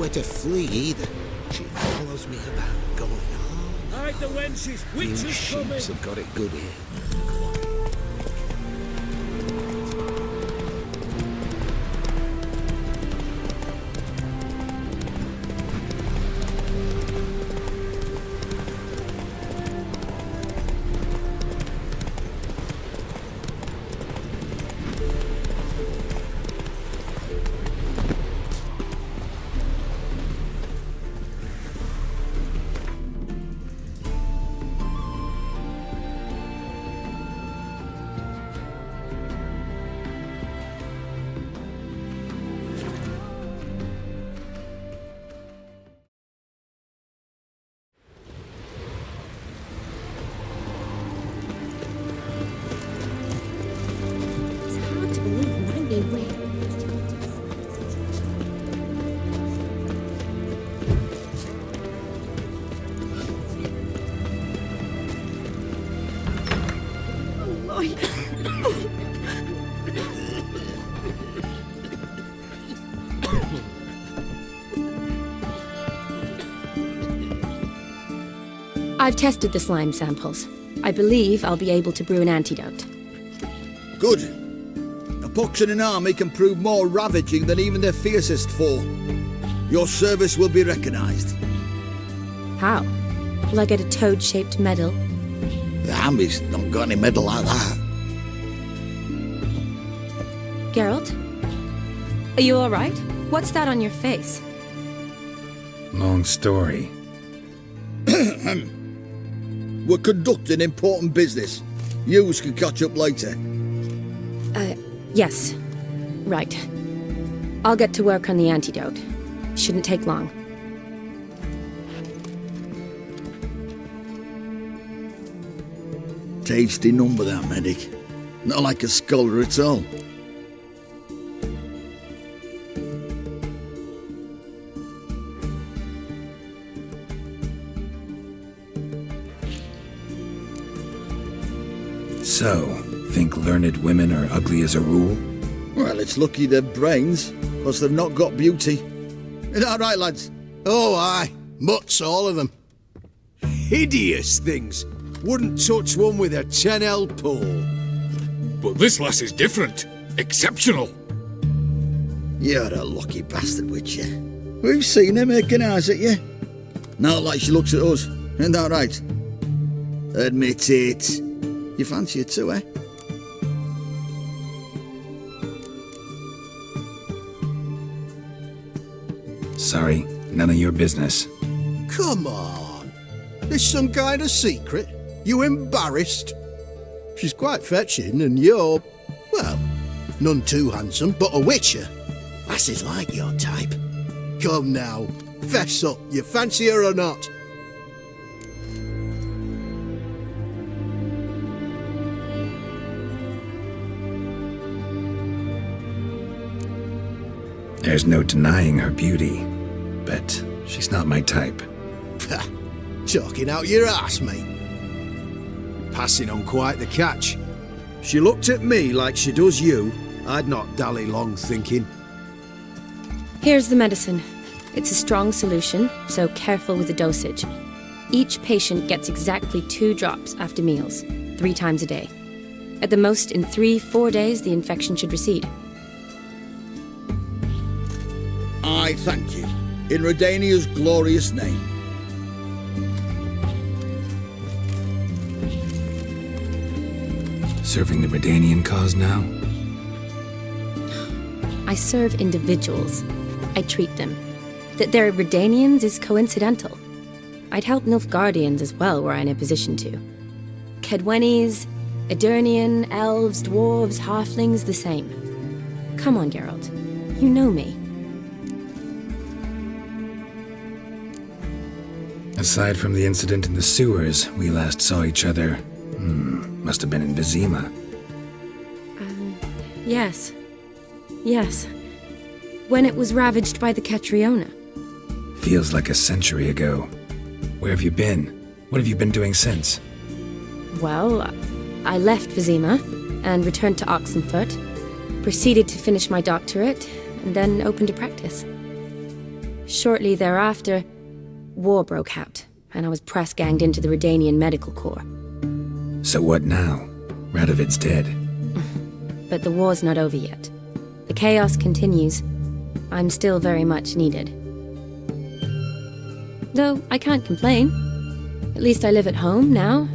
nowhere to flee either. She follows me about, going on. Hide the wenches! You Witches coming! sheeps have got it good here. It's hard to believe 90 away. I've tested the slime samples. I believe I'll be able to brew an antidote. Good. A pox in an army can prove more ravaging than even their fiercest foe. Your service will be recognized. How? Will I get a toad-shaped medal? The army's not got any medal like that. Geralt? Are you alright? What's that on your face? Long story. We're conducting important business. Yous can catch up later. Yes. Right. I'll get to work on the antidote. Shouldn't take long. Tasty number, that medic. Not like a scholar at all. So, think learned women are ugly as a rule? Well, it's lucky they've brains, because they've not got beauty. Is that right, lads? Oh, aye. Mutts, all of them. Hideous things. Wouldn't touch one with a 10L pole. But this lass is different. Exceptional. You're a lucky bastard, Witcher. We've seen her making eyes at you. Not like she looks at us. Isn't that right? Admit it. You fancy her too, eh? Sorry, none of your business. Come on. There's some kind of secret. You embarrassed? She's quite fetching, and you're, well, none too handsome, but a witcher. Lasses like your type. Come now, fess up. You fancy her or not? There's no denying her beauty, but she's not my type. Talking out your ass, mate. Passing on quite the catch. She looked at me like she does you. I'd not dally long thinking. Here's the medicine. It's a strong solution, so careful with the dosage. Each patient gets exactly 2 drops after meals, 3 times a day. At the most, in 3-4 days, the infection should recede. I thank you. In Redania's glorious name. Serving the Redanian cause now? I serve individuals. I treat them. That they're Redanians is coincidental. I'd help Nilfgaardians as well were I in a position to. Kedwenis, Edirnian, elves, dwarves, halflings, the same. Come on, Geralt. You know me. Aside from the incident in the sewers, we last saw each other. Must have been in Vizima. Yes. Yes. When it was ravaged by the Catriona. Feels like a century ago. Where have you been? What have you been doing since? Well, I left Vizima and returned to Oxenfurt, proceeded to finish my doctorate, and then opened a practice. Shortly thereafter, war broke out, and I was press-ganged into the Redanian Medical Corps. So what now? Radovid's dead. But the war's not over yet. The chaos continues. I'm still very much needed. Though I can't complain. At least I live at home now,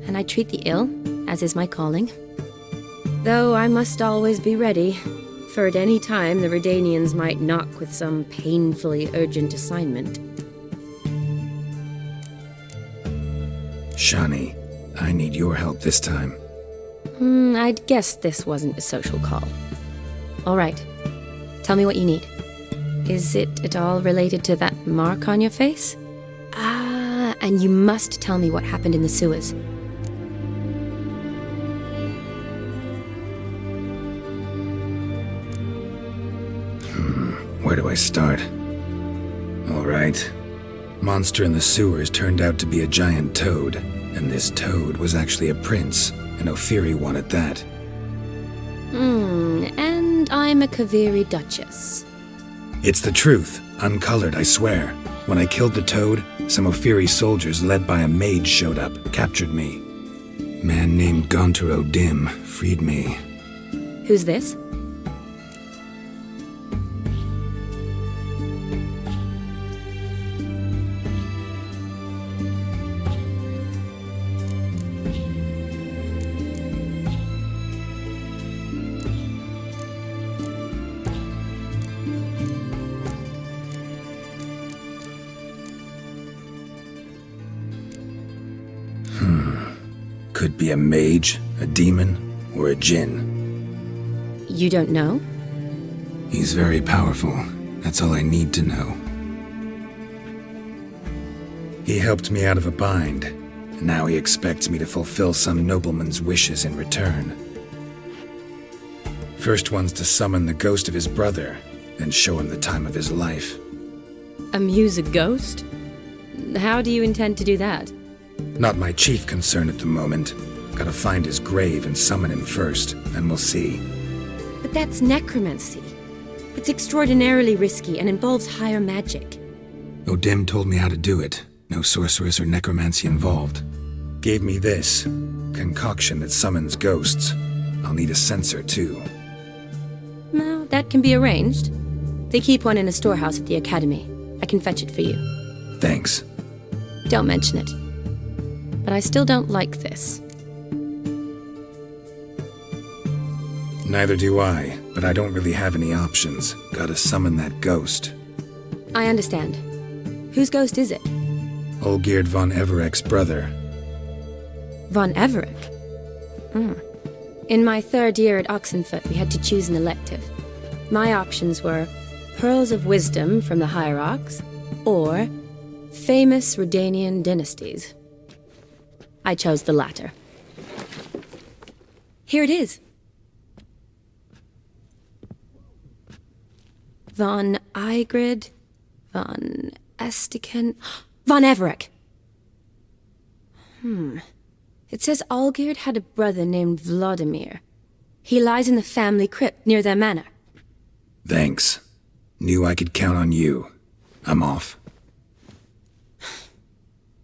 and I treat the ill, as is my calling. Though I must always be ready, for at any time the Redanians might knock with some painfully urgent assignment. Shani, I need your help this time. I'd guessed this wasn't a social call. All right. Tell me what you need. Is it at all related to that mark on your face? Ah, and you must tell me what happened in the sewers. Where do I start? All right. Monster in the sewers turned out to be a giant toad, and this toad was actually a prince, an Ophiri one at that. And I'm a Kaviri Duchess. It's the truth, uncolored, I swear. When I killed the toad, some Ophiri soldiers led by a mage showed up, captured me. Man named Gontaro Dim freed me. Who's this? Could be a mage, a demon, or a djinn. You don't know? He's very powerful. That's all I need to know. He helped me out of a bind, and now he expects me to fulfill some nobleman's wishes in return. First one's to summon the ghost of his brother, then show him the time of his life. Amuse a ghost? How do you intend to do that? Not my chief concern at the moment. Gotta find his grave and summon him first, then we'll see. But that's necromancy. It's extraordinarily risky and involves higher magic. Odim told me how to do it. No sorceress or necromancy involved. Gave me this concoction that summons ghosts. I'll need a censer too. No, that can be arranged. They keep one in a storehouse at the academy. I can fetch it for you. Thanks. Don't mention it. But I still don't like this. Neither do I, but I don't really have any options. Gotta summon that ghost. I understand. Whose ghost is it? Olgierd von Everek's brother. Von Everek? In my third year at Oxenfoot, we had to choose an elective. My options were Pearls of Wisdom from the Hierarchs, or Famous Redanian Dynasties. I chose the latter. Here it is. Von Igrid, von Estiken, von Everek. It says Olgierd had a brother named Vladimir. He lies in the family crypt near their manor. Thanks. Knew I could count on you. I'm off.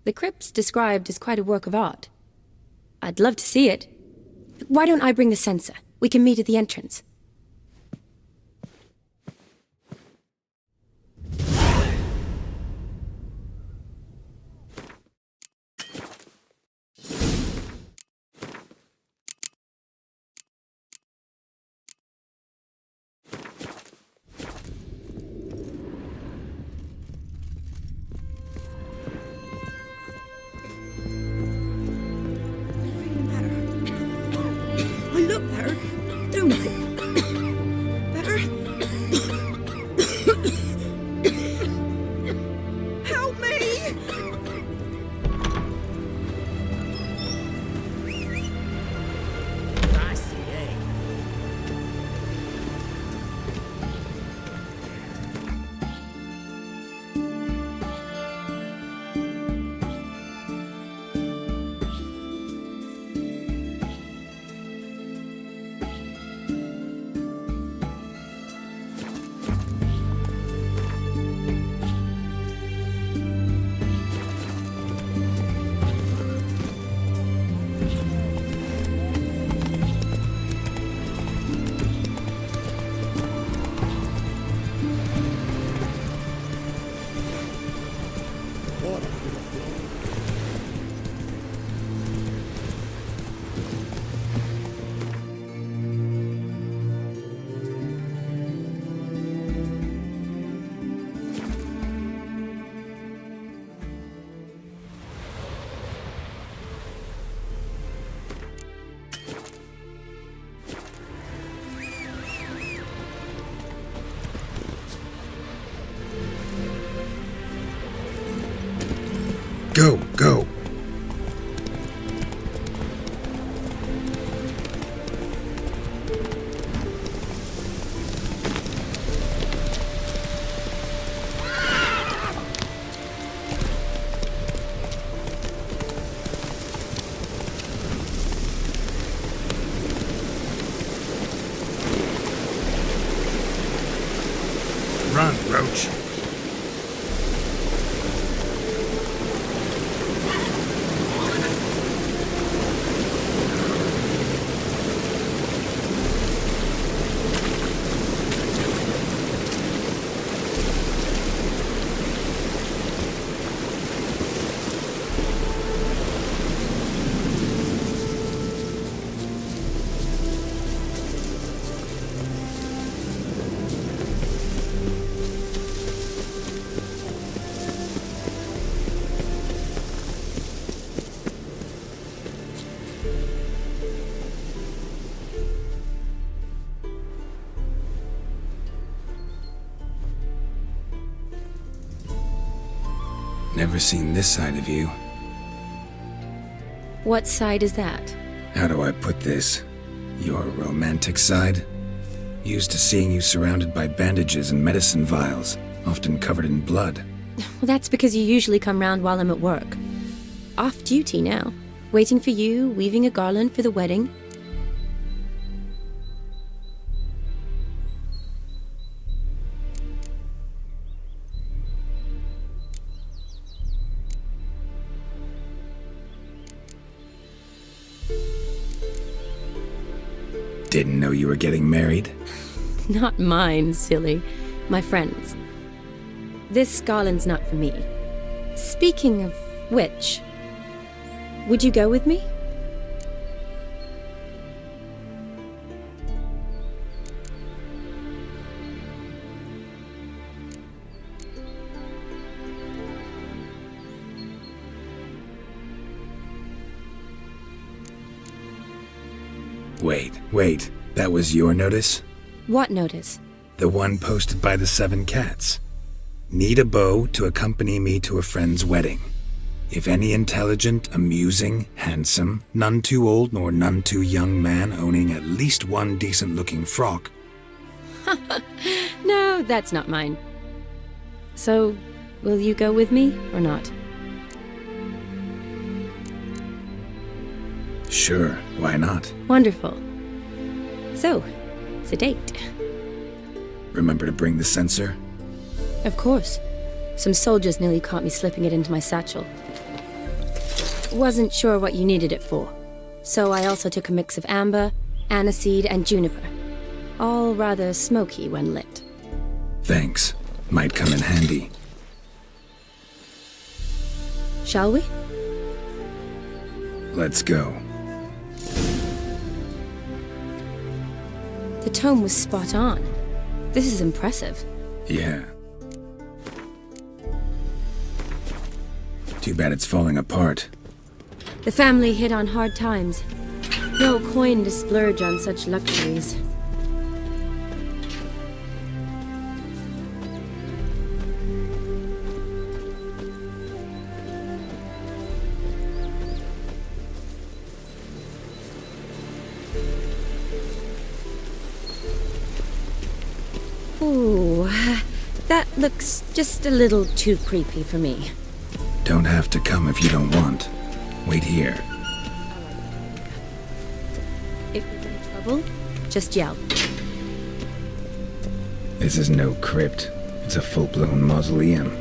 The crypt's described as quite a work of art. I'd love to see it. Why don't I bring the censer? We can meet at the entrance. I look better, don't I? Go, go. Run, Roach. Never seen this side of you. What side is that? How do I put this? Your romantic side? Used to seeing you surrounded by bandages and medicine vials, often covered in blood. Well, that's because you usually come round while I'm at work. Off duty now. Waiting for you, weaving a garland for the wedding. Didn't know you were getting married? Not mine, silly. My friend's. This garland's not for me. Speaking of which, would you go with me? Wait, that was your notice? What notice? The one posted by the 7 cats. Need a beau to accompany me to a friend's wedding. If any intelligent, amusing, handsome, none too old nor none too young man owning at least one decent-looking frock. No, that's not mine. So, will you go with me or not? Sure, why not? Wonderful. So, it's a date. Remember to bring the censer? Of course. Some soldiers nearly caught me slipping it into my satchel. Wasn't sure what you needed it for, so I also took a mix of amber, aniseed, and juniper. All rather smoky when lit. Thanks. Might come in handy. Shall we? Let's go. The tome was spot on. This is impressive. Yeah. Too bad it's falling apart. The family hit on hard times. No coin to splurge on such luxuries. Ooh, that looks just a little too creepy for me. Don't have to come if you don't want. Wait here. If there's any trouble, just yell. This is no crypt. It's a full-blown mausoleum.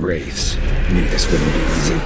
wraiths. Knew this wouldn't be easy.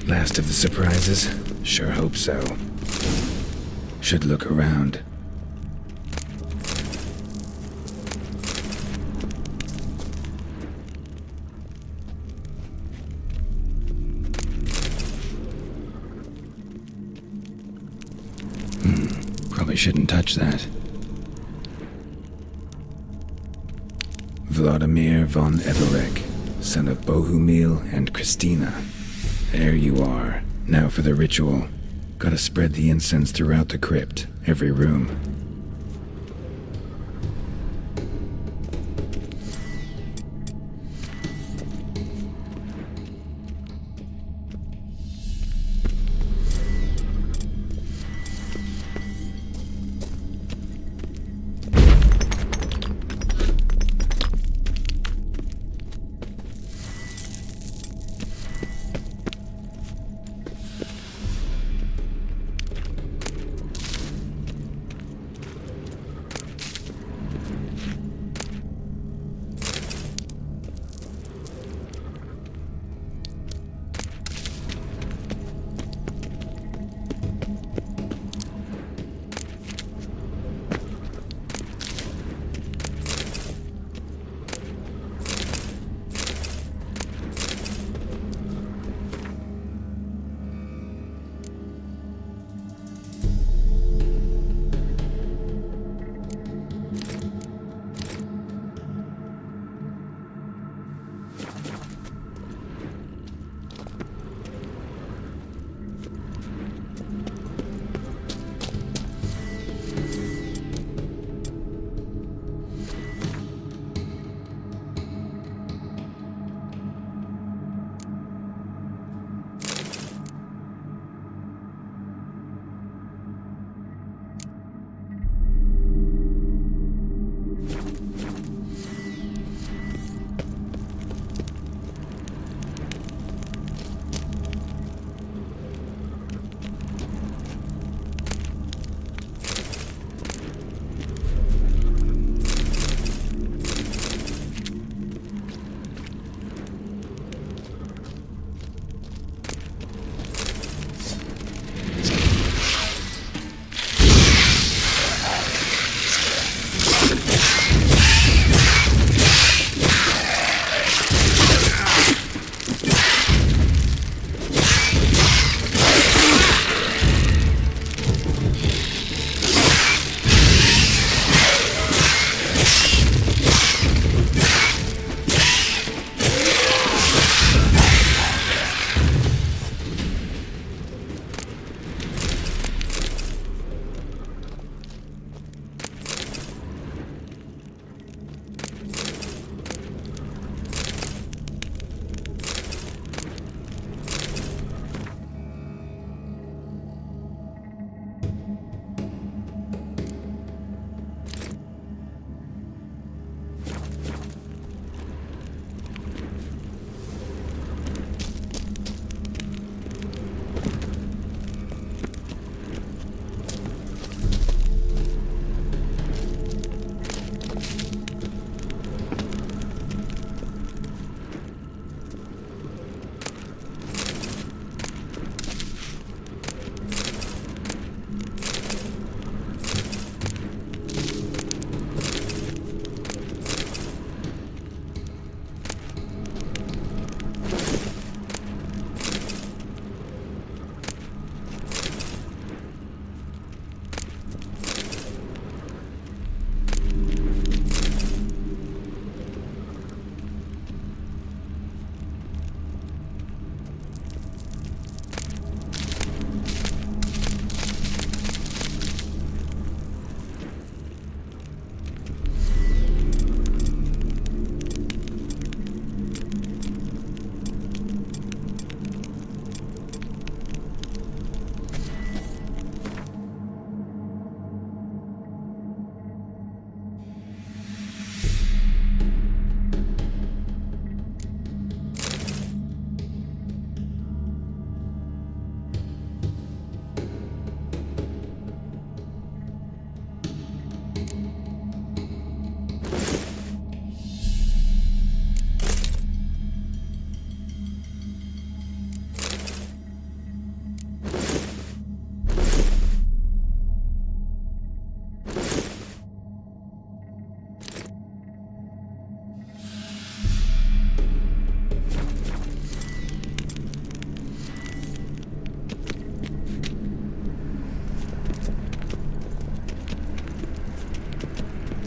Last of the surprises? Sure hope so. Should look around. Probably shouldn't touch that. Vladimir von Everek, son of Bohumil and Christina. There you are. Now for the ritual. Gotta spread the incense throughout the crypt, every room.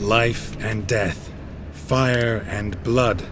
Life and death, fire and blood.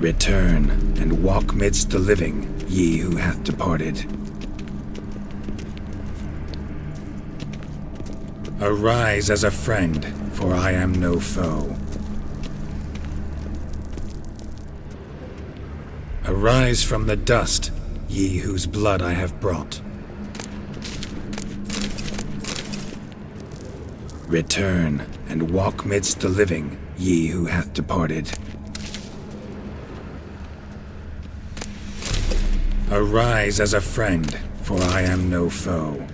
Return, and walk midst the living, ye who hath departed. Arise as a friend, for I am no foe. Arise from the dust, ye whose blood I have brought. Return, and walk midst the living, ye who hath departed. Arise as a friend, for I am no foe.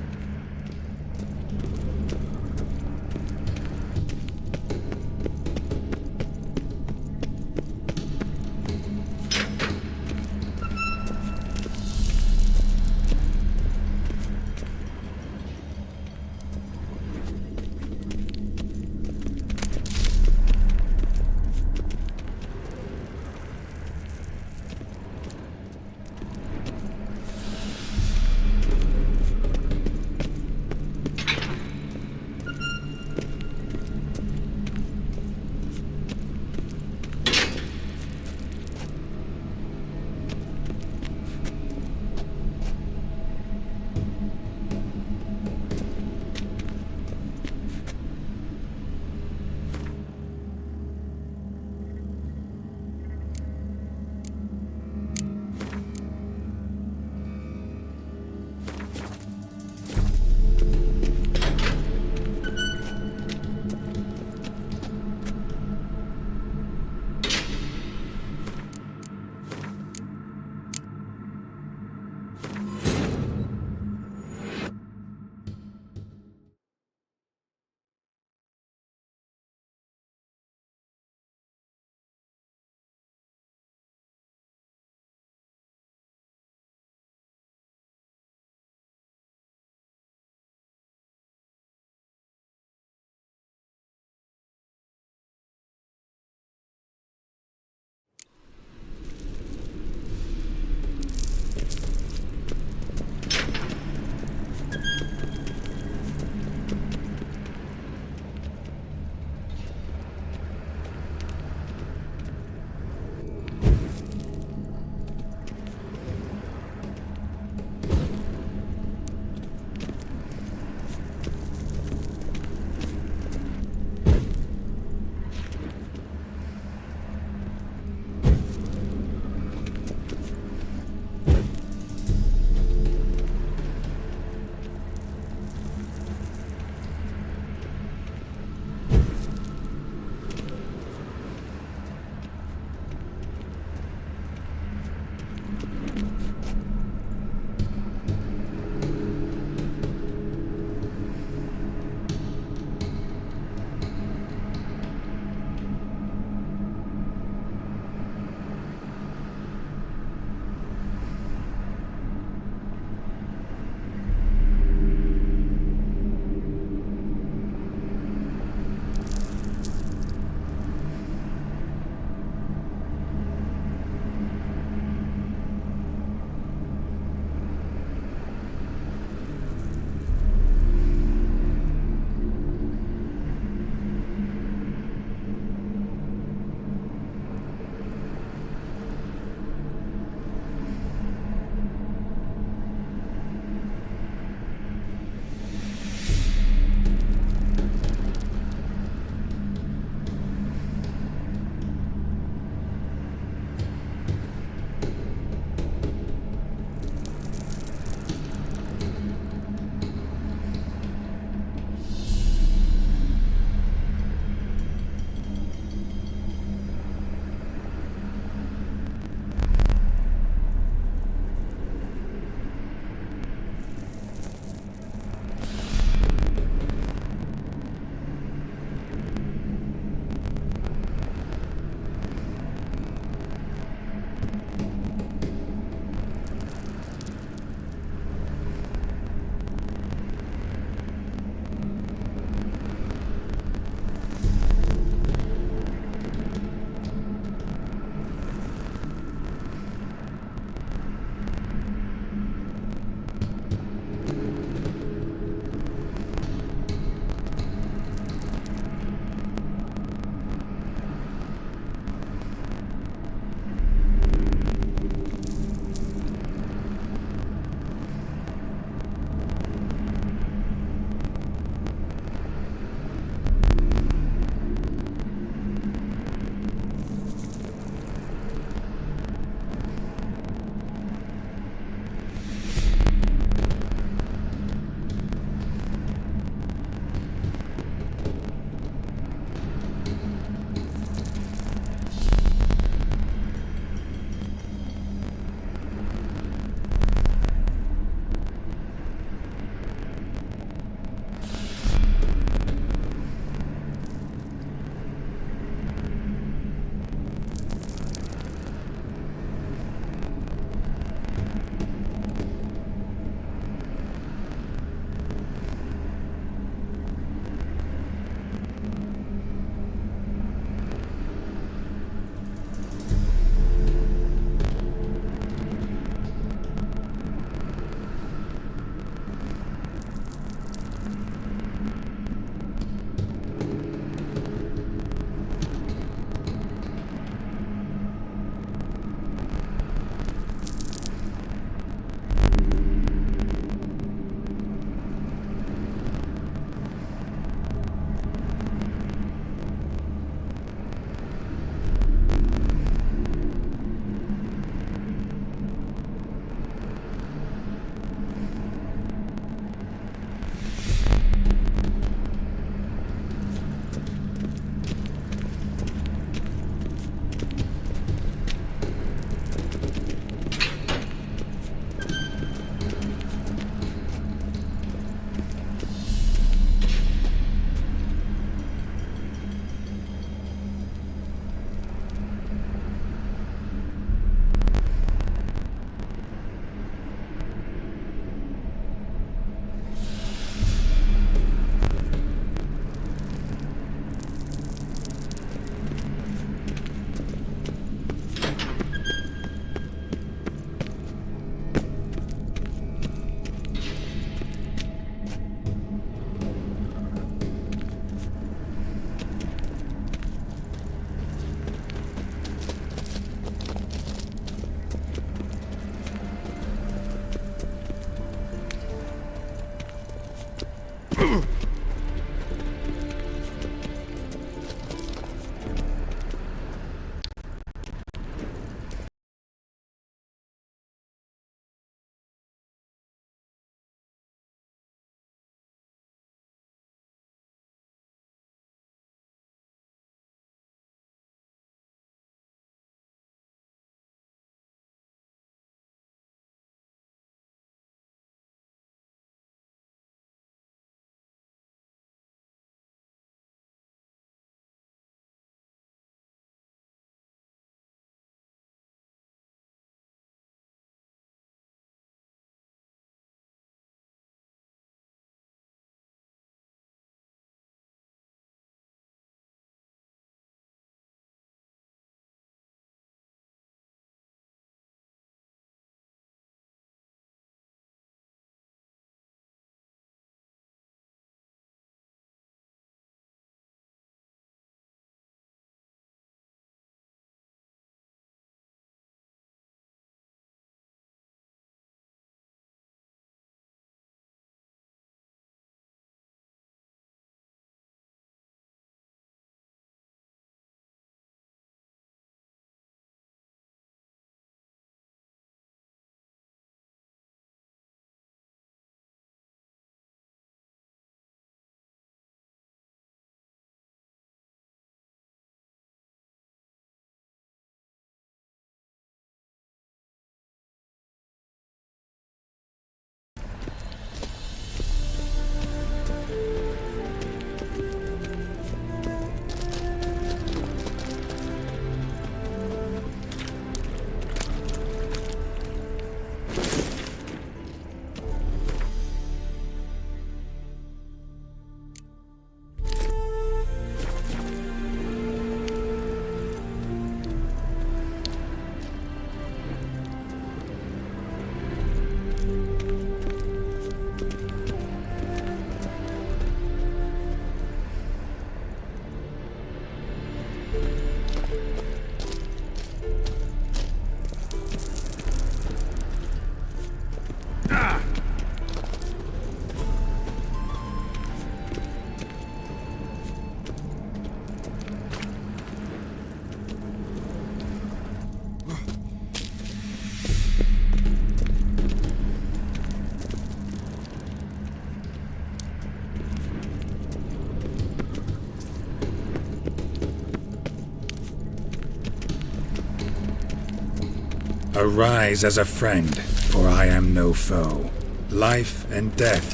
Arise as a friend, for I am no foe. Life and death,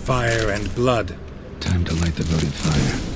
fire and blood. Time to light the votive fire.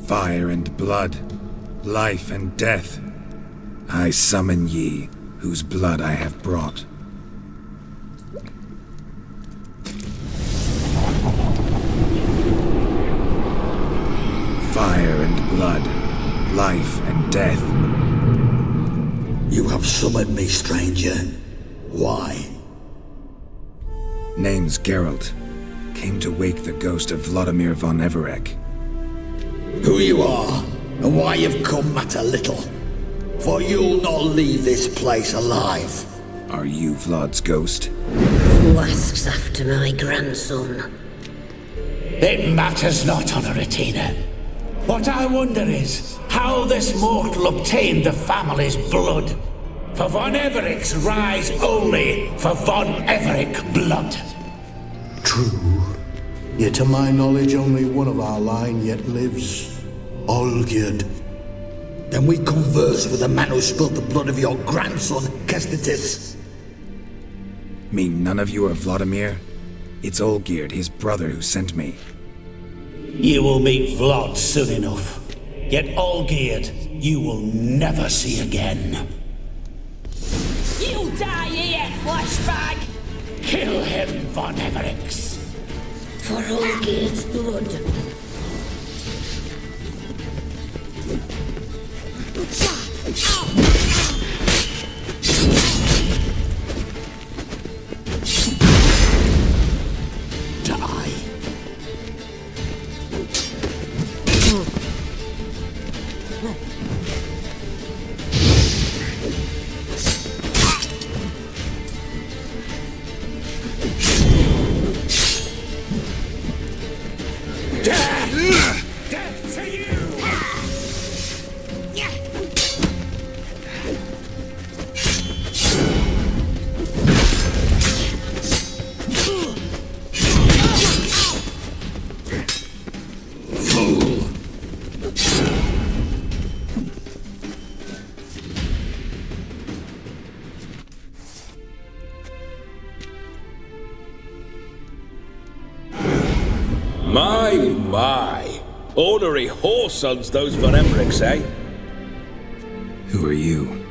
Fire and blood, life and death. I summon ye, whose blood I have brought. Fire and blood, life and death. You have summoned me, stranger. Why? Name's Geralt. Came to wake the ghost of Vladimir von Everec. Who you are, and why you've come matter little. For you'll not leave this place alive. Are you Vlad's ghost? Who asks after my grandson? It matters not, Honoratina. What I wonder is how this mortal obtained the family's blood. For von Everic's rise only for von Everec blood. True. Yet to my knowledge, only one of our line yet lives. Olgierd. Then we converse with the man who spilled the blood of your grandson, Kestitis. Mean none of you are Vladimir? It's Olgierd, his brother, who sent me. You will meet Vlad soon enough. Yet Olgierd, you will never see again. You die here, flashbag! Kill him, von Everix. For Olgierd's blood. Death to you! My. Ornery whoresons, those von Emmerich, eh? Who are you?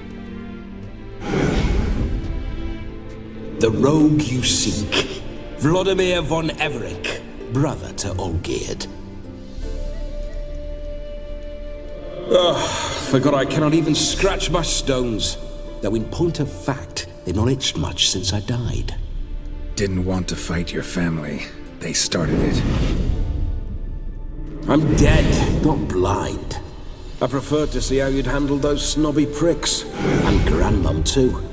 The rogue you seek. Vladimir von Everec, brother to Olgierd. Forgot I cannot even scratch my stones. Though in point of fact, they've not itched much since I died. Didn't want to fight your family. They started it. I'm dead, not blind. I preferred to see how you'd handle those snobby pricks. And Grandmum too.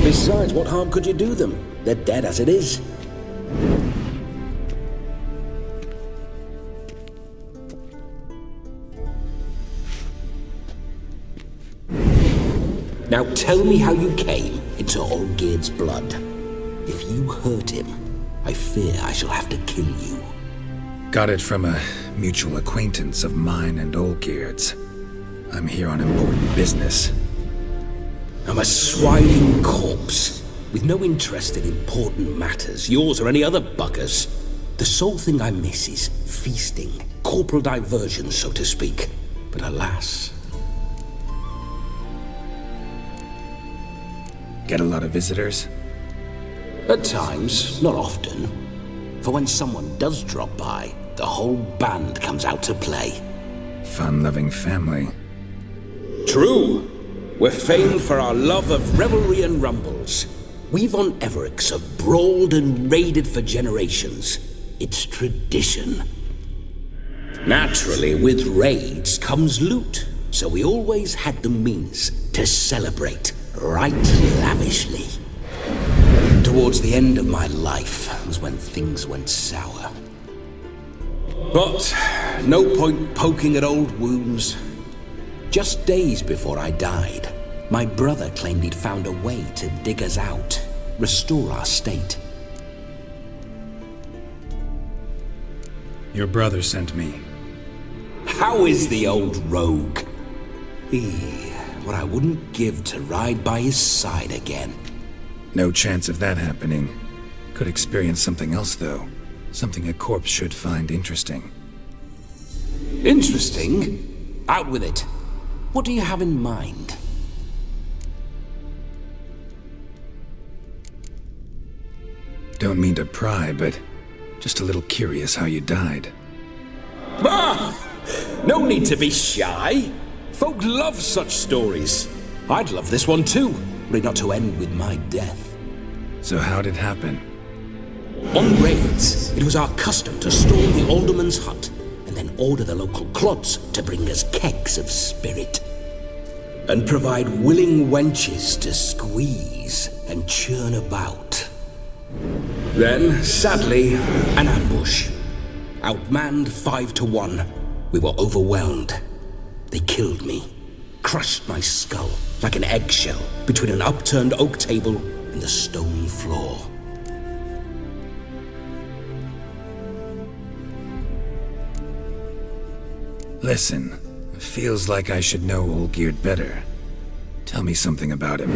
Besides, what harm could you do them? They're dead as it is. Now tell me how you came into Olgierd's blood. If you hurt him, I fear I shall have to kill you. Got it from a mutual acquaintance of mine and Olgierd's. I'm here on important business. I'm a swiving corpse, with no interest in important matters, yours or any other buggers. The sole thing I miss is feasting, corporal diversion, so to speak. But alas... Get a lot of visitors? At times, not often. For when someone does drop by, the whole band comes out to play. Fun-loving family. True. We're famed for our love of revelry and rumbles. We von Evericks have brawled and raided for generations. It's tradition. Naturally, with raids comes loot, so we always had the means to celebrate right lavishly. Towards the end of my life was when things went sour. But no point poking at old wounds. Just days before I died, my brother claimed he'd found a way to dig us out, restore our state. Your brother sent me. How is the old rogue? What I wouldn't give to ride by his side again. No chance of that happening. Could experience something else, though. Something a corpse should find interesting. Interesting? Out with it. What do you have in mind? Don't mean to pry, but just a little curious how you died. Ah! No need to be shy. Folk love such stories. I'd love this one too, were it not to end with my death. So how'd it happen? On raids, it was our custom to storm the alderman's hut and then order the local clods to bring us kegs of spirit. And provide willing wenches to squeeze and churn about. Then, sadly, an ambush. Outmanned 5-1, we were overwhelmed. They killed me, crushed my skull like an eggshell between an upturned oak table and the stone floor. Listen, feels like I should know Olgierd better. Tell me something about him.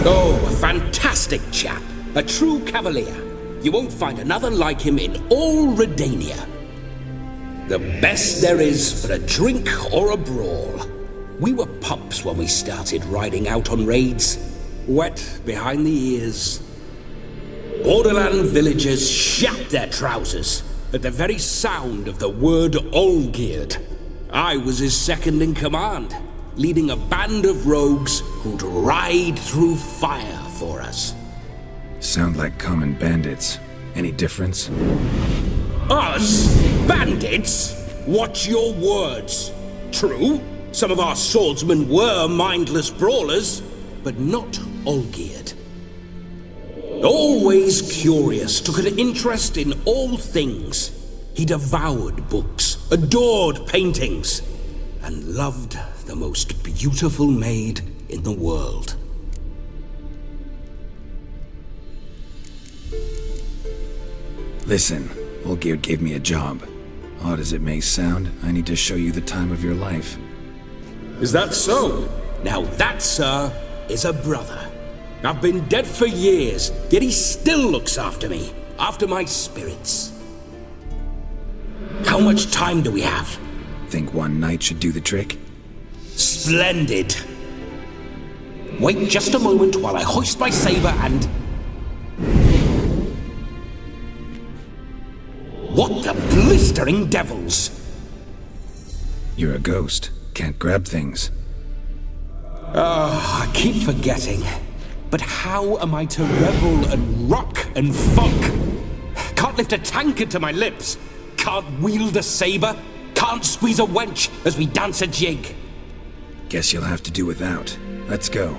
Oh, a fantastic chap. A true cavalier. You won't find another like him in all Redania. The best there is for a drink or a brawl. We were pups when we started riding out on raids. Wet behind the ears. Borderland villagers shat their trousers at the very sound of the word Olgierd. I was his second in command, leading a band of rogues who'd ride through fire for us. Sound like common bandits. Any difference? Us? Bandits? Watch your words. True, some of our swordsmen were mindless brawlers, but not Olgierd. Always curious, took an interest in all things. He devoured books, adored paintings, and loved the most beautiful maid in the world. Listen, Olgierd gave me a job. Odd as it may sound, I need to show you the time of your life. Is that so? Now that, sir, is a brother. I've been dead for years, yet he still looks after me, after my spirits. How much time do we have? Think one night should do the trick? Splendid. Wait just a moment while I hoist my saber and... What the blistering devils? You're a ghost. Can't grab things. I keep forgetting. But how am I to revel and rock and fuck? Can't lift a tankard to my lips. Can't wield a saber. Can't squeeze a wench as we dance a jig. Guess you'll have to do without. Let's go.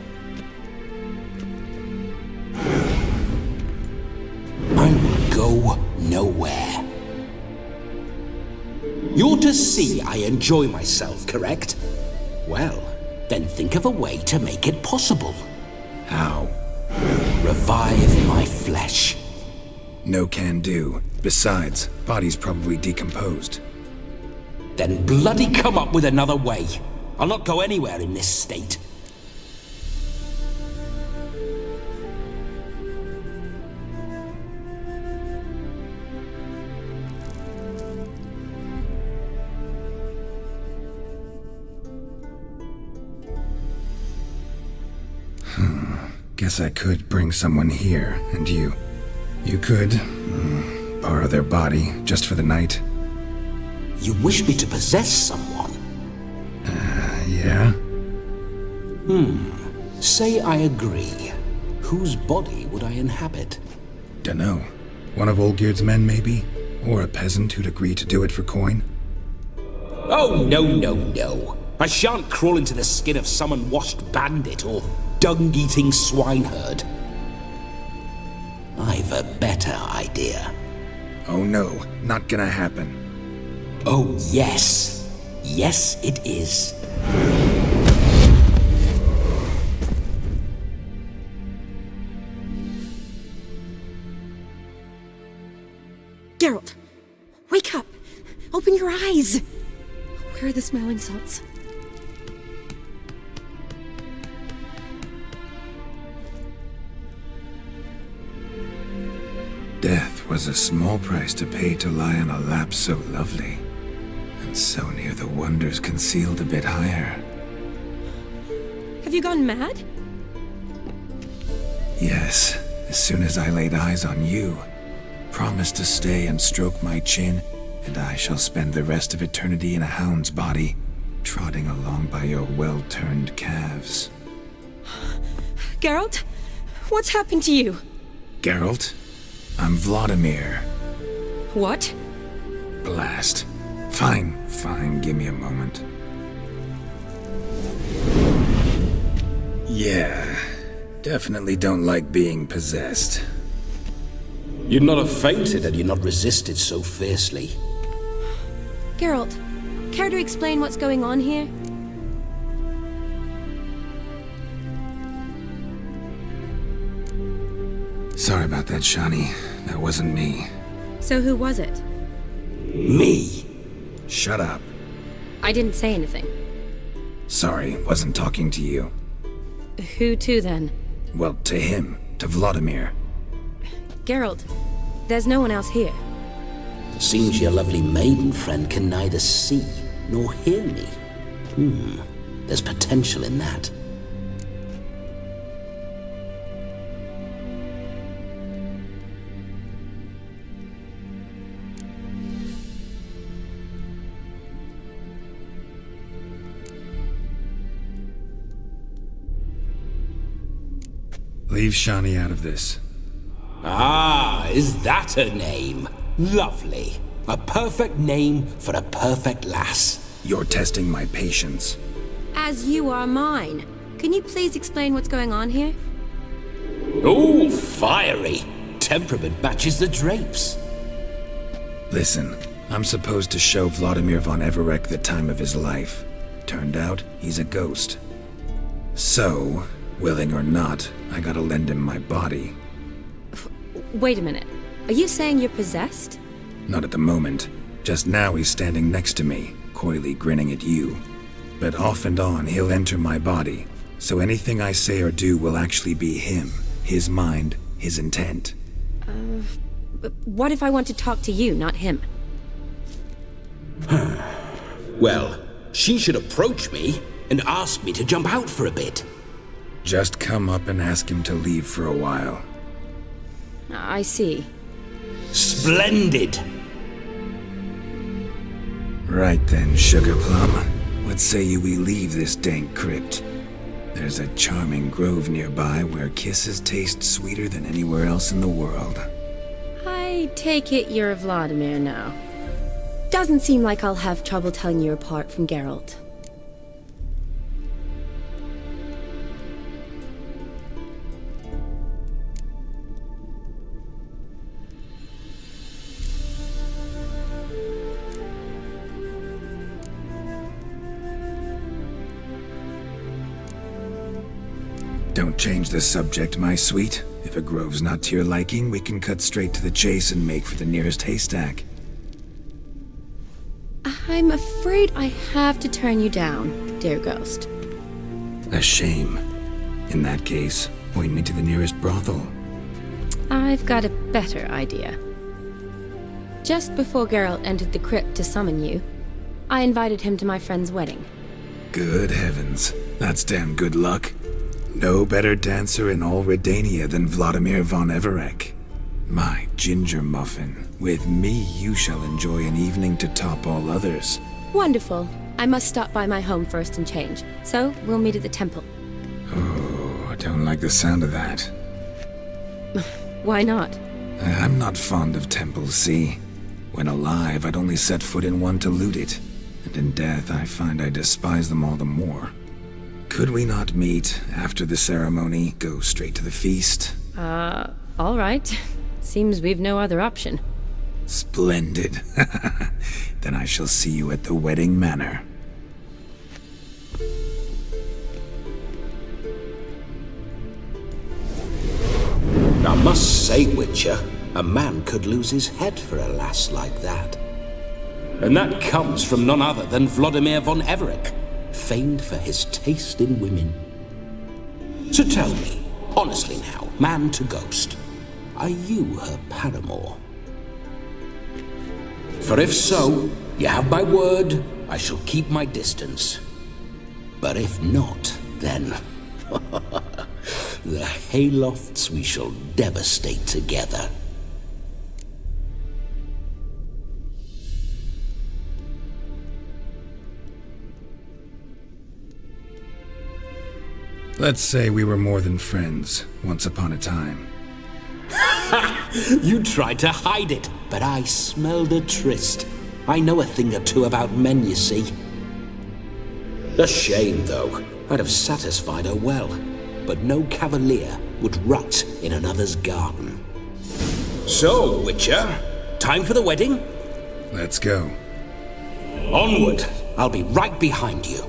I will go nowhere. You're to see I enjoy myself, correct? Well, then think of a way to make it possible. How? Revive my flesh. No can do. Besides, body's probably decomposed. Then bloody come up with another way. I'll not go anywhere in this state. Guess I could bring someone here, and you could borrow their body just for the night. You wish me to possess someone? Yeah? Say I agree. whose body would I inhabit? Dunno. One of Olgierd's men, maybe? Or a peasant who'd agree to do it for coin? Oh, no. I shan't crawl into the skin of some unwashed bandit or dung-eating swineherd. I've a better idea. Oh no, not gonna happen. Oh, yes. Yes, it is. Geralt! Wake up! Open your eyes! Where are the smelling salts? Death was a small price to pay to lie on a lap so lovely, and so near the wonders concealed a bit higher. Have you gone mad? Yes, as soon as I laid eyes on you, promise to stay and stroke my chin, and I shall spend the rest of eternity in a hound's body, trotting along by your well-turned calves. Geralt? What's happened to you? Geralt? I'm Vladimir. What? Blast. Fine, give me a moment. Yeah, definitely don't like being possessed. You'd not have fainted had you not resisted so fiercely. Geralt, care to explain what's going on here? Sorry about that, Shani. That wasn't me. So who was it? Me? Shut up. I didn't say anything. Sorry, wasn't talking to you. Who to then? Well, to him. To Vladimir. Geralt, there's no one else here. Seems your lovely maiden friend can neither see nor hear me. There's potential in that. Leave Shani out of this. Ah, is that her name? Lovely. A perfect name for a perfect lass. You're testing my patience. As you are mine. Can you please explain what's going on here? Oh, fiery. Temperament matches the drapes. Listen, I'm supposed to show Vladimir von Everec the time of his life. Turned out, he's a ghost. So, willing or not, I gotta lend him my body. Wait a minute. Are you saying you're possessed? Not at the moment. Just now he's standing next to me, coyly grinning at you. But off and on, he'll enter my body. So anything I say or do will actually be him. His mind, his intent. But what if I want to talk to you, not him? Well, she should approach me and ask me to jump out for a bit. Just come up and ask him to leave for a while. I see. Splendid! Right then, Sugar Plum. What say you we leave this dank crypt? There's a charming grove nearby where kisses taste sweeter than anywhere else in the world. I take it you're Vladimir now. Doesn't seem like I'll have trouble telling you apart from Geralt. Don't change the subject, my sweet. If a grove's not to your liking, we can cut straight to the chase and make for the nearest haystack. I'm afraid I have to turn you down, dear ghost. A shame. In that case, point me to the nearest brothel. I've got a better idea. Just before Geralt entered the crypt to summon you, I invited him to my friend's wedding. Good heavens. That's damn good luck. No better dancer in all Redania than Vladimir von Everec. My ginger muffin. With me, you shall enjoy an evening to top all others. Wonderful. I must stop by my home first and change, so we'll meet at the temple. Oh, I don't like the sound of that. Why not? I'm not fond of temples, see? When alive, I'd only set foot in one to loot it, and in death I find I despise them all the more. Could we not meet after the ceremony, go straight to the feast? All right. Seems we've no other option. Splendid. Then I shall see you at the wedding manor. I must say, Witcher, a man could lose his head for a lass like that. And that comes from none other than Vladimir von Everec, famed for his taste in women. So tell me, honestly now, man to ghost, are you her paramour? For if so, you have my word, I shall keep my distance. But if not, then the haylofts we shall devastate together. Let's say we were more than friends, once upon a time. You tried to hide it, but I smelled a tryst. I know a thing or two about men, you see. A shame, though. I'd have satisfied her well, but no cavalier would rut in another's garden. So, Witcher, time for the wedding? Let's go. Onward! I'll be right behind you.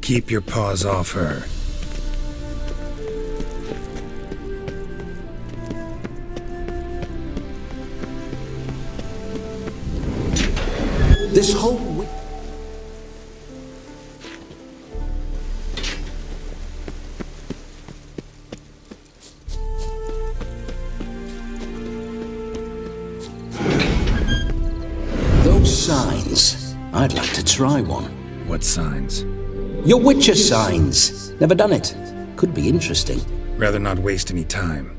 Keep your paws off her. This whole those signs, I'd like to try one. What signs? Your Witcher signs. Never done it. Could be interesting. Rather not waste any time.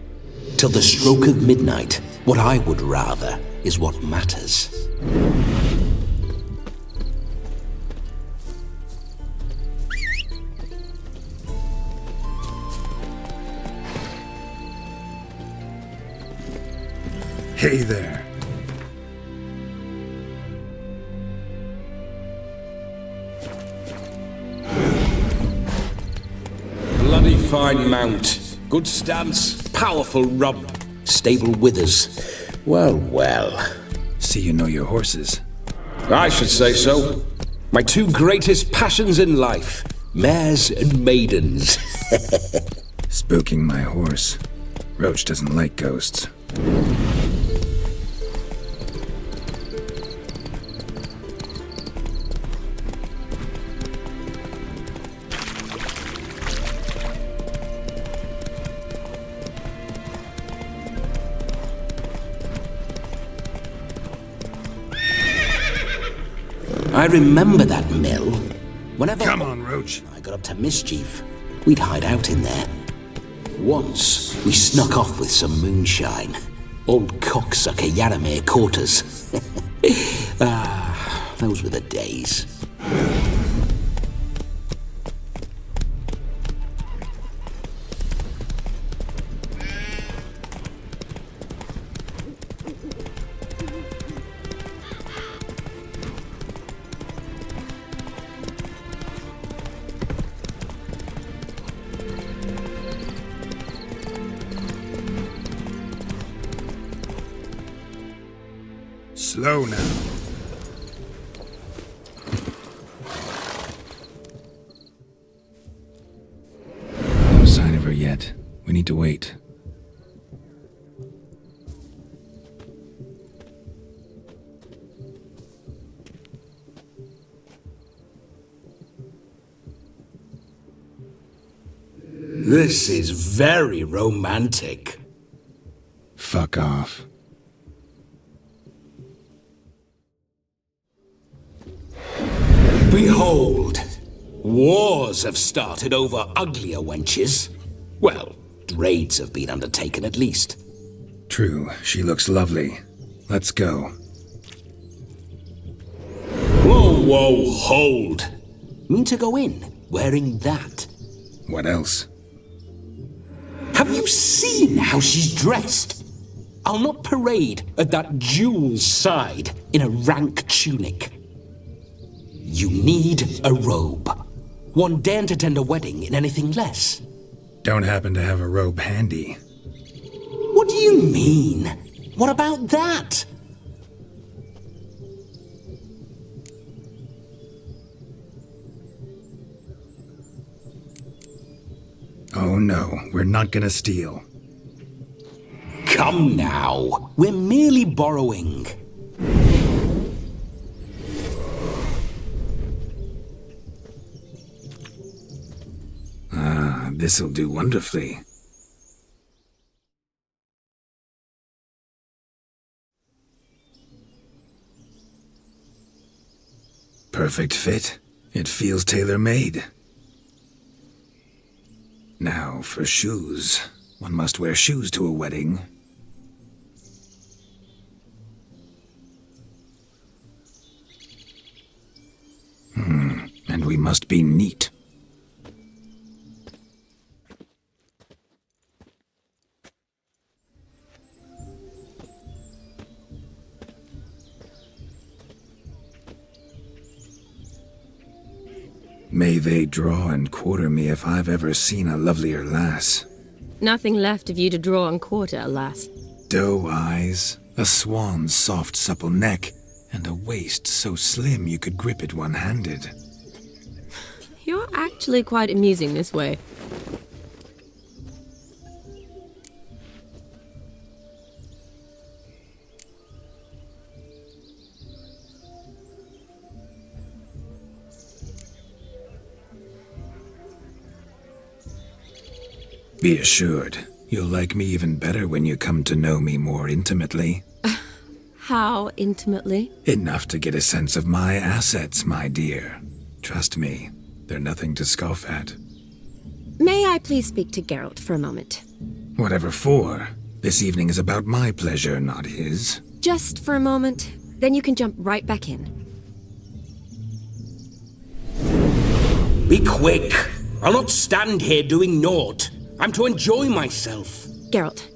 Till the stroke of midnight, what I would rather is what matters. Hey there. Bloody fine mount. Good stance, powerful rump, stable withers. Well, well. See you know your horses. I should say so. My two greatest passions in life, mares and maidens. Spooking my horse. Roach doesn't like ghosts. I remember that mill. Whenever Come on, Roach. I got up to mischief, we'd hide out in there. Once, we snuck off with some moonshine. Old cocksucker Yaramir caught us. Those were the days. Slow now. yet. We need to wait. This is very romantic. Fuck off. Behold, wars have started over uglier wenches. Well, raids have been undertaken at least. True, she looks lovely. Let's go. Whoa, hold. Mean to go in, wearing that? What else? Have you seen how she's dressed? I'll not parade at that jewel's side in a rank tunic. You need a robe. One daren't attend a wedding in anything less. Don't happen to have a robe handy. What do you mean? What about that? Oh no, we're not gonna steal. Come now, we're merely borrowing. Ah, this'll do wonderfully. Perfect fit. It feels tailor-made. Now, for shoes. One must wear shoes to a wedding. And we must be neat. May they draw and quarter me if I've ever seen a lovelier lass. Nothing left of you to draw and quarter, alas. Doe eyes, a swan's soft supple neck, and a waist so slim you could grip it one-handed. You're actually quite amusing this way. Be assured, you'll like me even better when you come to know me more intimately. How intimately? Enough to get a sense of my assets, my dear. Trust me, they're nothing to scoff at. May I please speak to Geralt for a moment? Whatever for. This evening is about my pleasure, not his. Just for a moment, then you can jump right back in. Be quick! I'll not stand here doing naught. I'm to enjoy myself. Geralt,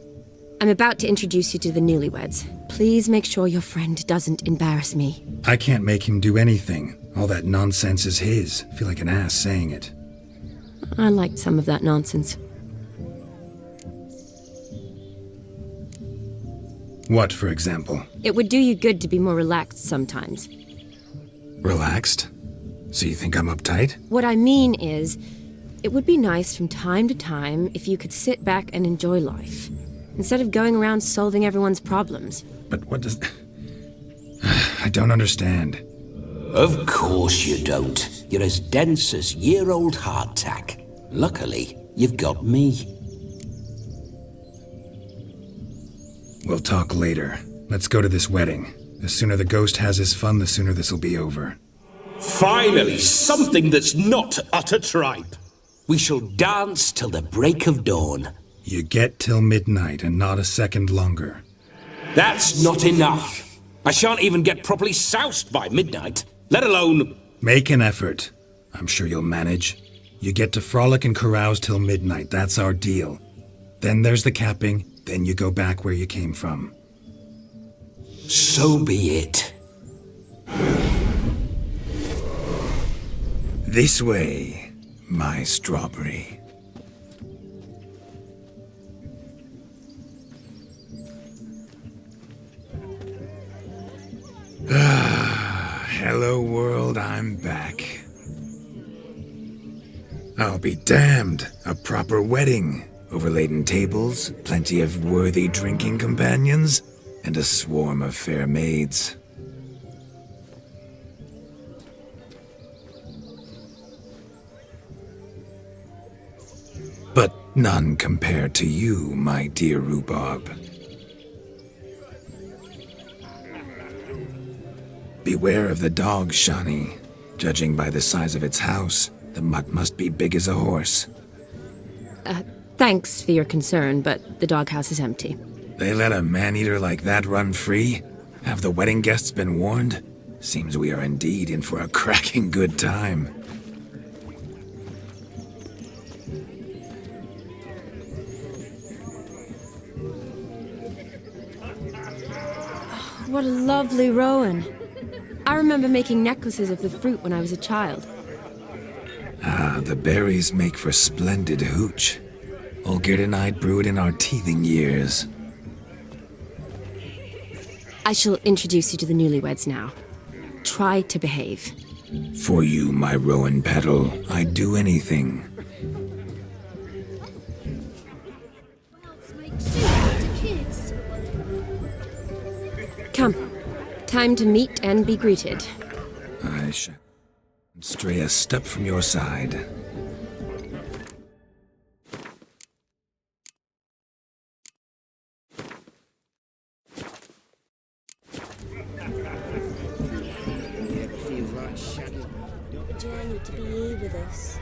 I'm about to introduce you to the newlyweds. Please make sure your friend doesn't embarrass me. I can't make him do anything. All that nonsense is his. Feel like an ass saying it. I liked some of that nonsense. What, for example? It would do you good to be more relaxed sometimes. Relaxed? So you think I'm uptight? What I mean is, it would be nice from time to time if you could sit back and enjoy life, instead of going around solving everyone's problems. But what does... I don't understand. Of course you don't. You're as dense as year-old hardtack. Luckily, you've got me. We'll talk later. Let's go to this wedding. The sooner the ghost has his fun, the sooner this'll be over. Finally, something that's not utter tripe. We shall dance till the break of dawn. You get till midnight and not a second longer. That's not enough. I shan't even get properly soused by midnight, let alone... Make an effort. I'm sure you'll manage. You get to frolic and carouse till midnight, that's our deal. Then there's the capping, then you go back where you came from. So be it. This way, my strawberry. Hello world, I'm back. I'll be damned. A proper wedding. Overladen tables, plenty of worthy drinking companions, and a swarm of fair maids. But none compared to you, my dear rhubarb. Beware of the dog, Shani. Judging by the size of its house, the mutt must be big as a horse. Thanks for your concern, but the doghouse is empty. They let a man-eater like that run free? Have the wedding guests been warned? Seems we are indeed in for a cracking good time. What a lovely rowan. I remember making necklaces of the fruit when I was a child. Ah, the berries make for splendid hooch. Olgerd and I brewed in our teething years. I shall introduce you to the newlyweds now. Try to behave. For you, my rowan petal, I'd do anything. Come. Time to meet and be greeted. I shan't stray a step from your side. Journey to be here with us.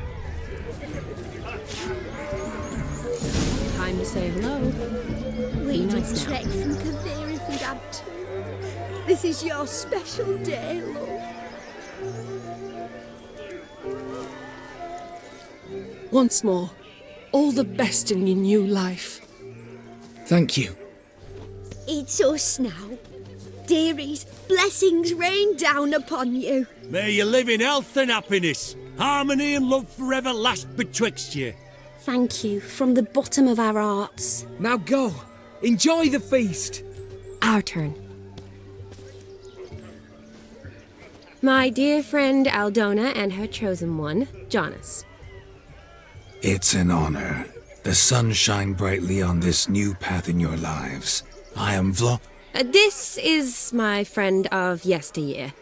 Time to say hello. We Be did nice now. trek from Kaveri for Dad too. This is your special day, love. Once more, all the best in your new life. Thank you. It's us now. Dearies, blessings rain down upon you. May you live in health and happiness. Harmony and love forever last betwixt you. Thank you from the bottom of our hearts. Now go. Enjoy the feast. Our turn. My dear friend Aldona and her chosen one, Jonas. It's an honor. The sun shine brightly on this new path in your lives. I am This is my friend of yesteryear,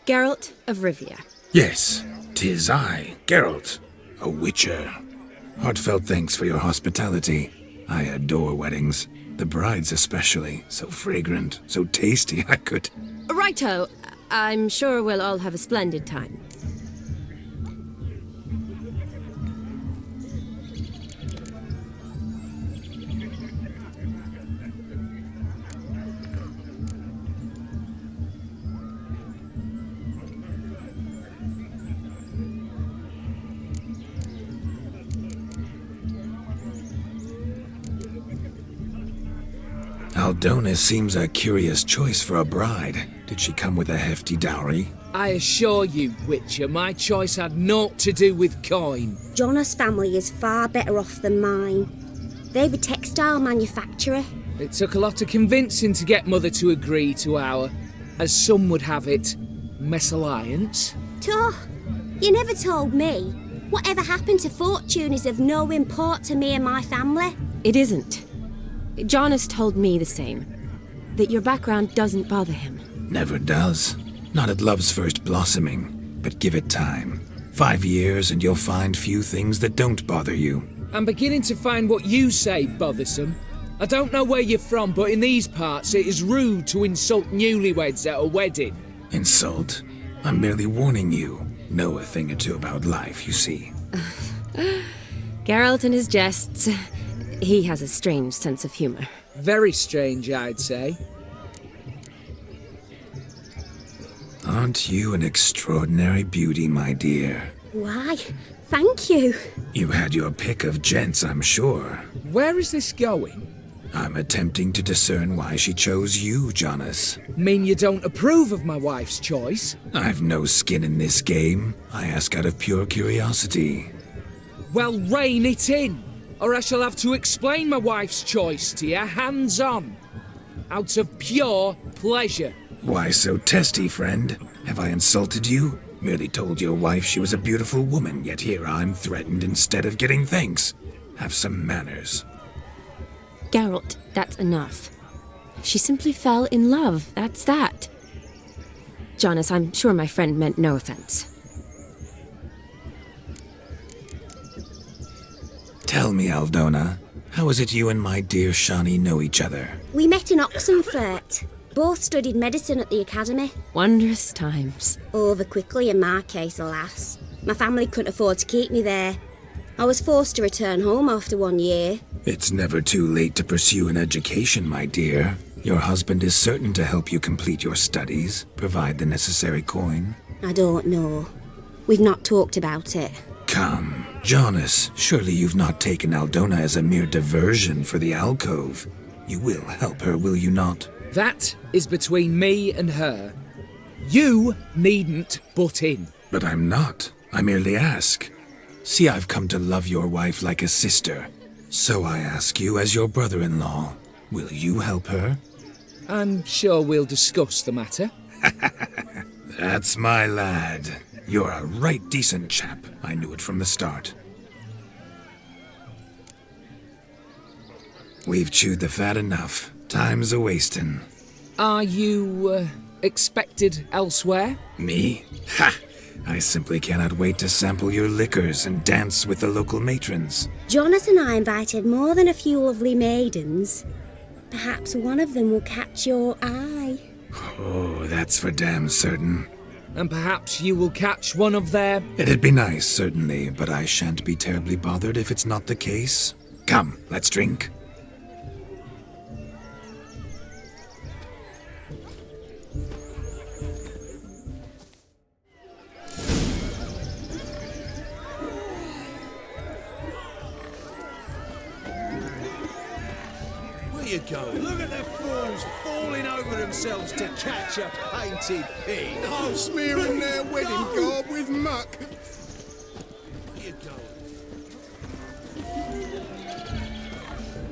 Geralt of Rivia. Yes, 'tis I, Geralt, a witcher. Heartfelt thanks for your hospitality. I adore weddings. The brides especially. So fragrant, so tasty, I could... Righto. I'm sure we'll all have a splendid time. Aldona seems a curious choice for a bride. Did she come with a hefty dowry? I assure you, Witcher, my choice had naught to do with coin. Jonas' family is far better off than mine. They've a textile manufacturer. It took a lot of convincing to get Mother to agree to our, as some would have it, mesalliance. Tuh, you never told me. Whatever happened to fortune is of no import to me and my family. It isn't. Jonas told me the same. That your background doesn't bother him. Never does. Not at love's first blossoming. But give it time. 5 years and you'll find few things that don't bother you. I'm beginning to find what you say bothersome. I don't know where you're from, but in these parts it is rude to insult newlyweds at a wedding. Insult? I'm merely warning you. Know a thing or two about life, you see. Geralt and his jests. He has a strange sense of humor. Very strange, I'd say. Aren't you an extraordinary beauty, my dear? Why, thank you. You had your pick of gents, I'm sure. Where is this going? I'm attempting to discern why she chose you, Jonas. Mean you don't approve of my wife's choice? I've no skin in this game. I ask out of pure curiosity. Well, rein it in, or I shall have to explain my wife's choice to you hands-on. Out of pure pleasure. Why so testy, friend? Have I insulted you? Merely told your wife she was a beautiful woman, yet here I'm threatened instead of getting thanks. Have some manners. Geralt, that's enough. She simply fell in love, that's that. Jonas, I'm sure my friend meant no offense. Tell me, Aldona, how is it you and my dear Shani know each other? We met in Oxenfurt. Both studied medicine at the academy. Wondrous times. Over quickly in my case, alas. My family couldn't afford to keep me there. I was forced to return home after 1 year. It's never too late to pursue an education, my dear. Your husband is certain to help you complete your studies, provide the necessary coin. I don't know. We've not talked about it. Come, Jonas, surely you've not taken Aldona as a mere diversion for the alcove. You will help her, will you not? That is between me and her. You needn't butt in. But I'm not. I merely ask. See, I've come to love your wife like a sister. So I ask you, as your brother-in-law, will you help her? I'm sure we'll discuss the matter. That's my lad. You're a right decent chap. I knew it from the start. We've chewed the fat enough. Time's a-wasting. Are you, expected elsewhere? Me? Ha! I simply cannot wait to sample your liquors and dance with the local matrons. Jonas and I invited more than a few lovely maidens. Perhaps one of them will catch your eye. Oh, that's for damn certain. And perhaps you will catch one of their... It'd be nice, certainly, but I shan't be terribly bothered if it's not the case. Come, let's drink. You go. Look at the fools falling over themselves to catch a painted pig. Oh, smearing their wedding garb with muck. You go.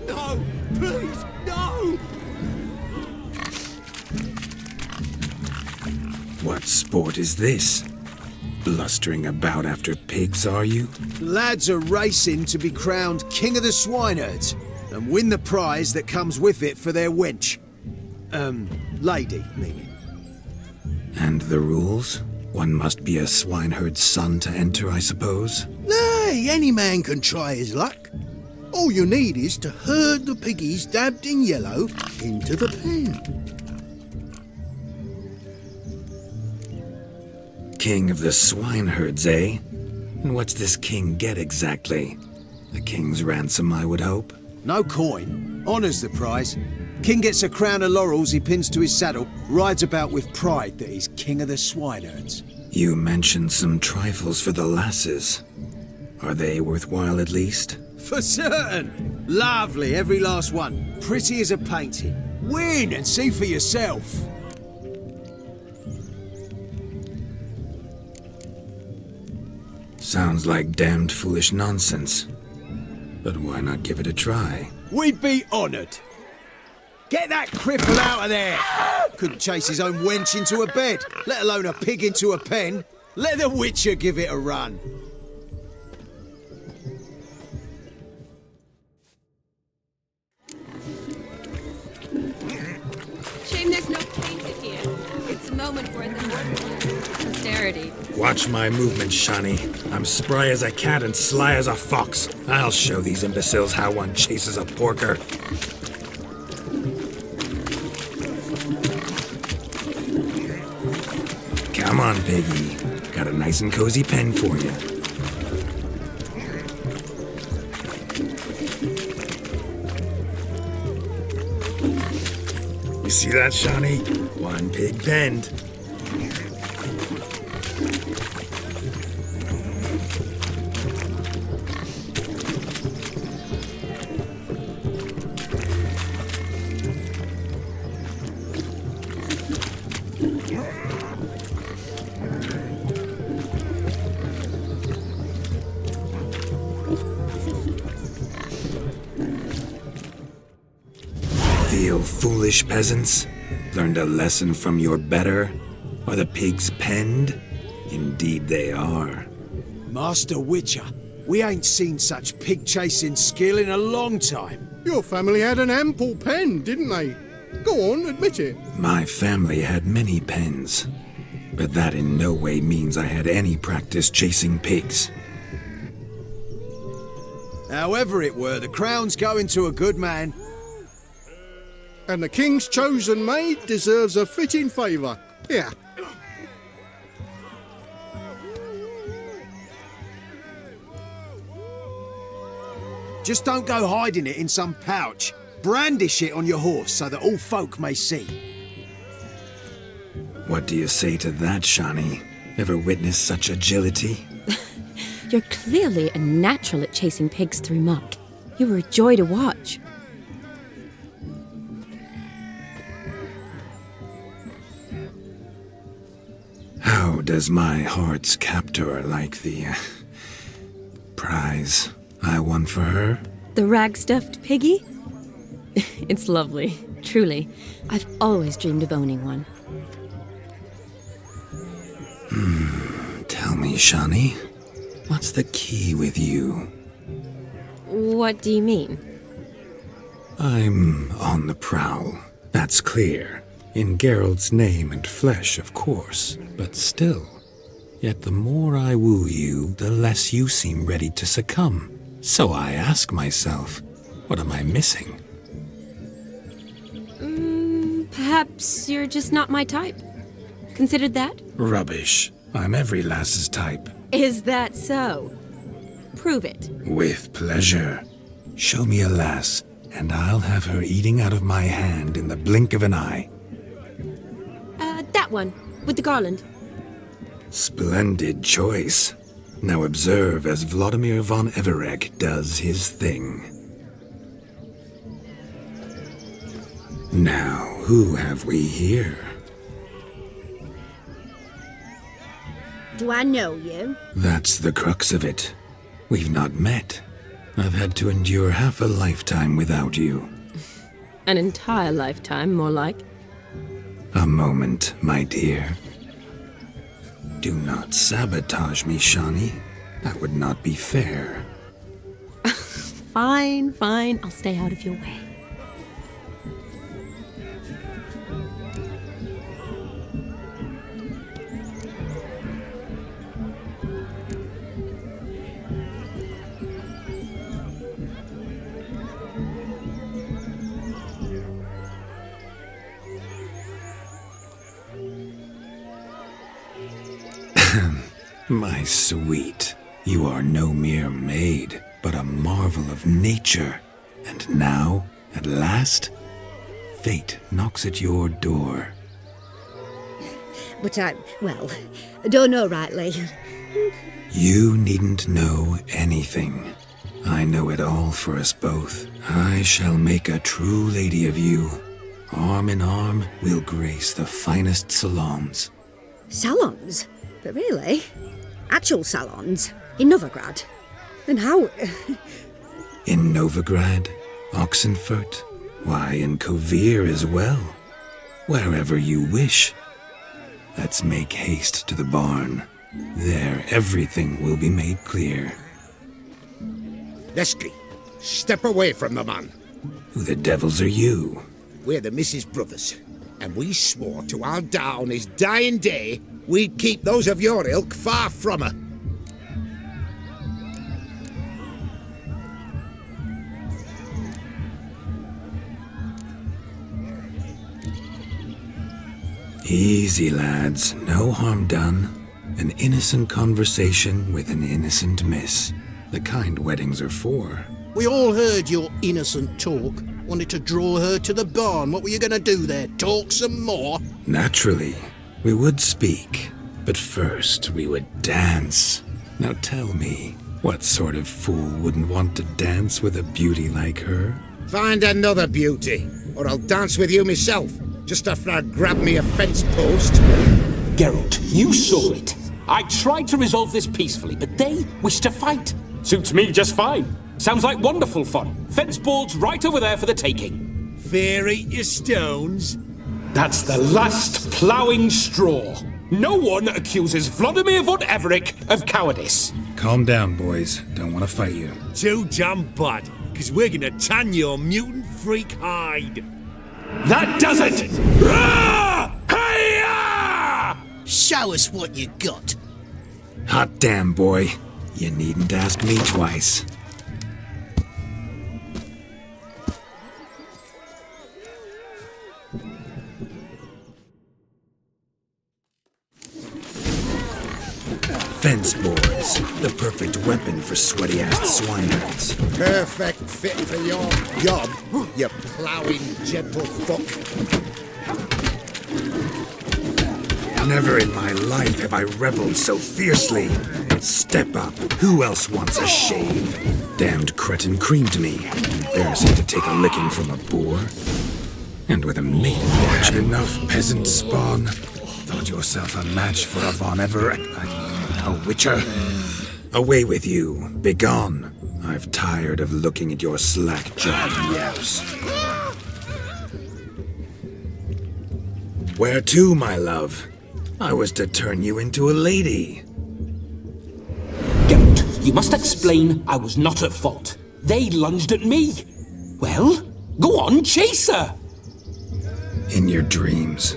No, please, no! What sport is this? Blustering about after pigs, are you? Lads are racing to be crowned King of the Swineherds and win the prize that comes with it for their wench. Lady, meaning. And the rules? One must be a swineherd's son to enter, I suppose? Nay, any man can try his luck. All you need is to herd the piggies dabbed in yellow into the pen. King of the swineherds, eh? And what's this king get exactly? A king's ransom, I would hope. No coin. Honours the prize. King gets a crown of laurels he pins to his saddle, rides about with pride that he's king of the swineherds. You mentioned some trifles for the lasses. Are they worthwhile at least? For certain! Lovely, every last one. Pretty as a painting. Win and see for yourself. Sounds like damned foolish nonsense. But why not give it a try? We'd be honoured. Get that cripple out of there! Couldn't chase his own wench into a bed, let alone a pig into a pen. Let the Witcher give it a run. Shame there's no painted here. It's a moment worth it. Posterity. Watch my movement, Shani. I'm spry as a cat and sly as a fox. I'll show these imbeciles how one chases a porker. Come on, piggy. Got a nice and cozy pen for you. You see that, Shani? One pig penned. Feel foolish peasants? Learned a lesson from your better? Are the pigs penned? Indeed they are. Master Witcher, We ain't seen such pig-chasing skill in a long time. Your family had an ample pen, didn't they? Go on, admit it. My family had many pens, but that in no way means I had any practice chasing pigs. However it were, the crown's going to a good man. And the king's chosen maid deserves a fitting favour. Here. Just don't go hiding it in some pouch. Brandish it on your horse so that all folk may see. What do you say to that, Shani? Ever witnessed such agility? You're clearly a natural at chasing pigs through muck. You were a joy to watch. How does my heart's captor like the prize I won for her? The rag-stuffed piggy? It's lovely, truly. I've always dreamed of owning one. Tell me, Shani, what's the key with you? What do you mean? I'm on the prowl, that's clear. In Geralt's name and flesh, of course, but still. Yet the more I woo you, the less you seem ready to succumb. So I ask myself, what am I missing? Perhaps you're just not my type. Considered that? Rubbish. I'm every lass's type. Is that so? Prove it. With pleasure. Show me a lass, and I'll have her eating out of my hand in the blink of an eye. That one, with the garland. Splendid choice. Now observe as Vladimir von Everec does his thing. Now, who have we here? Do I know you? That's the crux of it. We've not met. I've had to endure half a lifetime without you. An entire lifetime, more like. A moment, my dear. Do not sabotage me, Shani. That would not be fair. Fine, fine. I'll stay out of your way. My sweet, you are no mere maid, but a marvel of nature. And now, at last, fate knocks at your door. But I don't know rightly. You needn't know anything. I know it all for us both. I shall make a true lady of you. Arm in arm, we'll grace the finest salons. Salons? But really? Actual salons? In Novigrad? Then how? In Novigrad, Oxenfurt, why, in Kovir as well. Wherever you wish. Let's make haste to the barn. There, everything will be made clear. Lesky, step away from the man. Who the devils are you? We're the Mrs. Brothers, and we swore to our down his dying day we'd keep those of your ilk far from her. Easy, lads. No harm done. An innocent conversation with an innocent miss. The kind weddings are for. We all heard your innocent talk. Wanted to draw her to the barn. What were you going to do there? Talk some more? Naturally. We would speak, but first we would dance. Now tell me, what sort of fool wouldn't want to dance with a beauty like her? Find another beauty, or I'll dance with you myself, just after I grab me a fence post. Geralt, you saw it. I tried to resolve this peacefully, but they wish to fight. Suits me just fine. Sounds like wonderful fun. Fence boards right over there for the taking. Fear eat your stones. That's the last ploughing straw. No one accuses Vladimir von Everec of cowardice. Calm down, boys. Don't want to fight you. Too damn bad, because we're gonna tan your mutant freak hide. That does it! Rah! Hi-ya! Show us what you got. Hot damn, boy. You needn't ask me twice. Fence boards, the perfect weapon for sweaty-assed swineherds. Perfect fit for your job, you ploughing gentlefolk. Never in my life have I reveled so fiercely. Step up. Who else wants a shave? Damned cretin creamed me. Embarrassing to take a licking from a boar. And with a maiden watch enough, peasant spawn. Thought yourself a match for a Von Everett. A witcher? Away with you. Begone. I've tired of looking at your slack-jawed yaps. Where to, my love? I was to turn you into a lady. Geralt, you must explain I was not at fault. They lunged at me. Well, go on, chase her. In your dreams.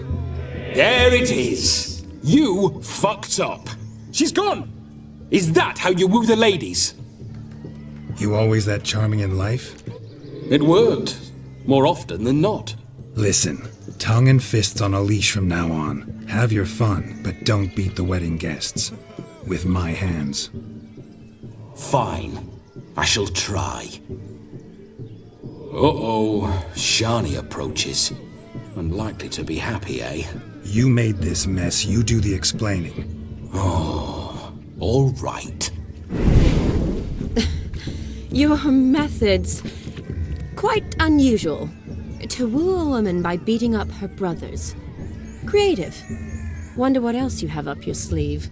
There it is. You fucked up. She's gone. Is that how you woo the ladies? You always that charming in life? It worked. More often than not. Listen, tongue and fists on a leash from now on. Have your fun, but don't beat the wedding guests. With my hands. Fine. I shall try. Uh-oh. Shani approaches. Unlikely to be happy, eh? You made this mess. You do the explaining. Oh, all right. Your methods... quite unusual. To woo a woman by beating up her brothers. Creative. Wonder what else you have up your sleeve.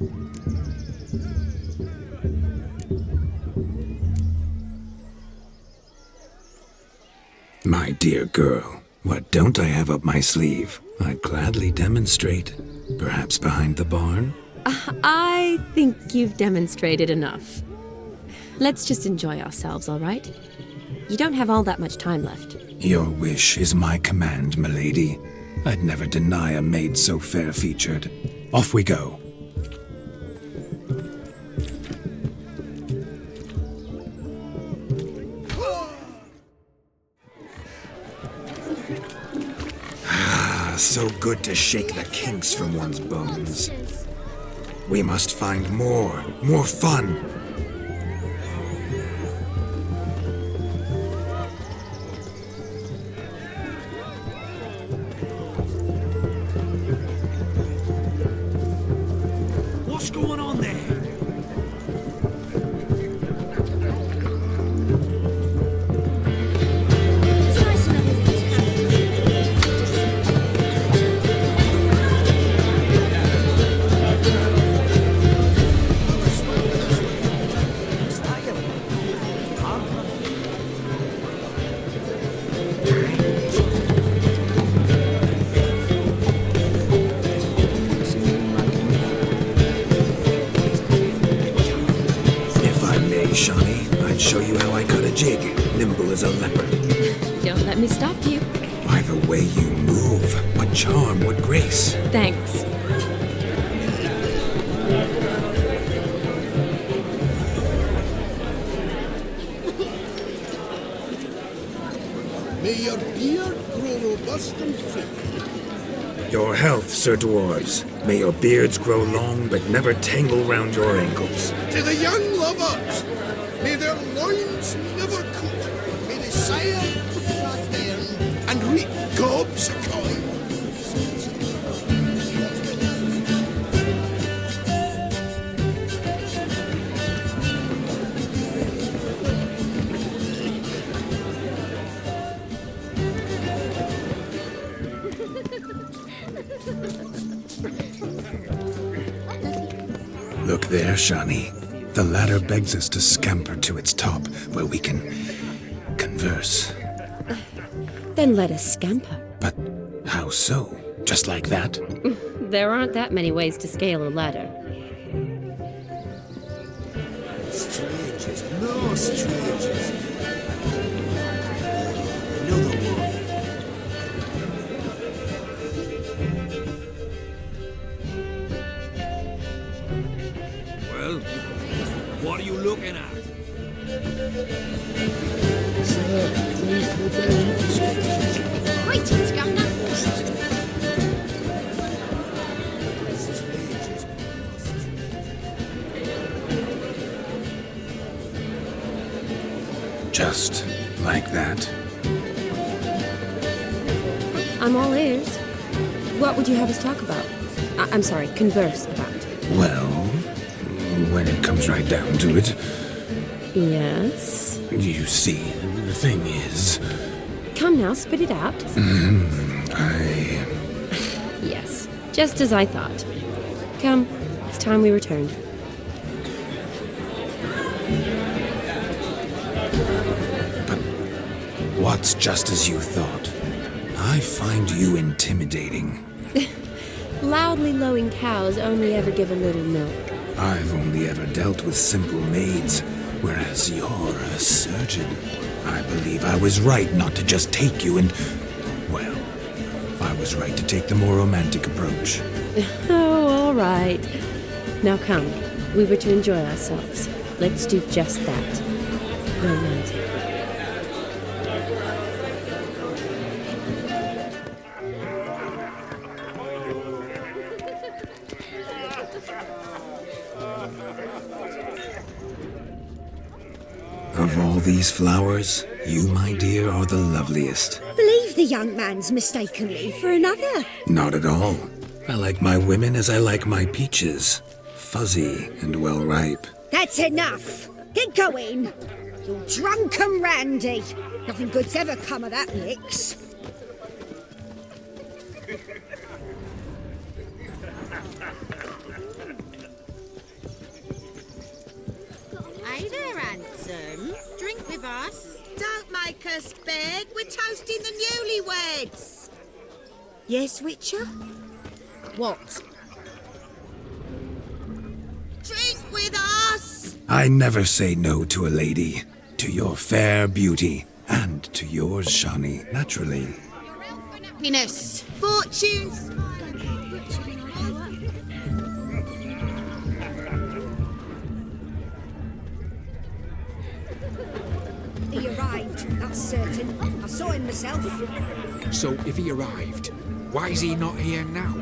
My dear girl, what don't I have up my sleeve? I'd gladly demonstrate. Perhaps behind the barn? I think you've demonstrated enough. Let's just enjoy ourselves, all right? You don't have all that much time left. Your wish is my command, milady. I'd never deny a maid so fair-featured. Off we go. So good to shake the kinks from one's bones. We must find more fun. What's going on there? I'd show you how I cut a jig, nimble as a leopard. Don't let me stop you. By the way you move, what charm, what grace. Thanks. May your beard grow robust and free. Your health, Sir Dwarves. May your beards grow long, but never tangle round your ankles. To the young lovers, may their loins never cut. May they sail across them and reap gobs of coin. Look there, Shani. The ladder begs us to scamper to its top, where we can converse. Then let us scamper. But how so? Just like that? There aren't that many ways to scale a ladder. Ostriches. Another one. Well, what are you looking at? Greetings, Governor. Just like that. I'm all ears. What would you have us talk about? I'm sorry, converse about. Well, when it comes right down to it, Yes? you see, the thing is, Come now, spit it out. Yes, just as I thought. Come, it's time we returned. what's just as you thought? I find you intimidating. Loudly lowing cows only ever give a little milk. I've only ever dealt with simple maids, whereas you're a surgeon. I believe I was right not to just take you and... well, I was right to take the more romantic approach. Oh, all right. Now come, we were to enjoy ourselves. Let's do just that. Romantic. Of all these flowers, you, my dear, are the loveliest. Believe the young man's mistakenly for another. Not at all. I like my women as I like my peaches. Fuzzy and well ripe. That's enough. Get going. You drunken randy. Nothing good's ever come of that mix. Hey there, handsome. Drink with us. Don't make us beg. We're toasting the newlyweds. Yes, Witcher? What? Drink with us. I never say no to a lady. To your fair beauty. And to yours, Shani, naturally. Happiness. Fortunes. He arrived, that's certain. I saw him myself. So if he arrived, why is he not here now?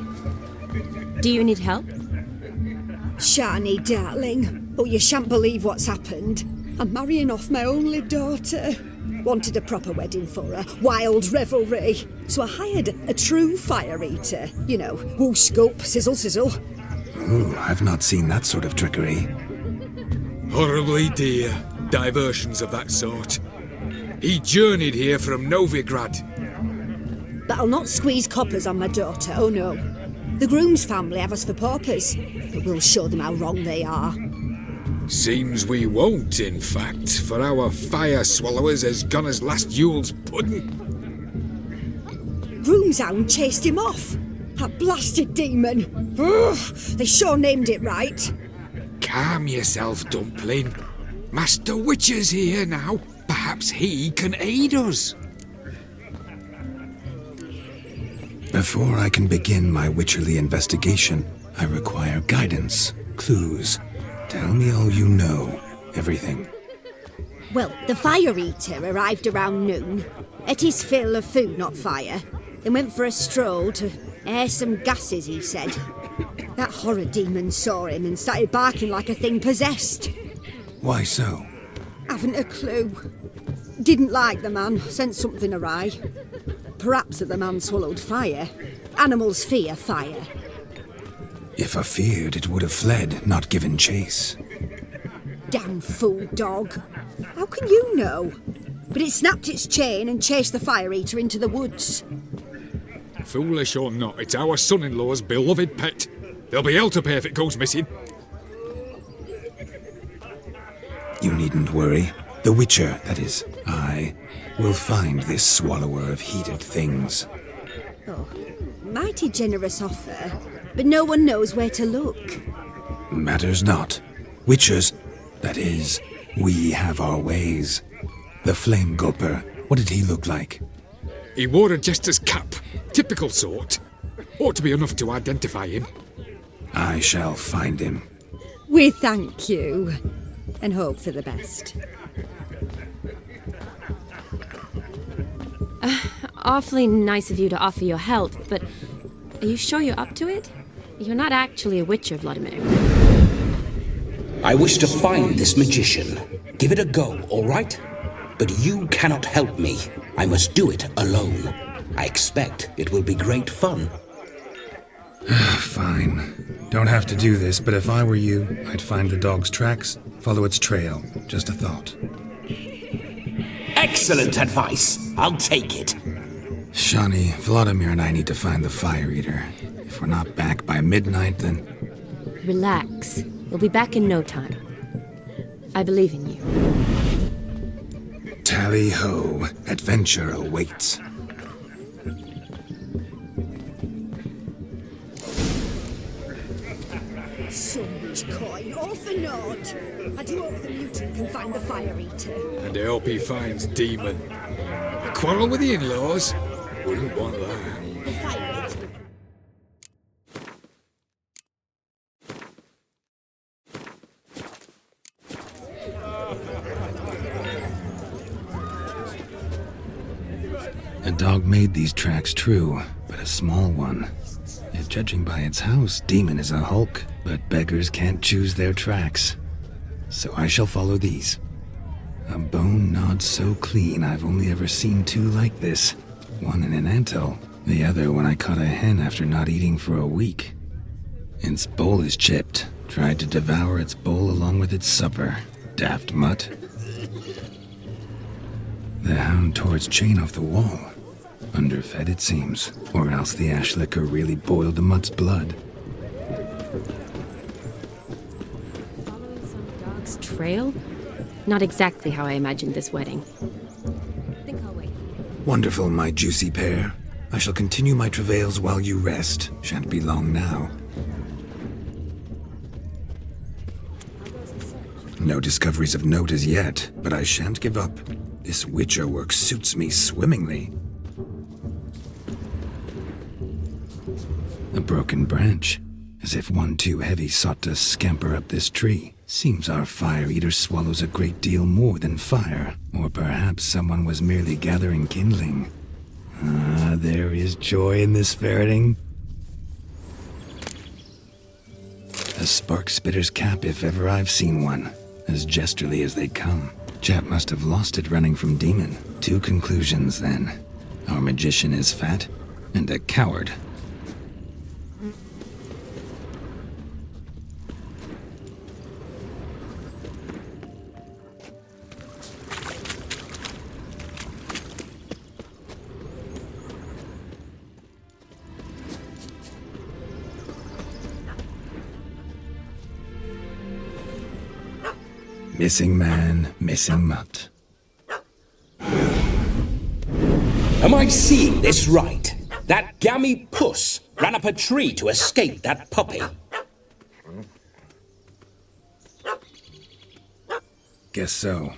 Do you need help? Shani, darling. Oh, you shan't believe what's happened. I'm marrying off my only daughter. Wanted a proper wedding for her. Wild revelry. So I hired a true fire eater. You know, whoosh, scoop, sizzle, sizzle. Ooh, I've not seen that sort of trickery. Horribly dear diversions of that sort. He journeyed here from Novigrad. But I'll not squeeze coppers on my daughter, oh no. The groom's family have us for paupers, but we'll show them how wrong they are. Seems we won't, in fact, for our fire swallowers has gone as last Yule's pudding. Groom's hound chased him off. That blasted demon. Ugh, they sure named it right. Calm yourself, Dumpling. Master Witcher's here now. Perhaps he can aid us. Before I can begin my witcherly investigation, I require guidance, clues. Tell me all you know. Everything. Well, the fire eater arrived around noon. Ate his fill of food, not fire. Then went for a stroll to air some gases, he said. That horror demon saw him and started barking like a thing possessed. Why so? Haven't a clue. Didn't like the man, sent something awry. Perhaps that the man swallowed fire. Animals fear fire. If I feared, it would have fled, not given chase. Damn fool dog. How can you know? But it snapped its chain and chased the fire eater into the woods. Foolish or not, it's our son-in-law's beloved pet. There'll be hell to pay if it goes missing. You needn't worry. The Witcher, that is, I, will find this swallower of heated things. Oh, mighty generous offer, but no one knows where to look. Matters not. Witchers, that is, We have our ways. The Flame Gulper, what did he look like? He wore a jester's cap. Typical sort. Ought to be enough to identify him. I shall find him. We thank you and hope for the best. Awfully nice of you to offer your help, but are you sure you're up to it? You're not actually a witcher, Vladimir. I wish to find this magician. Give it a go, all right? But you cannot help me. I must do it alone. I expect it will be great fun. Fine. Don't have to do this, but if I were you, I'd find the dog's tracks, follow its trail. Just a thought. Excellent advice. I'll take it. Shani, Vladimir and I need to find the Fire Eater. If we're not back by midnight, then... Relax. We'll be back in no time. I believe in you. Tally-ho. Adventure awaits. So much coin, all for naught. I do hope the mutant can find the Fire Eater. And I hope he finds Demon. A quarrel with the in-laws? Wouldn't want that. The Fire Eater. A dog made these tracks true, but a small one. Yet judging by its house, Demon is a hulk, but beggars can't choose their tracks. So I shall follow these. A bone knot so clean I've only ever seen two like this. One in an anthill, the other when I caught a hen after not eating for a week. Its bowl is chipped, tried to devour its bowl along with its supper. Daft mutt. The hound tore its chain off the wall. Underfed, it seems, or else the ash liquor really boiled the mutt's blood. Following some dog's trail? Not exactly how I imagined this wedding. Think I'll wait. Wonderful, my juicy pair. I shall continue my travails while you rest. Shan't be long now. No discoveries of note as yet, but I shan't give up. This witcher work suits me swimmingly. A broken branch, as if one too heavy sought to scamper up this tree. Seems our Fire Eater swallows a great deal more than fire, or perhaps someone was merely gathering kindling. Ah, there is joy in this ferreting. A spark spitter's cap if ever I've seen one, as jesterly as they come. Chap must have lost it running from Demon. Two conclusions, then. Our magician is fat, and a coward. Missing man, missing mutt. Am I seeing this right? That gammy puss ran up a tree to escape that puppy. Guess so.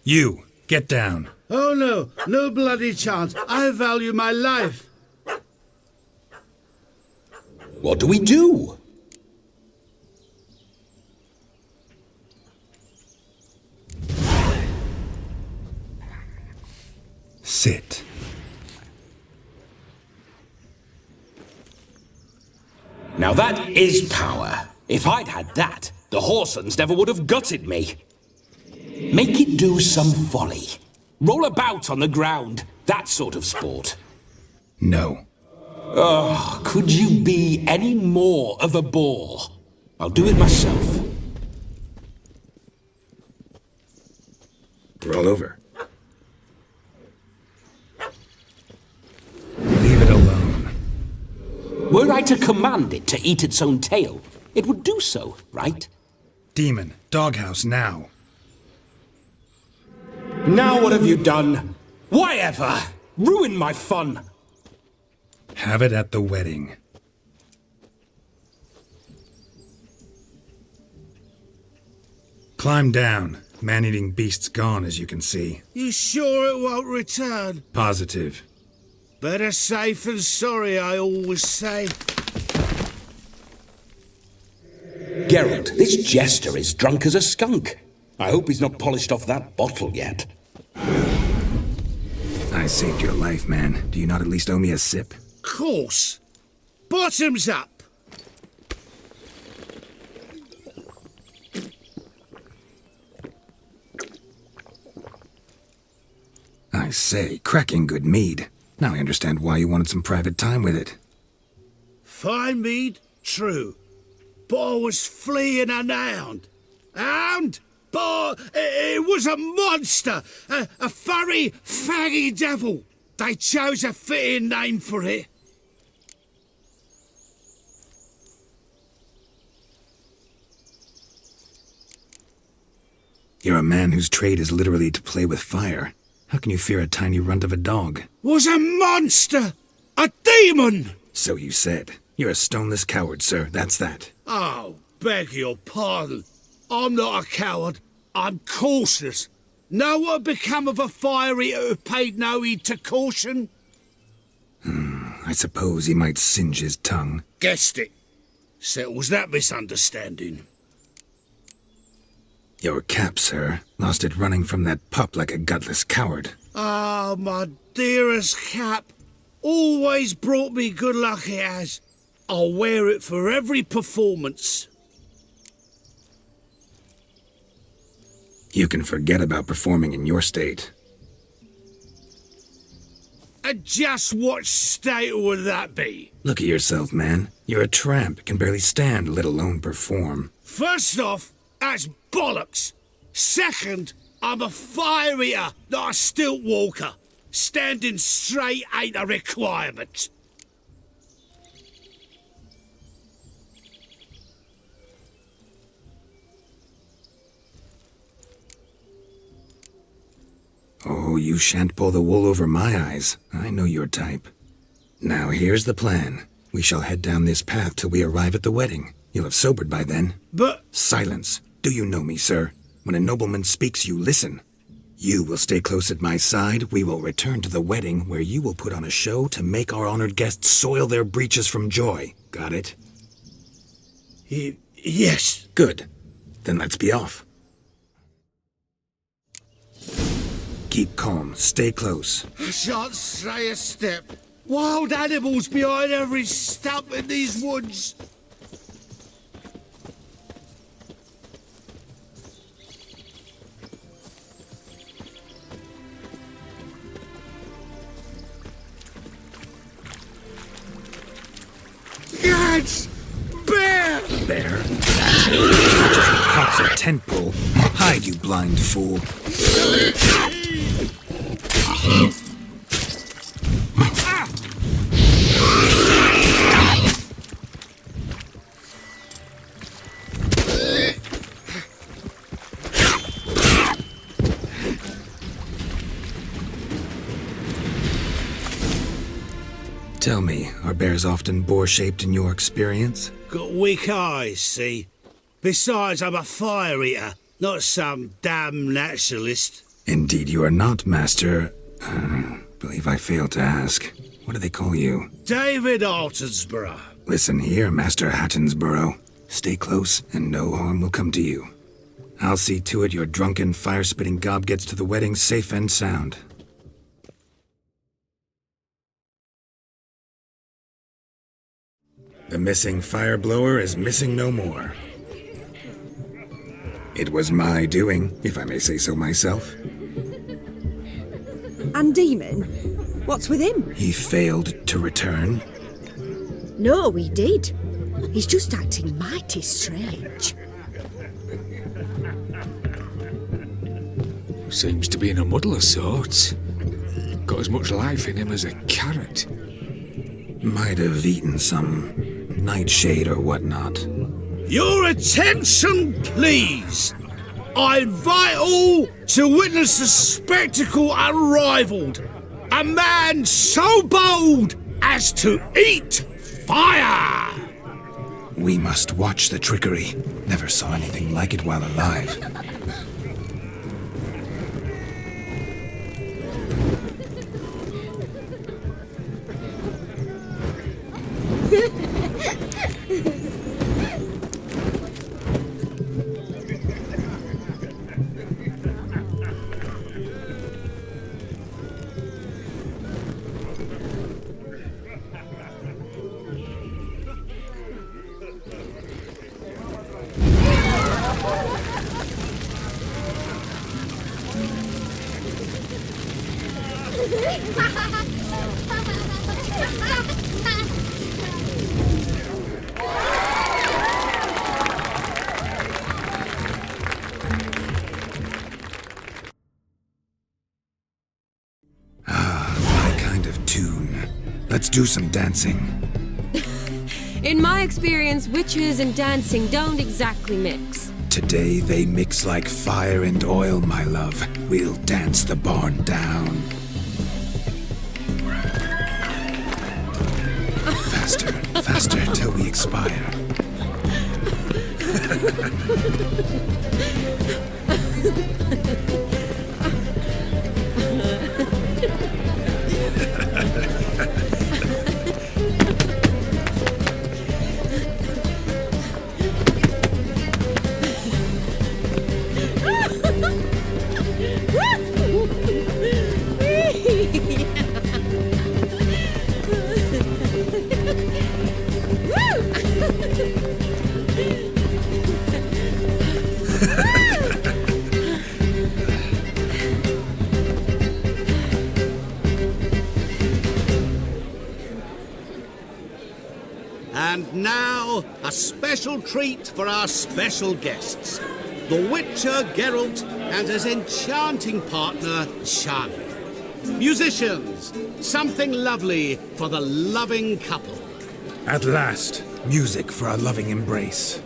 You, get down. Oh no, no bloody chance. I value my life. What do we do? Sit. Now that is power. If I'd had that, the Horsons never would have gutted me. Make it do some folly. Roll about on the ground. That sort of sport. No. Oh, could you be any more of a bore? I'll do it myself. Roll over. Leave it alone. Were I to command it to eat its own tail, it would do so, right? Demon, doghouse now. Now what have you done? Why ever? Ruin my fun. Have it at the wedding. Climb down. Man-eating beast's gone, as you can see. You sure it won't return? Positive. Better safe than sorry, I always say. Geralt, this jester is drunk as a skunk. I hope he's not polished off that bottle yet. I saved your life, man. Do you not at least owe me a sip? Course. Bottoms up. I say, cracking good mead. Now I understand why you wanted some private time with it. Fine mead, true. But I was fleeing an hound. Hound? But it was a monster. A furry, faggy devil. They chose a fitting name for it. You're a man whose trade is literally to play with fire. How can you fear a tiny runt of a dog? Was a monster! A demon! So you said. You're a stoneless coward, sir. That's that. Oh, beg your pardon. I'm not a coward. I'm cautious. Know what become of a fire eater who paid no heed to caution? I suppose he might singe his tongue. Guessed it. Settles that misunderstanding. Your cap, sir. Lost it running from that pup like a gutless coward. Ah, my dearest cap. Always brought me good luck it has. I'll wear it for every performance. You can forget about performing in your state. And just what state would that be? Look at yourself, man. You're a tramp, can barely stand, let alone perform. First off, that's bollocks. Second, I'm a fire eater, not a stilt walker. Standing straight ain't a requirement. Oh, you shan't pull the wool over my eyes. I know your type. Now here's the plan. We shall head down this path till we arrive at the wedding. You'll have sobered by then. But... Silence. Do you know me, sir? When a nobleman speaks, you listen. You will stay close at my side. We will return to the wedding, where you will put on a show to make our honored guests soil their breeches from joy. Got it? Yes. Good. Then let's be off. Keep calm. Stay close. I shan't stray a step. Wild animals behind every stump in these woods. Gads! Bear! Bear? Cops a tent pole. Hide, you blind fool. Tell me, are bears often boar-shaped in your experience? Got weak eyes, see? Besides, I'm a fire eater, not some damn naturalist. Indeed you are not, Master... believe I failed to ask. What do they call you? David Altonsborough. Listen here, Master Hattonsborough. Stay close, and no harm will come to you. I'll see to it your drunken, fire-spitting gob gets to the wedding safe and sound. The missing fire blower is missing no more. It was my doing, if I may say so myself. And Demon? What's with him? He failed to return. No, he did. He's just acting mighty strange. Seems to be in a muddle of sorts. Got as much life in him as a carrot. Might have eaten some nightshade or whatnot. Your attention, please! I invite all to witness a spectacle unrivaled. A man so bold as to eat fire! We must watch the trickery. Never saw anything like it while alive. My kind of tune. Let's do some dancing. In my experience, witches and dancing don't exactly mix. Today they mix like fire and oil, my love. We'll dance the barn down. Faster, faster, till we expire. And now, a special treat for our special guests. The Witcher Geralt and his enchanting partner, Shani. Musicians, something lovely for the loving couple. At last, music for our loving embrace.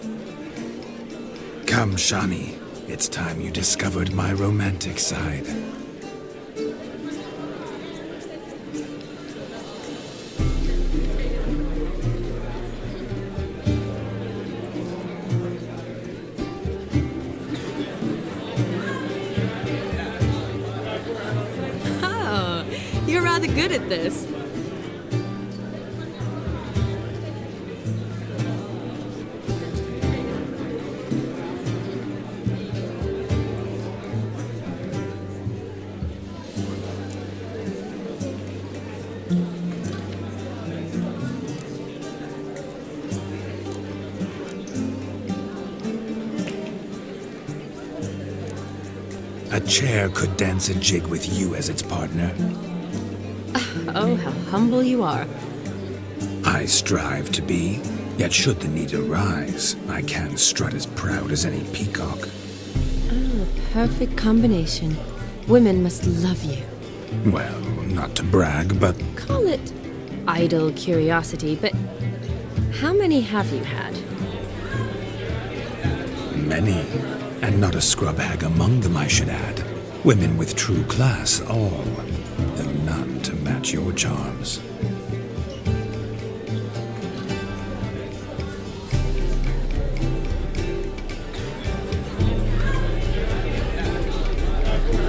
Come, Shani. It's time you discovered my romantic side. Oh, you're rather good at this. A chair could dance a jig with you as its partner. Oh, how humble you are. I strive to be, yet should the need arise, I can strut as proud as any peacock. Oh, a perfect combination. Women must love you. Well, not to brag, but Call it idle curiosity, but how many have you had? many. And not a scrub hag among them, I should add. Women with true class, all, though none to match your charms.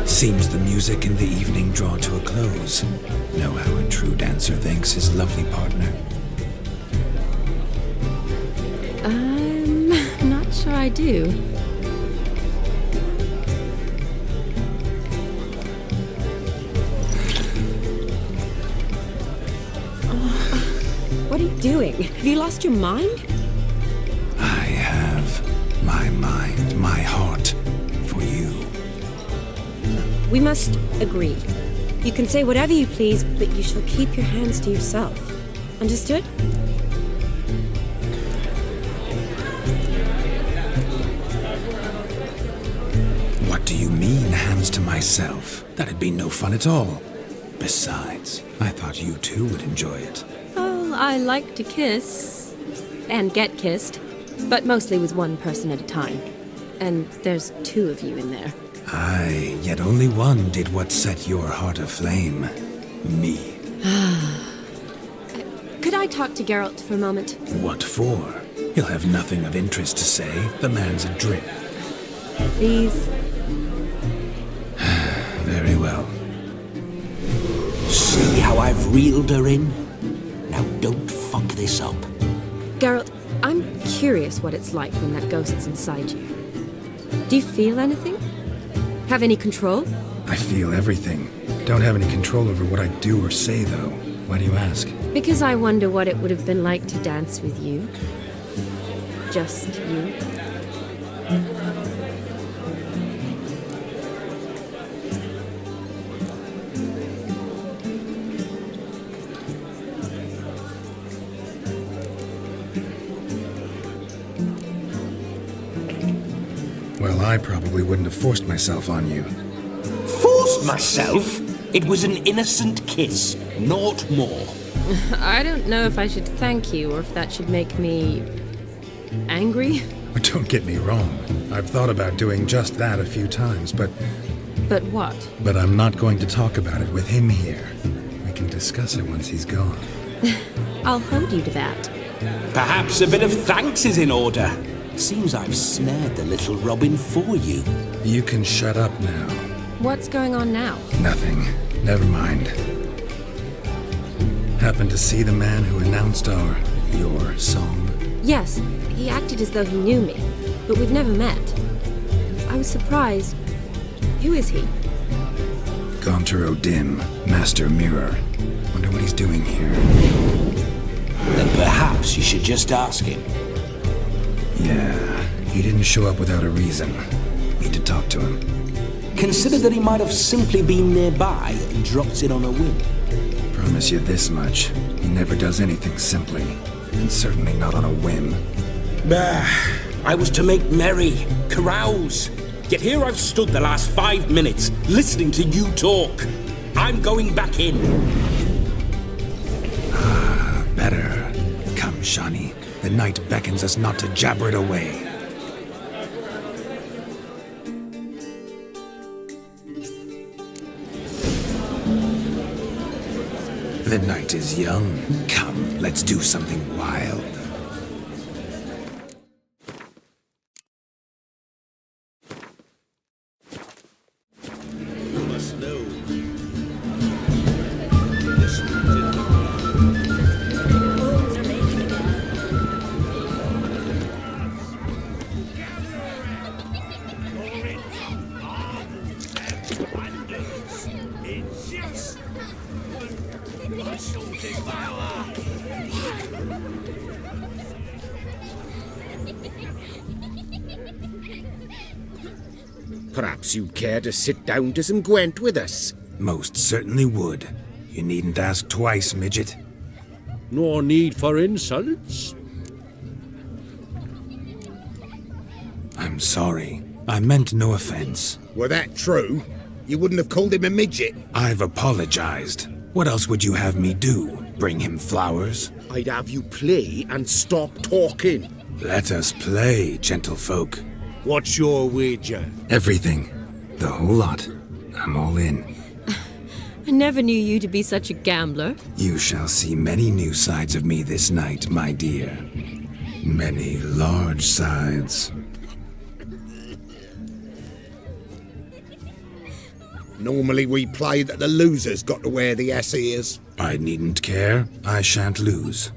Seems the music and the evening draw to a close. Know how a true dancer thanks his lovely partner. I'm not sure I do. What are you doing? Have you lost your mind? I have my mind, my heart for you. We must agree. You can say whatever you please, but you shall keep your hands to yourself. Understood? What do you mean, hands to myself? That'd be no fun at all. Besides, I thought you too would enjoy it. Oh, I like to kiss. And get kissed. But mostly with one person at a time. And there's two of you in there. Aye, yet only one did what set your heart aflame. Me. Could I talk to Geralt for a moment? What for? He'll have nothing of interest to say. The man's adrift. Please. Very well. See how I've reeled her in? Now don't fuck this up. Geralt, I'm curious what it's like when that ghost's inside you. Do you feel anything? Have any control? I feel everything. Don't have any control over what I do or say, though. Why do you ask? Because I wonder what it would have been like to dance with you. Just you. I probably wouldn't have forced myself on you. Forced myself? It was an innocent kiss, naught more. I don't know if I should thank you or if that should make me angry. Don't get me wrong. I've thought about doing just that a few times, but what? But I'm not going to talk about it with him here. We can discuss it once he's gone. I'll hold you to that. Perhaps a bit of thanks is in order. Seems I've snared the little Robin for you. You can shut up now. What's going on now? Nothing. Never mind. Happened to see the man who announced your song? Yes, he acted as though he knew me, but we've never met. I was surprised. Who is he? Gaunter O'Dim, Master Mirror. Wonder what he's doing here. Then perhaps you should just ask him. Yeah, he didn't show up without a reason. Need to talk to him. Consider that he might have simply been nearby and dropped in on a whim. Promise you this much. He never does anything simply. And certainly not on a whim. Bah, I was to make merry, carouse. Yet here I've stood the last 5 minutes, listening to you talk. I'm going back in. Better. Come, Shani. The night beckons us not to jabber it away. The night is young. Come, let's do something wild. You must know. Perhaps you'd care to sit down to some Gwent with us? Most certainly would. You needn't ask twice, midget. No need for insults. I'm sorry. I meant no offense. Were that true, you wouldn't have called him a midget. I've apologized. What else would you have me do? Bring him flowers? I'd have you play and stop talking. Let us play, gentlefolk. What's your wager? Everything. The whole lot. I'm all in. I never knew you to be such a gambler. You shall see many new sides of me this night, my dear. Many large sides. Normally we play that the loser's got to wear the ears. I needn't care. I shan't lose.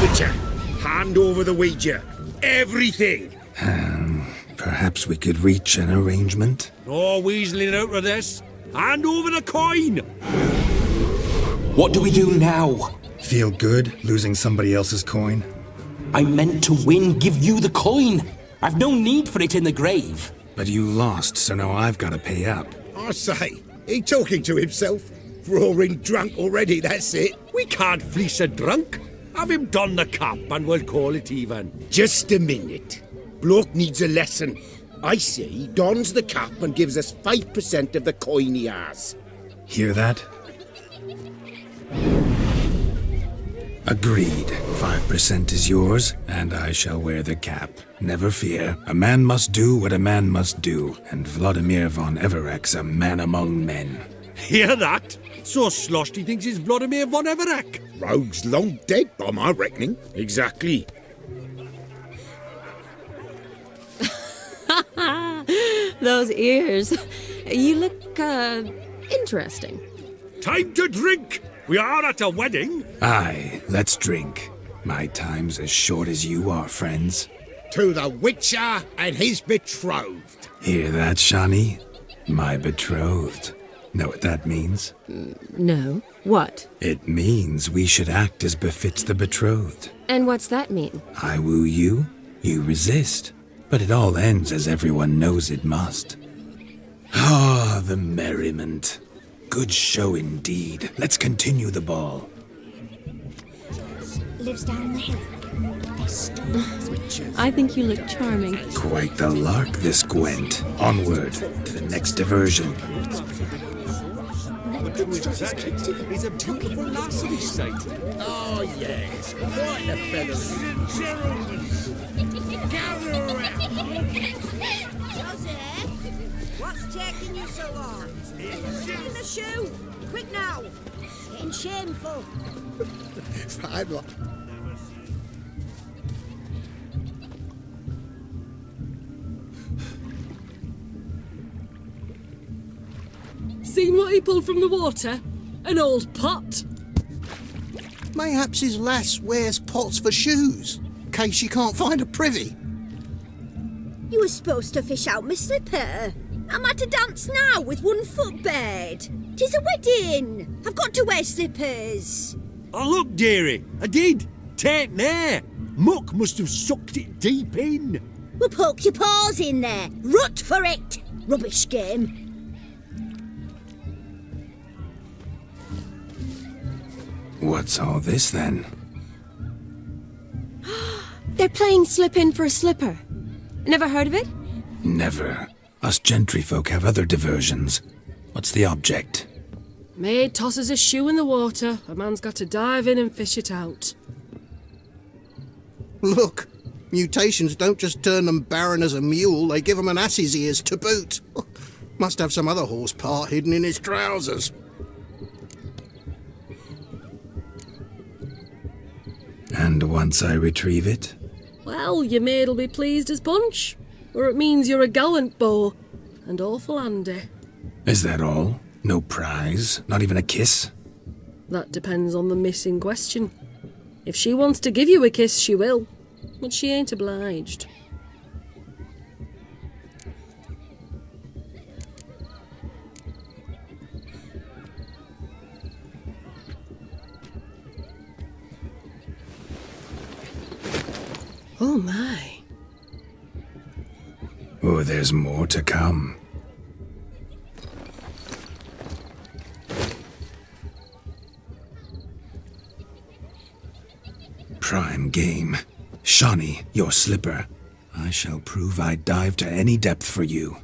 Witcher, hand over the wager. Everything. Perhaps we could reach an arrangement? No weaseling out of this. Hand over the coin. What do we do now? Feel good losing somebody else's coin? I meant to win, give you the coin. I've no need for it in the grave. But you lost, so now I've got to pay up. I say, he talking to himself? Roaring drunk already, that's it. We can't fleece a drunk. Have him don the cap and we'll call it even. Just a minute. Bloke needs a lesson. I say he dons the cap and gives us 5% of the coin he has. Hear that? Agreed. 5% is yours, and I shall wear the cap. Never fear. A man must do what a man must do, and Vladimir von Everek's a man among men. Hear that? So sloshed he thinks he's Vladimir von Everek. Rogue's long dead, by my reckoning. Exactly. Those ears. You look, interesting. Time to drink. We are at a wedding. Aye, let's drink. My time's as short as you are, friends. To the Witcher and his betrothed. Hear that, Shani? My betrothed. Know what that means? No. What? It means we should act as befits the betrothed. And what's that mean? I woo you, you resist. But it all ends as everyone knows it must. Ah, the merriment. Good show indeed. Let's continue the ball. Lives down the hill. I think you look charming. Quite the lark, this Gwent. Onward to the next diversion. He's a beautiful lass, he said. Oh, yes. Quite a feather. Gather around. Joseph, what's taking you so long? Get in the shoe. Quick now. It's getting shameful. Fine, what? Seen what he pulled from the water? An old pot. Mayhaps his lass wears pots for shoes, in case she can't find a privy. You were supposed to fish out my slipper. I'm at a dance now with one foot bared. 'Tis a wedding. I've got to wear slippers. Oh, look, dearie. I did. Take there. Muck must have sucked it deep in. Well, poke your paws in there. Rut for it. Rubbish game. What's all this then? They're playing slip in for a slipper. Never heard of it? Never. Us gentry folk have other diversions. What's the object? Maid tosses a shoe in the water. A man's got to dive in and fish it out. Look, mutations don't just turn them barren as a mule, they give them an ass's ears to boot. Must have some other horse part hidden in his trousers. And once I retrieve it? Well, your maid'll be pleased as punch. Or it means you're a gallant beau. And awful handy. Is that all? No prize? Not even a kiss? That depends on the miss in question. If she wants to give you a kiss, she will. But she ain't obliged. Oh my. Oh, there's more to come. Prime game. Shawnee, your slipper. I shall prove I'd dive to any depth for you.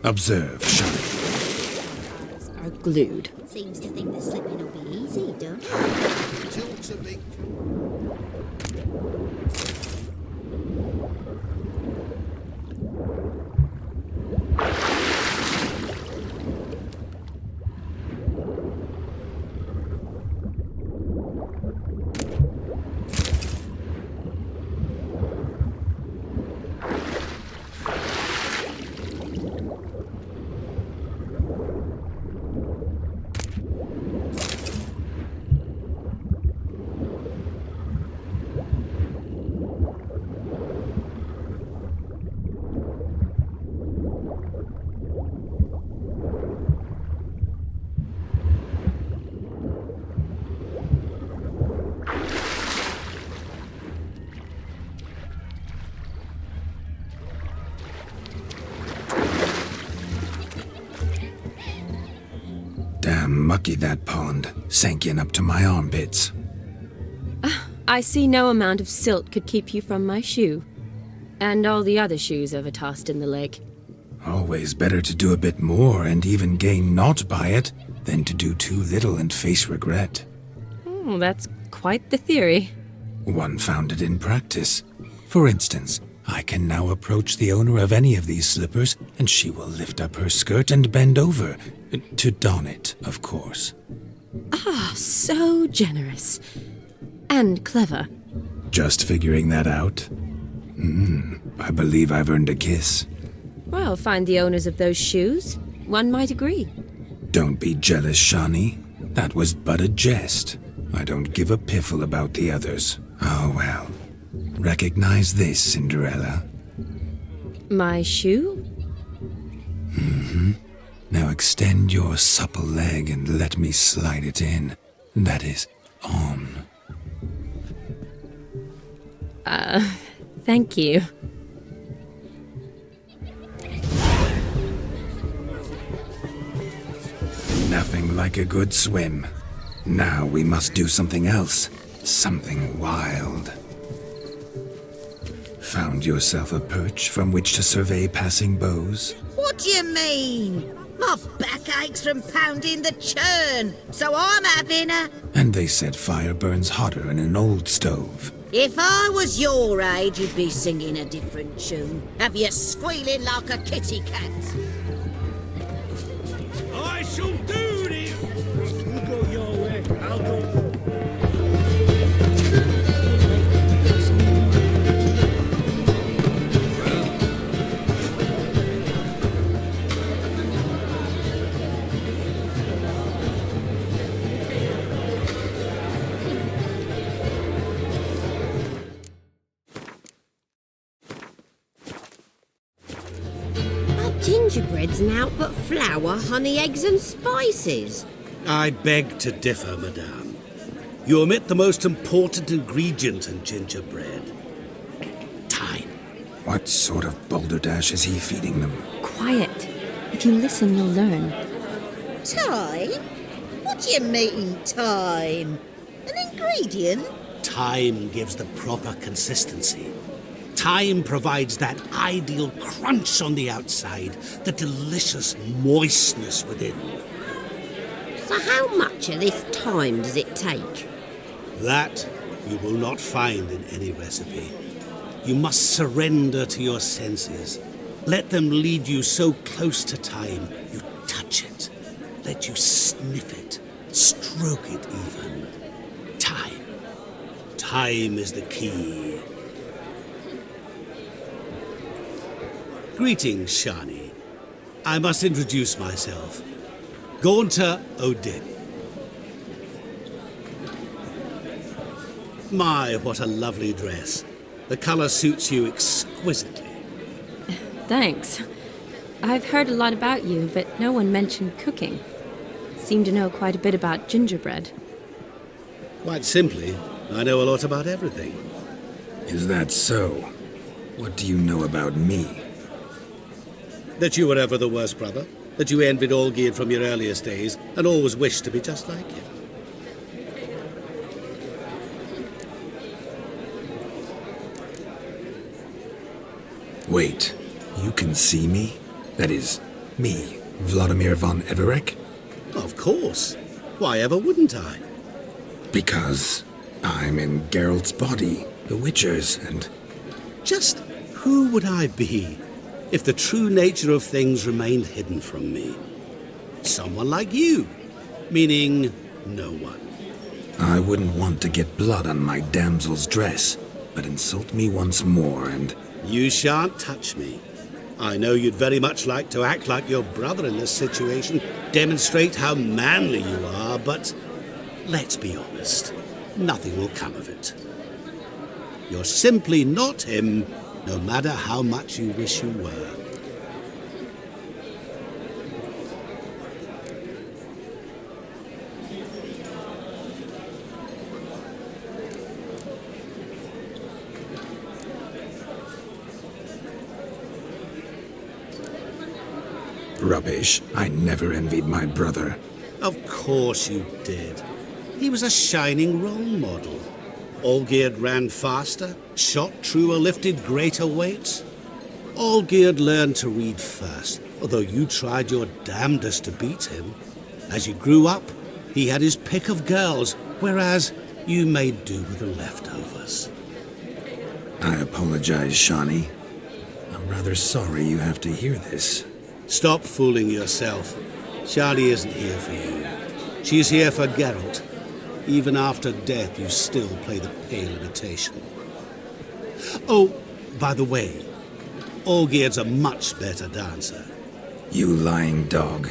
Observe, Shawnee. Are glued. Seems to think the slipping will be easy, don't it? Tilts a bit. Damn mucky that pond, sank in up to my armpits. I see no amount of silt could keep you from my shoe. And all the other shoes ever tossed in the lake. Always better to do a bit more and even gain naught by it than to do too little and face regret. Oh, that's quite the theory. One founded in practice. For instance, I can now approach the owner of any of these slippers, and she will lift up her skirt and bend over. To don it, of course. Ah, so generous. And clever. Just figuring that out? I believe I've earned a kiss. Well, find the owners of those shoes. One might agree. Don't be jealous, Shani. That was but a jest. I don't give a piffle about the others. Oh well. Recognize this, Cinderella. My shoe? Now extend your supple leg and let me slide it in. That is, on. Thank you. Nothing like a good swim. Now we must do something else. Something wild. Found yourself a perch from which to survey passing beaux? What do you mean? My back aches from pounding the churn, so I'm having a... And they said fire burns hotter in an old stove. If I was your age, you'd be singing a different tune. Have you squealing like a kitty cat? I shall do this! You go your way, I'll go... Gingerbread's naught but flour, honey, eggs and spices. I beg to differ, madame. You omit the most important ingredient in gingerbread. Time. What sort of balderdash is he feeding them? Quiet. If you listen, you'll learn. Time? What do you mean, time? An ingredient? Time gives the proper consistency. Time provides that ideal crunch on the outside, the delicious moistness within. So how much of this time does it take? That you will not find in any recipe. You must surrender to your senses. Let them lead you so close to time, you touch it. Let you sniff it, stroke it even. Time. Time is the key. Greetings, Shani. I must introduce myself. Gaunter O'Din. My, what a lovely dress. The colour suits you exquisitely. Thanks. I've heard a lot about you, but no one mentioned cooking. Seem to know quite a bit about gingerbread. Quite simply, I know a lot about everything. Is that so? What do you know about me? That you were ever the worst brother, that you envied Olgierd from your earliest days, and always wished to be just like him. Wait, you can see me? That is, me, Vladimir von Everec? Of course. Why ever wouldn't I? Because I'm in Geralt's body, the Witcher's, and... Just who would I be if the true nature of things remained hidden from me? Someone like you, meaning no one. I wouldn't want to get blood on my damsel's dress, but insult me once more and... You shan't touch me. I know you'd very much like to act like your brother in this situation, demonstrate how manly you are, but let's be honest, nothing will come of it. You're simply not him, no matter how much you wish you were. Rubbish. I never envied my brother. Of course you did. He was a shining role model. Olgierd ran faster, shot truer, lifted greater weights. Olgierd learned to read first, although you tried your damnedest to beat him. As you grew up, he had his pick of girls, whereas you made do with the leftovers. I apologize, Shawnee. I'm rather sorry you have to hear this. Stop fooling yourself. Shani isn't here for you. She's here for Geralt. Even after death, you still play the pale imitation. Oh, by the way, Olgierd's a much better dancer. You lying dog.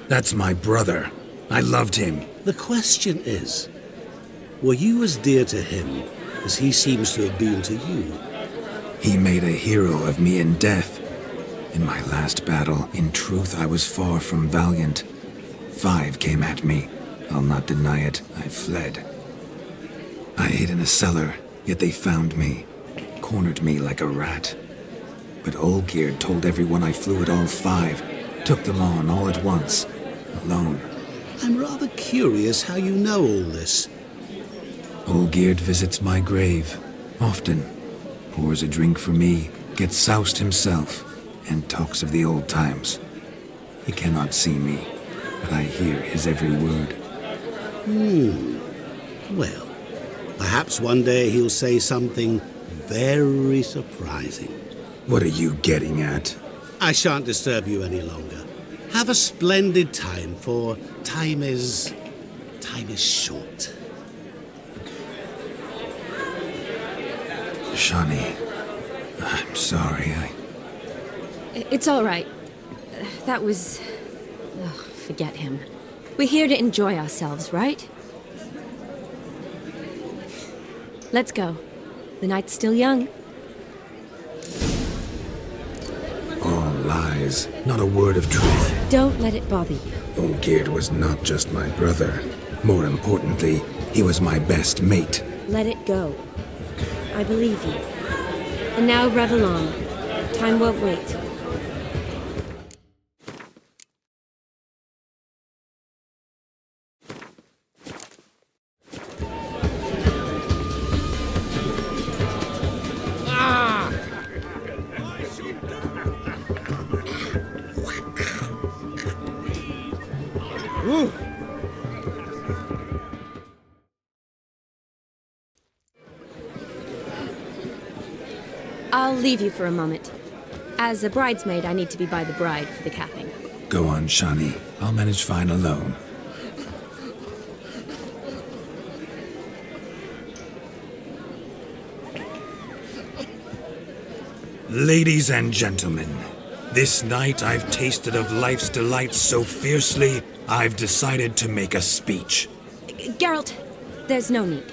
That's my brother. I loved him. The question is, were you as dear to him as he seems to have been to you? He made a hero of me in death. In my last battle, in truth, I was far from valiant. 5 came at me. I'll not deny it, I fled. I hid in a cellar, yet they found me, cornered me like a rat. But Olgierd told everyone I flew at all 5, took them on all at once, alone. I'm rather curious how you know all this. Olgierd visits my grave, often. Pours a drink for me, gets soused himself, and talks of the old times. He cannot see me, but I hear his every word. Well, perhaps one day he'll say something very surprising. What are you getting at? I shan't disturb you any longer. Have a splendid time, for time is short. Shawnee, I'm sorry, It's all right. That was... forget him. We're here to enjoy ourselves, right? Let's go. The night's still young. All lies, not a word of truth. Don't let it bother you. Olgierd was not just my brother. More importantly, he was my best mate. Let it go. I believe you. And now revel on. Time won't wait. I'll leave you for a moment. As a bridesmaid, I need to be by the bride for the capping. Go on, Shawnee. I'll manage fine alone. Ladies and gentlemen, this night I've tasted of life's delights so fiercely, I've decided to make a speech. Geralt, there's no need.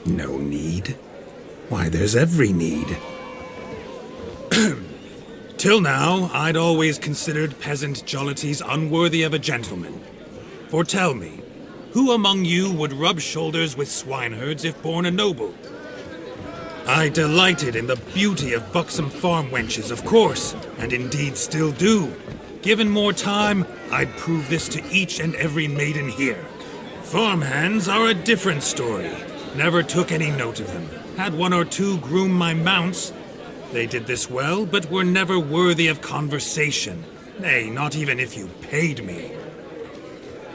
No need? Why, there's every need. Till now, I'd always considered peasant jollities unworthy of a gentleman. For tell me, who among you would rub shoulders with swineherds if born a noble? I delighted in the beauty of buxom farm wenches, of course, and indeed still do. Given more time, I'd prove this to each and every maiden here. Farmhands are a different story. Never took any note of them. Had 1 or 2 groom my mounts. They did this well, but were never worthy of conversation. Nay, not even if you paid me.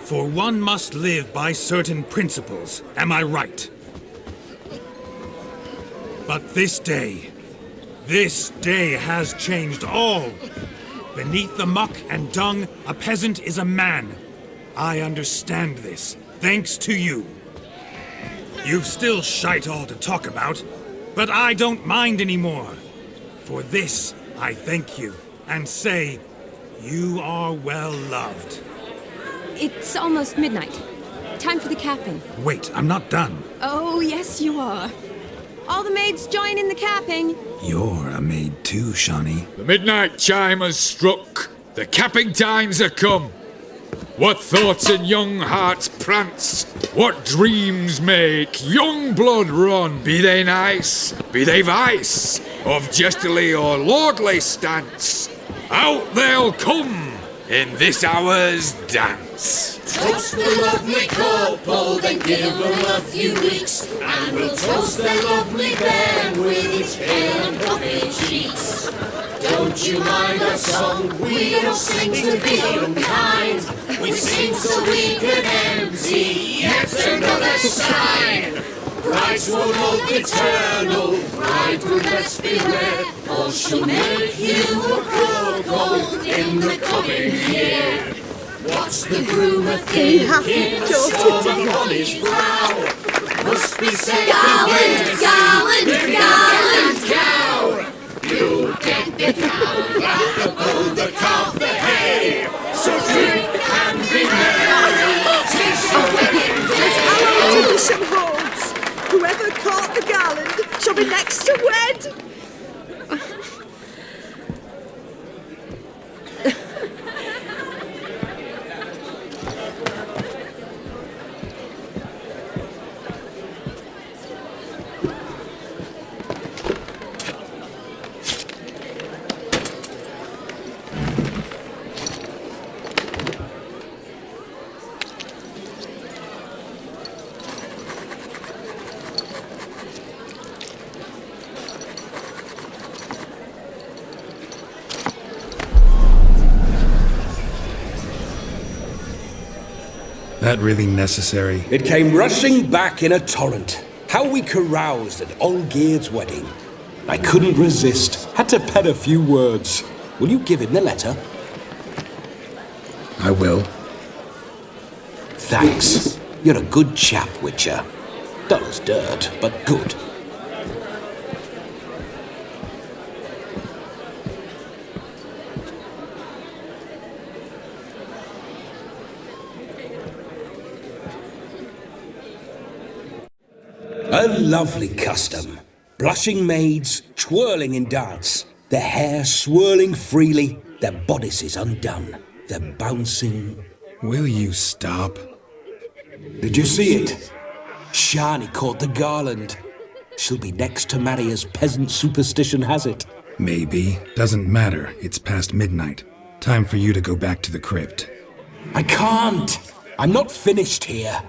For one must live by certain principles, am I right? But this day has changed all. Beneath the muck and dung, a peasant is a man. I understand this, thanks to you. You've still shite all to talk about, but I don't mind anymore. For this, I thank you, and say, you are well loved. It's almost midnight. Time for the capping. Wait, I'm not done. Oh, yes, you are. All the maids join in the capping. You're a maid too, Shawnee. The midnight chime has struck. The capping times are come. What thoughts in young hearts prance? What dreams make young blood run? Be they nice, be they vice, of jestily or lordly stance, out they'll come in this hour's dance. Toast the lovely couple, then give them a few weeks, and we'll toast the lovely bairn with its pale and puffy cheeks. Don't you mind our song? We don't sing to be unkind. We sing so we can empty yet another sign. Bride's one love eternal, bridegroom let's beware, or she'll make you a cuckold in the coming year. What's the groom a thinking? A storm upon his brow. Must be said Garland, garland, garland. cow. You get the cow, laugh the bull, the calf, the hay. So drink and be merry. Tis your wedding day. Our tradition holds. Whoever caught the garland shall be next to wed. That really necessary? It came rushing back in a torrent. How we caroused at Olgierd's wedding. I couldn't resist. Had to pen a few words. Will you give him the letter? I will. Thanks. You're a good chap, Witcher. Dull as dirt, but good. A lovely custom. Blushing maids, twirling in dance, their hair swirling freely, their bodices undone, their bouncing... Will you stop? Did you see it? Shani caught the garland. She'll be next to marry as peasant superstition has it. Maybe. Doesn't matter. It's past midnight. Time for you to go back to the crypt. I can't. I'm not finished here.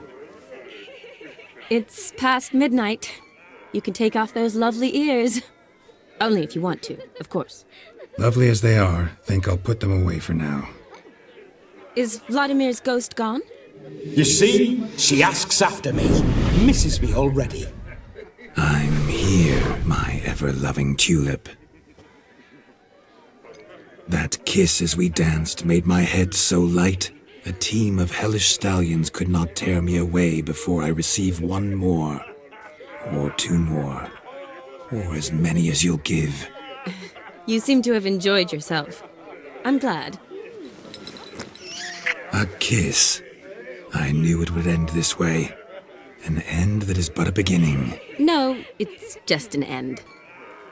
It's past midnight. You can take off those lovely ears. Only if you want to, of course. Lovely as they are, think I'll put them away for now. Is Vladimir's ghost gone? You see? She asks after me. Misses me already. I'm here, my ever-loving tulip. That kiss as we danced made my head so light. A team of hellish stallions could not tear me away before I receive one more. Or two more. Or as many as you'll give. You seem to have enjoyed yourself. I'm glad. A kiss. I knew it would end this way. An end that is but a beginning. No, it's just an end.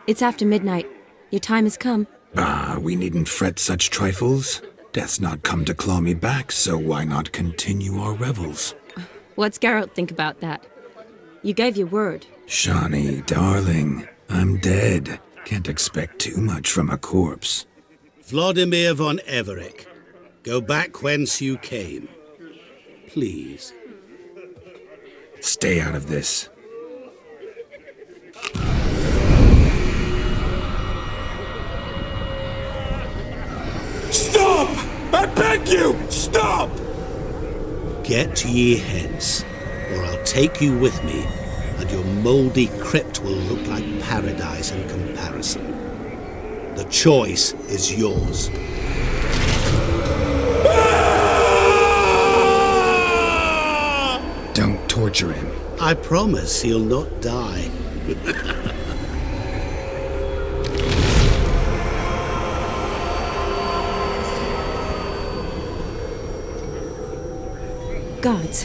It's after midnight. Your time has come. Ah, we needn't fret such trifles. Death's not come to claw me back, so why not continue our revels? What's Geralt think about that? You gave your word. Shani, darling, I'm dead. Can't expect too much from a corpse. Vladimir von Everec, go back whence you came. Please. Stay out of this. Stop! I beg you! Stop! Get ye hence, or I'll take you with me, and your mouldy crypt will look like paradise in comparison. The choice is yours. Don't torture him. I promise he'll not die. Gods,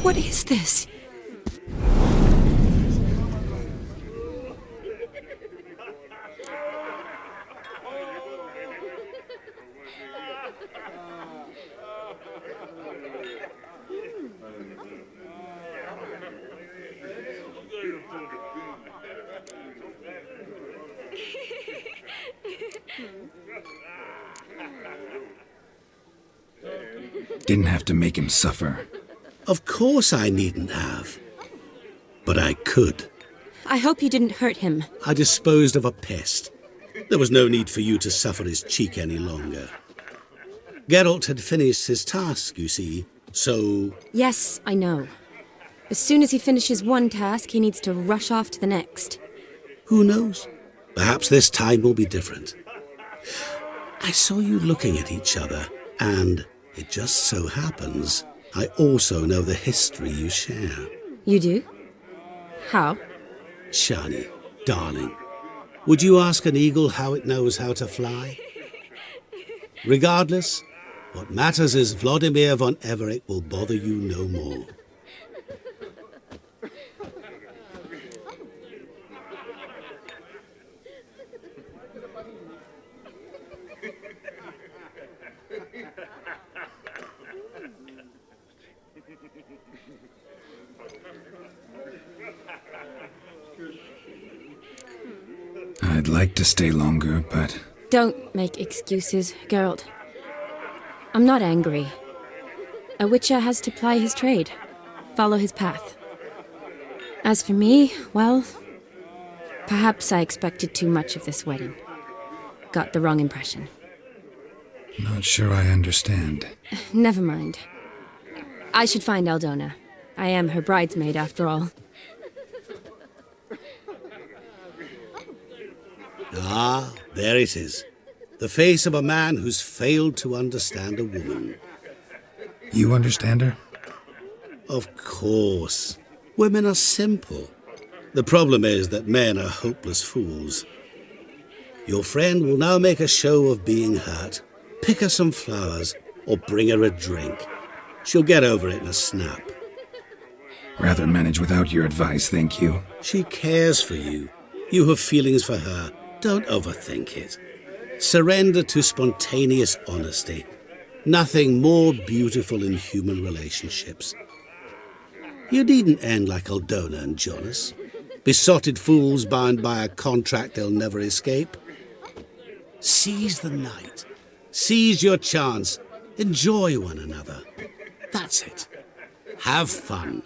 what is this? Didn't have to make him suffer. Of course I needn't have. But I could. I hope you didn't hurt him. I disposed of a pest. There was no need for you to suffer his cheek any longer. Geralt had finished his task, you see, so... Yes, I know. As soon as he finishes one task, he needs to rush off to the next. Who knows? Perhaps this time will be different. I saw you looking at each other, and it just so happens I also know the history you share. You do? How? Shani, darling, would you ask an eagle how it knows how to fly? Regardless, what matters is Vladimir von Everec will bother you no more. I'd like to stay longer, but... Don't make excuses, Geralt. I'm not angry. A Witcher has to ply his trade, follow his path. As for me, well, perhaps I expected too much of this wedding. Got the wrong impression. Not sure I understand. Never mind. I should find Aldona. I am her bridesmaid, after all. Ah, there it is. The face of a man who's failed to understand a woman. You understand her? Of course. Women are simple. The problem is that men are hopeless fools. Your friend will now make a show of being hurt, pick her some flowers, or bring her a drink. She'll get over it in a snap. Rather manage without your advice, thank you. She cares for you. You have feelings for her. Don't overthink it. Surrender to spontaneous honesty. Nothing more beautiful in human relationships. You needn't end like Aldona and Jonas. Besotted fools bound by a contract they'll never escape. Seize the night. Seize your chance. Enjoy one another. That's it. Have fun.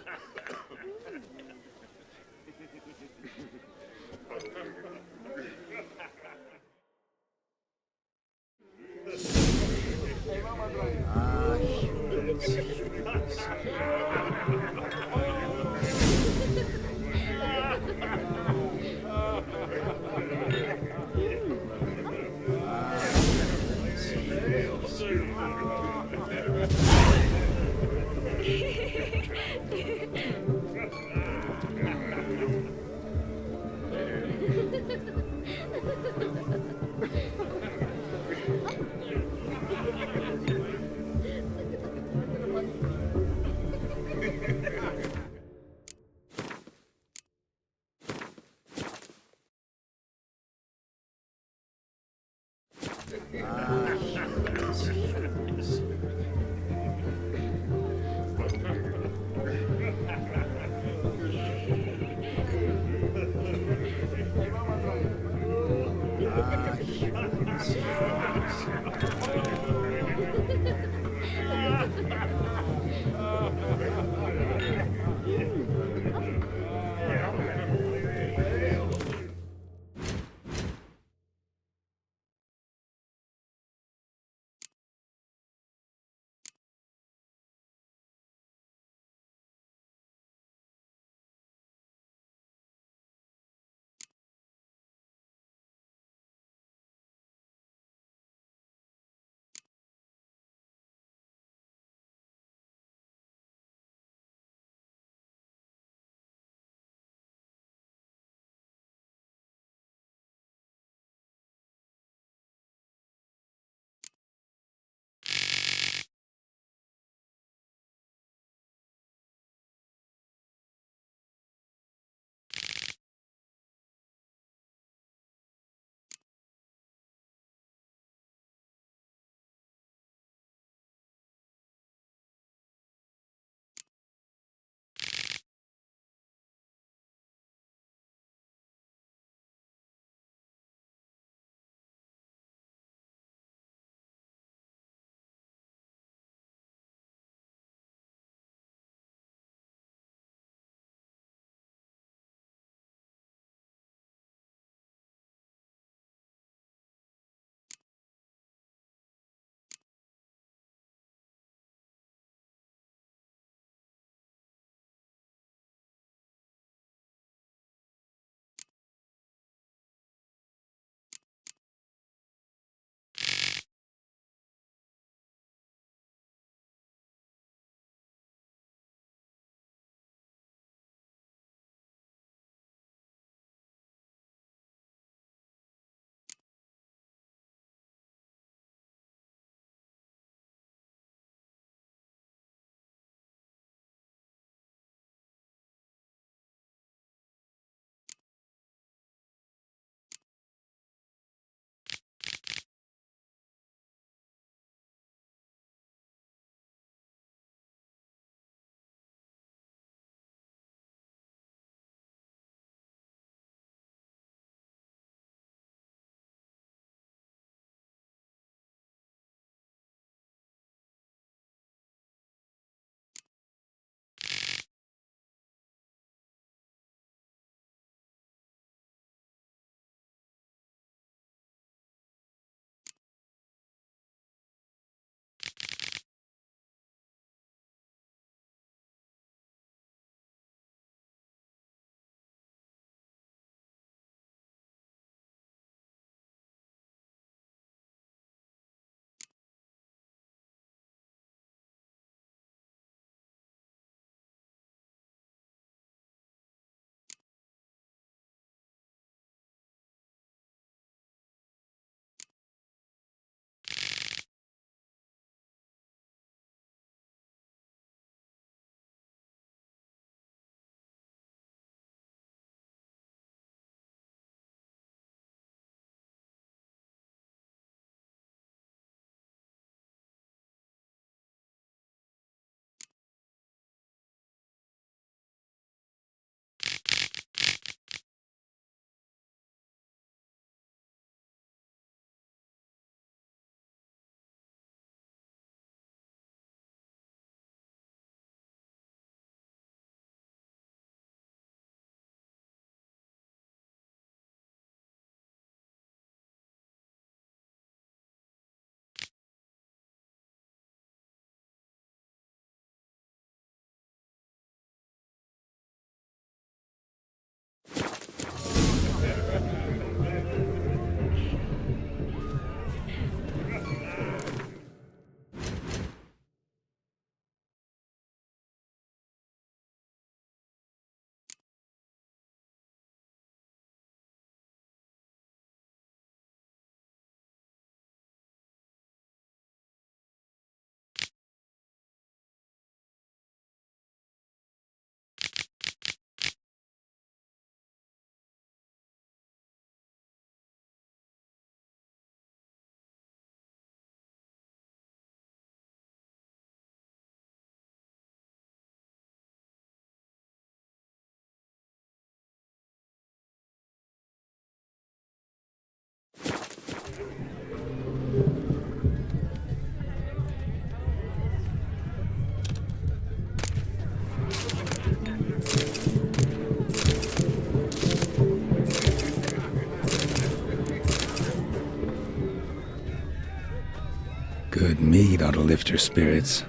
Good mead ought to lift her spirits.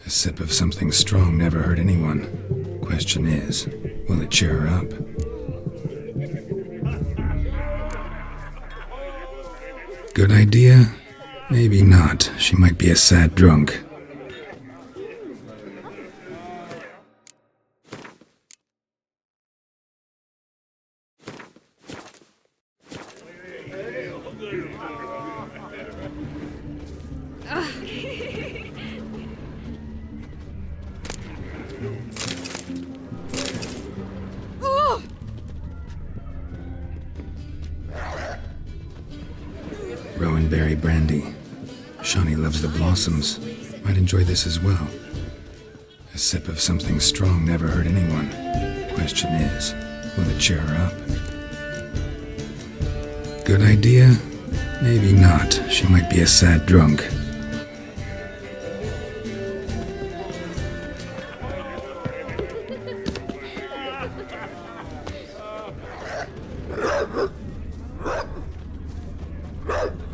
A sip of something strong never hurt anyone. Question is, will it cheer her up? Good idea? Maybe not. She might be a sad drunk. Rowanberry brandy. Shawnee loves the blossoms. Might enjoy this as well. A sip of something strong never hurt anyone. Question is, will it cheer her up? Good idea? Maybe not. She might be a sad drunk.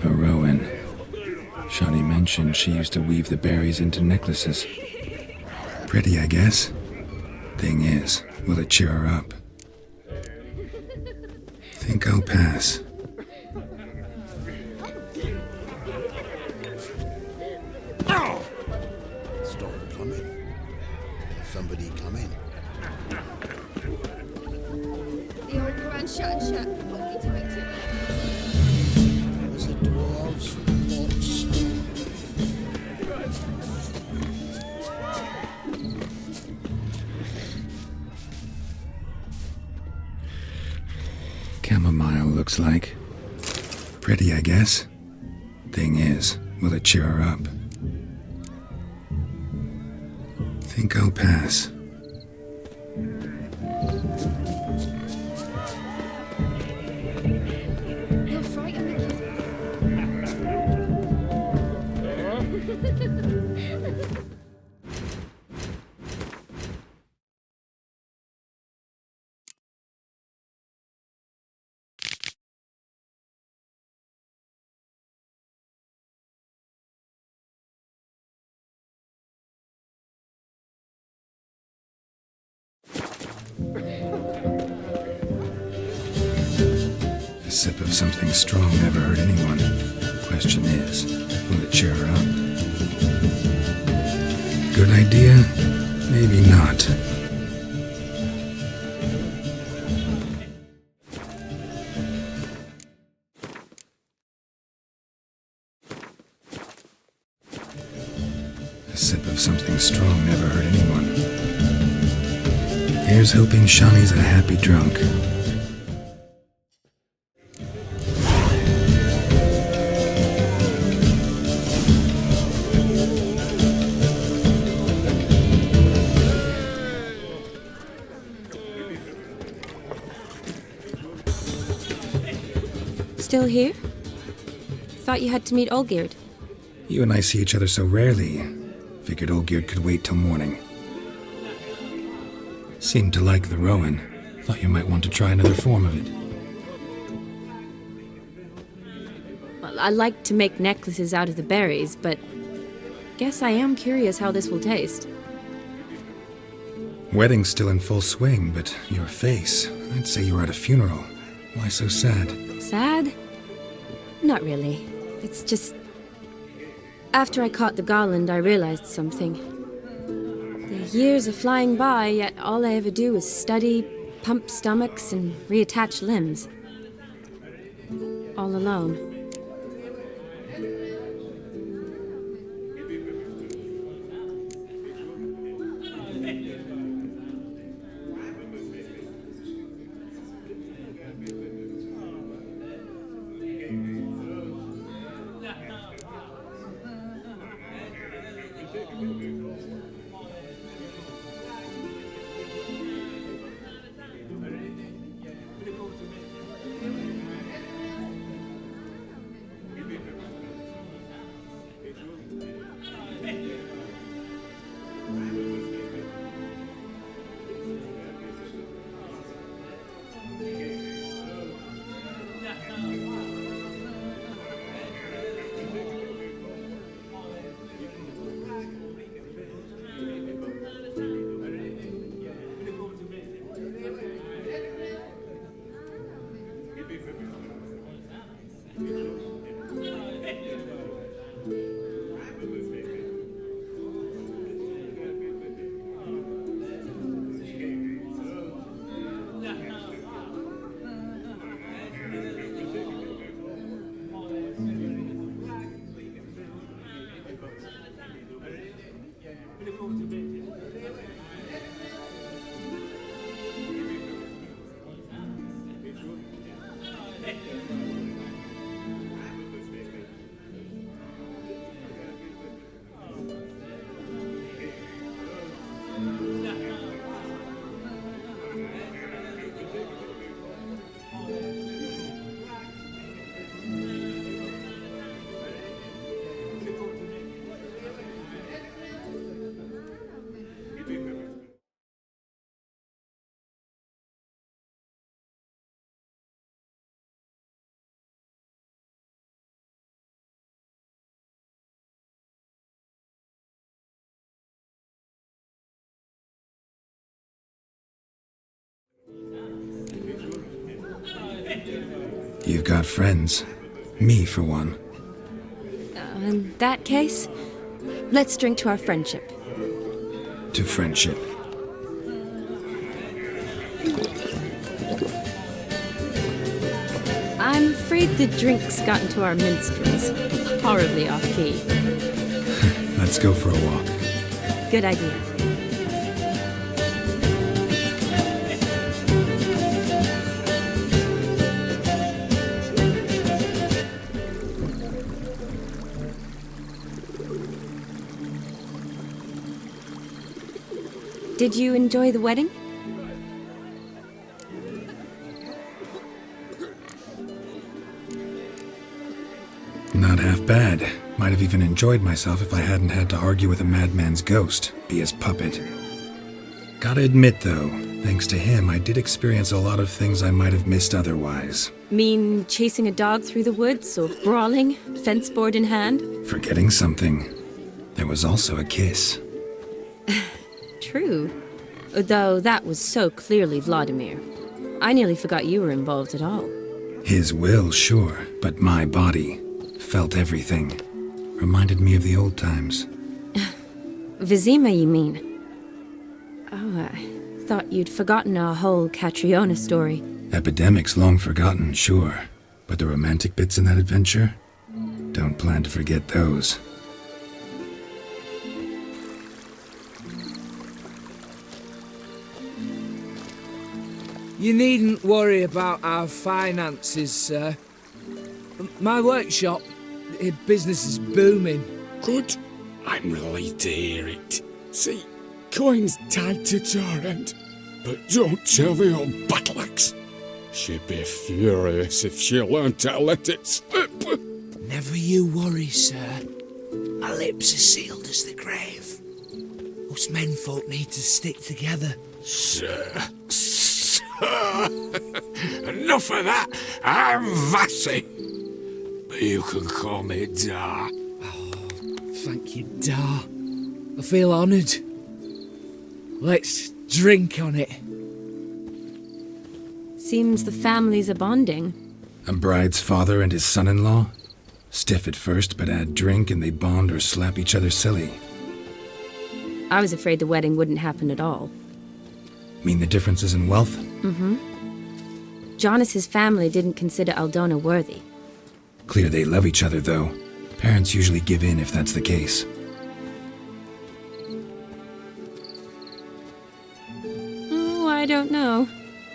A Rowan. Shawnee mentioned she used to weave the berries into necklaces. Pretty, I guess. Thing is, will it cheer her up? Think I'll pass. Stop coming. Somebody come in. The old grand shut shut. Walking to it too. There's the dwarves, orcs. Chamomile looks like. Pretty, I guess. Thing is, will it cheer her up? Think I'll pass. You'll frighten the kids. A sip of something strong never hurt anyone. Question is, will it cheer her up? Good idea? Maybe not. A sip of something strong never hurt anyone. Here's hoping Shawnee's a happy drunk. Still here? Thought you had to meet Olgierd. You and I see each other so rarely. Figured Olgierd could wait till morning. Seemed to like the Rowan. Thought you might want to try another form of it. Well, I like to make necklaces out of the berries, but guess I am curious how this will taste. Wedding's still in full swing, but your face, I'd say you were at a funeral. Why so sad? Sad? Not really. It's just... After I caught the garland, I realized something. The years are flying by, yet all I ever do is study, pump stomachs, and reattach limbs. All alone. You've got friends. Me, for one. In that case, let's drink to our friendship. To friendship. I'm afraid the drink's gotten to our minstrels. Horribly off-key. Let's go for a walk. Good idea. Did you enjoy the wedding? Not half bad. Might have even enjoyed myself if I hadn't had to argue with a madman's ghost, be his puppet. Gotta admit, though, thanks to him, I did experience a lot of things I might have missed otherwise. Mean chasing a dog through the woods, or brawling, fence board in hand? Forgetting something. There was also a kiss. True. Though that was so clearly Vladimir. I nearly forgot you were involved at all. His will, sure, but my body felt everything. Reminded me of the old times. Vizima, you mean? Oh, I thought you'd forgotten our whole Catriona story. Epidemics long forgotten, sure. But the romantic bits in that adventure? Don't plan to forget those. You needn't worry about our finances, sir. My workshop, business is booming. Good. I'm relieved to hear it. See, coin's tied to Torrent, but don't tell the old battle axe. She'd be furious if she learned to let it slip. Never you worry, sir. My lips are sealed as the grave. Us menfolk need to stick together. Sir. Enough of that. I'm Vassy. But you can call me Dar. Oh, thank you, Dar. I feel honoured. Let's drink on it. Seems the families are bonding. A bride's father and his son-in-law? Stiff at first, but add drink and they bond or slap each other silly. I was afraid the wedding wouldn't happen at all. Mean the differences in wealth? Mm-hmm. Jonas's family didn't consider Aldona worthy. Clear they love each other, though. Parents usually give in if that's the case. Oh, I don't know.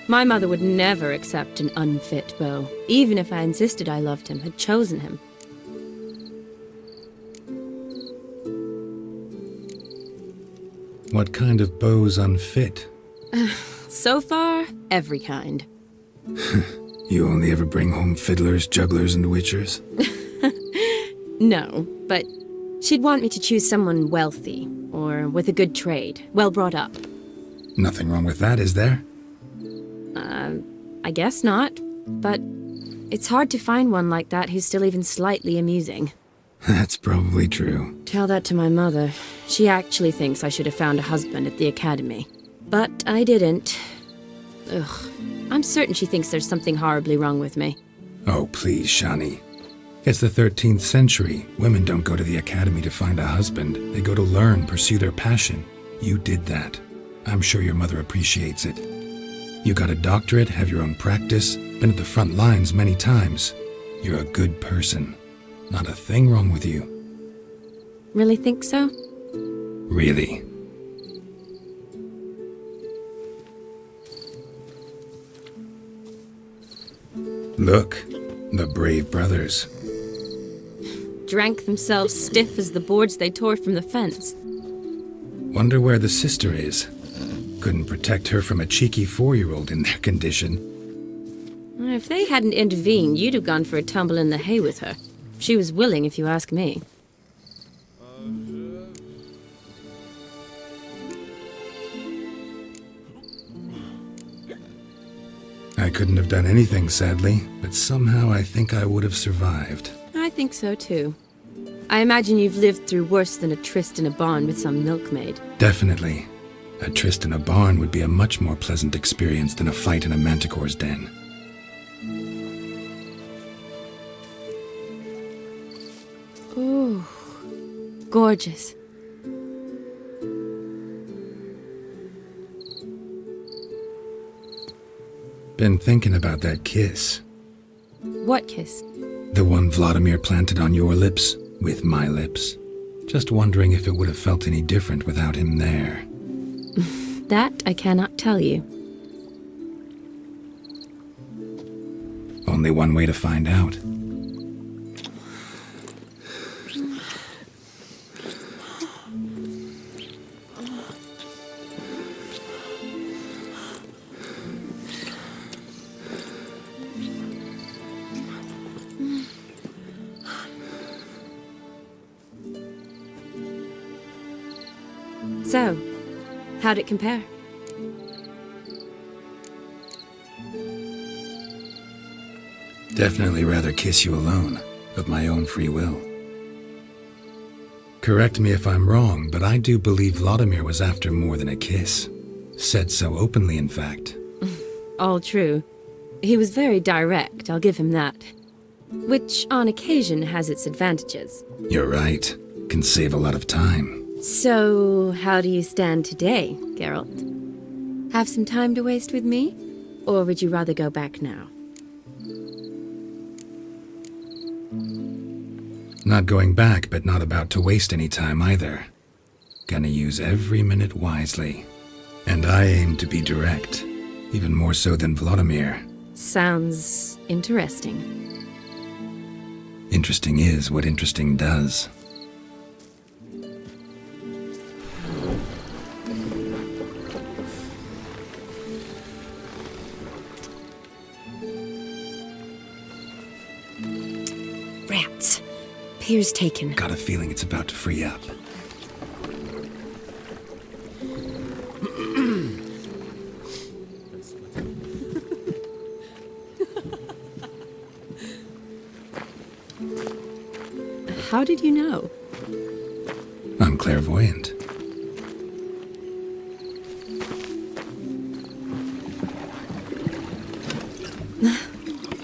My mother would never accept an unfit beau, even if I insisted I loved him, had chosen him. What kind of beau's unfit? So far, every kind. You only ever bring home fiddlers, jugglers, and witchers? No, but she'd want me to choose someone wealthy, or with a good trade, well brought up. Nothing wrong with that, is there? I guess not, but it's hard to find one like that who's still even slightly amusing. That's probably true. Tell that to my mother. She actually thinks I should have found a husband at the academy. But I didn't. Ugh. I'm certain she thinks there's something horribly wrong with me. Oh, please, Shani. It's the 13th century. Women don't go to the academy to find a husband. They go to learn, pursue their passion. You did that. I'm sure your mother appreciates it. You got a doctorate, have your own practice, been at the front lines many times. You're a good person. Not a thing wrong with you. Really think so? Really. Look, the brave brothers. Drank themselves stiff as the boards they tore from the fence. Wonder where the sister is. Couldn't protect her from a cheeky 4-year-old in their condition. If they hadn't intervened, you'd have gone for a tumble in the hay with her. She was willing, if you ask me. I couldn't have done anything, sadly, but somehow I think I would have survived. I think so, too. I imagine you've lived through worse than a tryst in a barn with some milkmaid. Definitely. A tryst in a barn would be a much more pleasant experience than a fight in a manticore's den. Gorgeous. Been thinking about that kiss. What kiss? The one Vladimir planted on your lips with my lips. Just wondering if it would have felt any different without him there. That I cannot tell you. Only one way to find out. So, how'd it compare? Definitely rather kiss you alone, of my own free will. Correct me if I'm wrong, but I do believe Vladimir was after more than a kiss. Said so openly, in fact. All true. He was very direct, I'll give him that. Which, on occasion, has its advantages. You're right. Can save a lot of time. So, how do you stand today, Geralt? Have some time to waste with me? Or would you rather go back now? Not going back, but not about to waste any time either. Gonna use every minute wisely. And I aim to be direct, even more so than Vladimir. Sounds interesting. Interesting is what interesting does. Rats. Pier's taken. Got a feeling it's about to free up. How did you know? I'm clairvoyant.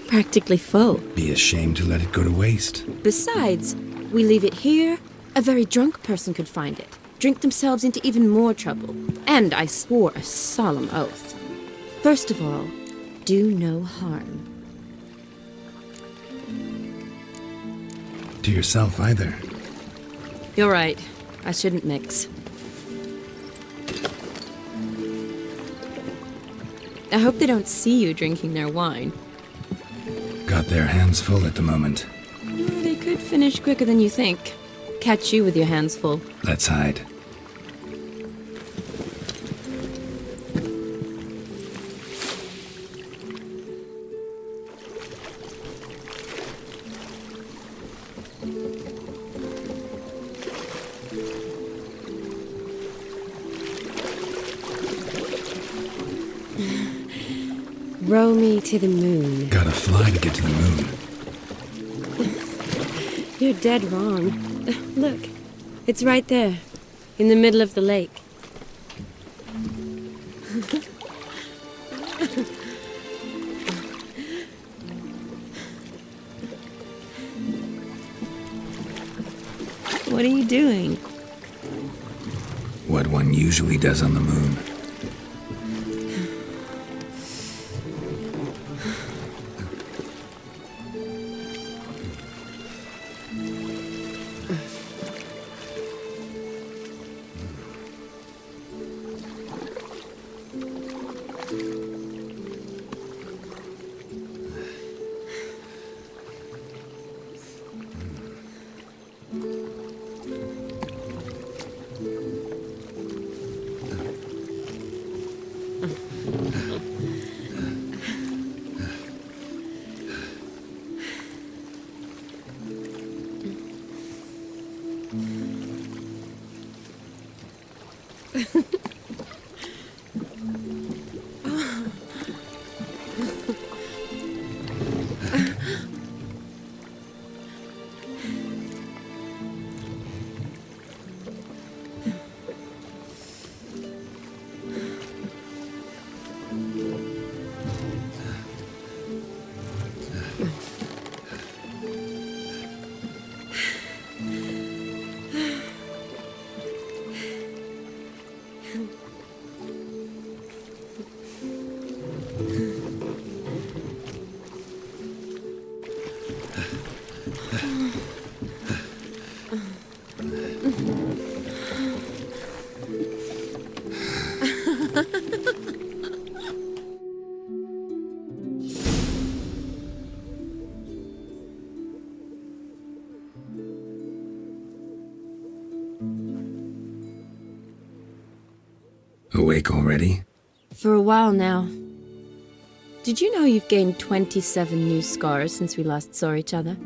Practically full. Be ashamed to let it go to waste. Besides, we leave it here, a very drunk person could find it, drink themselves into even more trouble. And I swore a solemn oath. First of all, do no harm. To yourself either. You're right. I shouldn't mix. I hope they don't see you drinking their wine. Got their hands full at the moment. They could finish quicker than you think. Catch you with your hands full. Let's hide. Row me to the moon. Gotta fly to get to the moon. You're dead wrong. Look, it's right there, in the middle of the lake. What are you doing? What one usually does on the moon. Awake already? For a while now. Did you know you've gained 27 new scars since we last saw each other?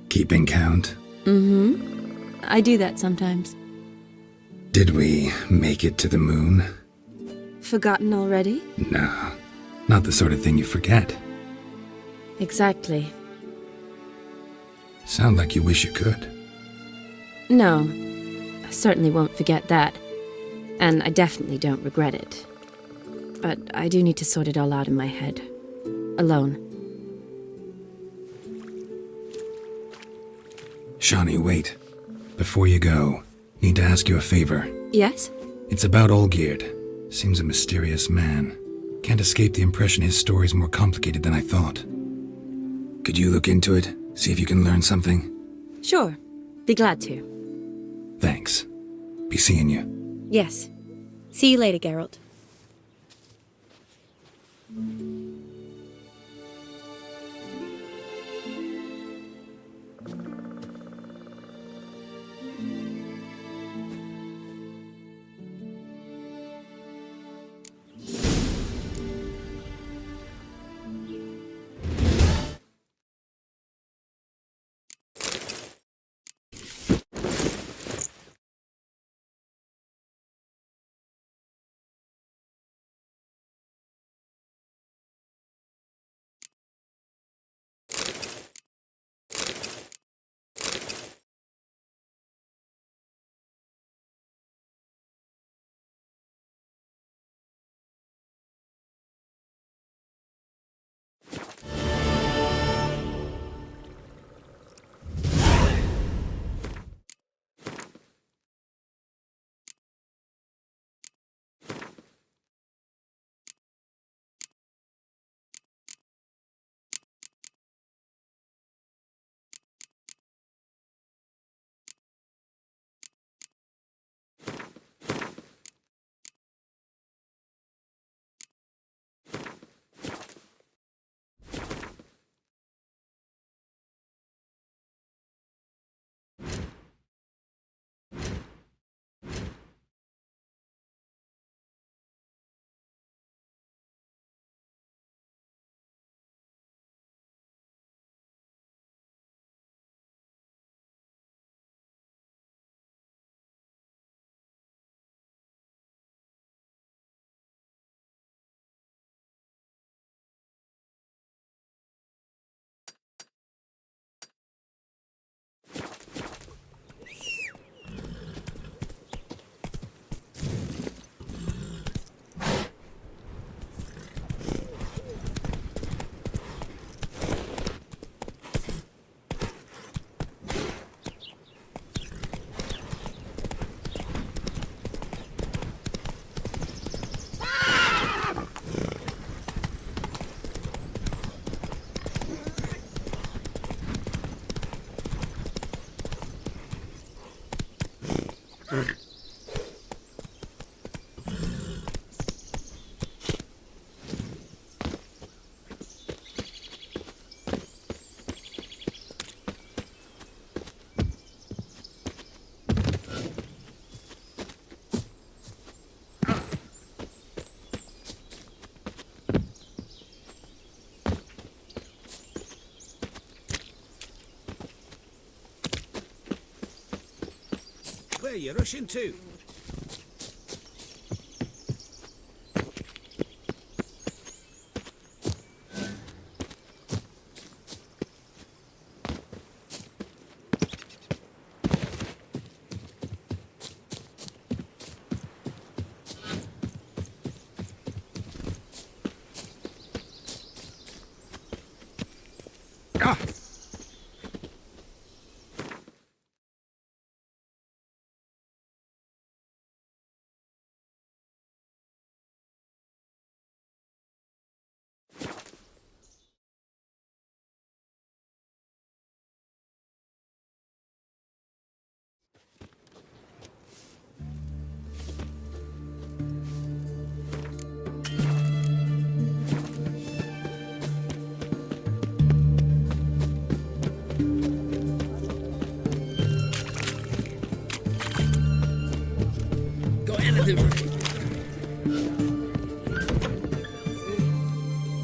Keeping count? Mm-hmm. I do that sometimes. Did we make it to the moon? Forgotten already? No, not the sort of thing you forget. Exactly. Sound like you wish you could. No, I certainly won't forget that. And I definitely don't regret it. But I do need to sort it all out in my head. Alone. Shani, wait. Before you go, need to ask you a favor. Yes? It's about Olgierd. Seems a mysterious man. Can't escape the impression his story's more complicated than I thought. Could you look into it? See if you can learn something? Sure. Be glad to. Thanks. Be seeing you. Yes. See you later, Geralt. Where are you rushing to?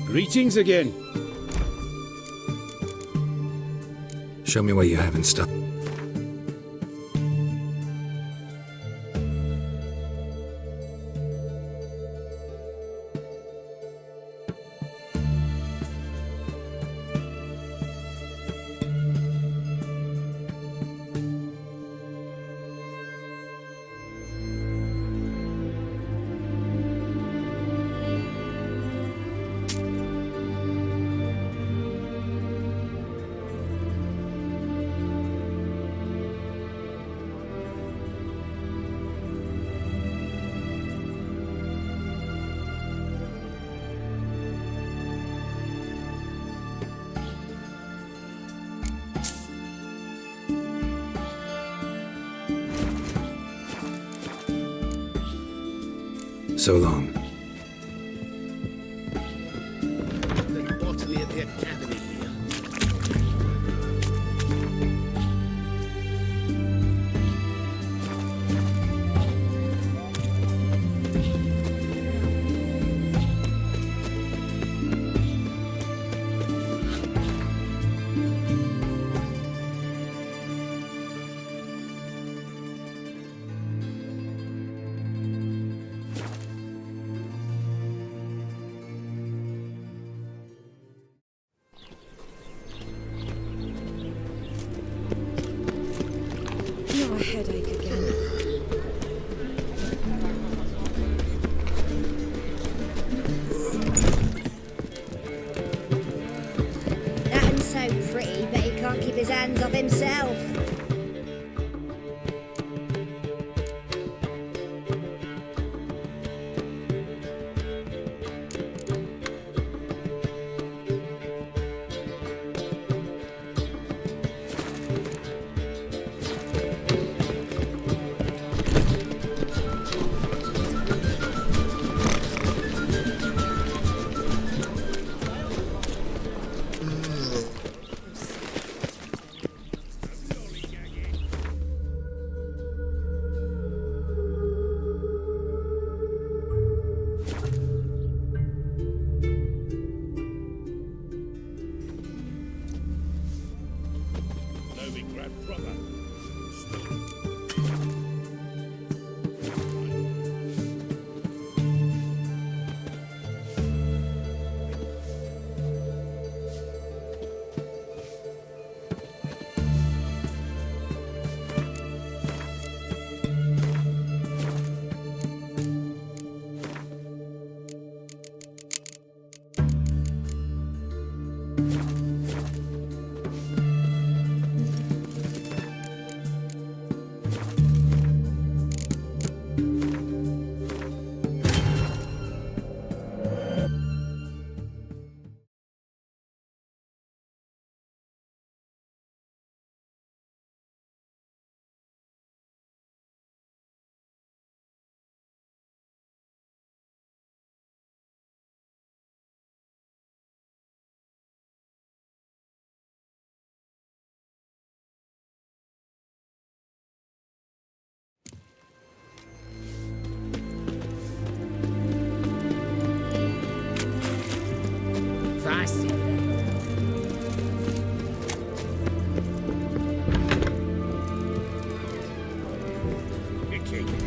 Greetings again. Show me what you have in stock. So long. Botany at the academy here. Now a headache again. That one's so pretty, but he can't keep his hands off himself.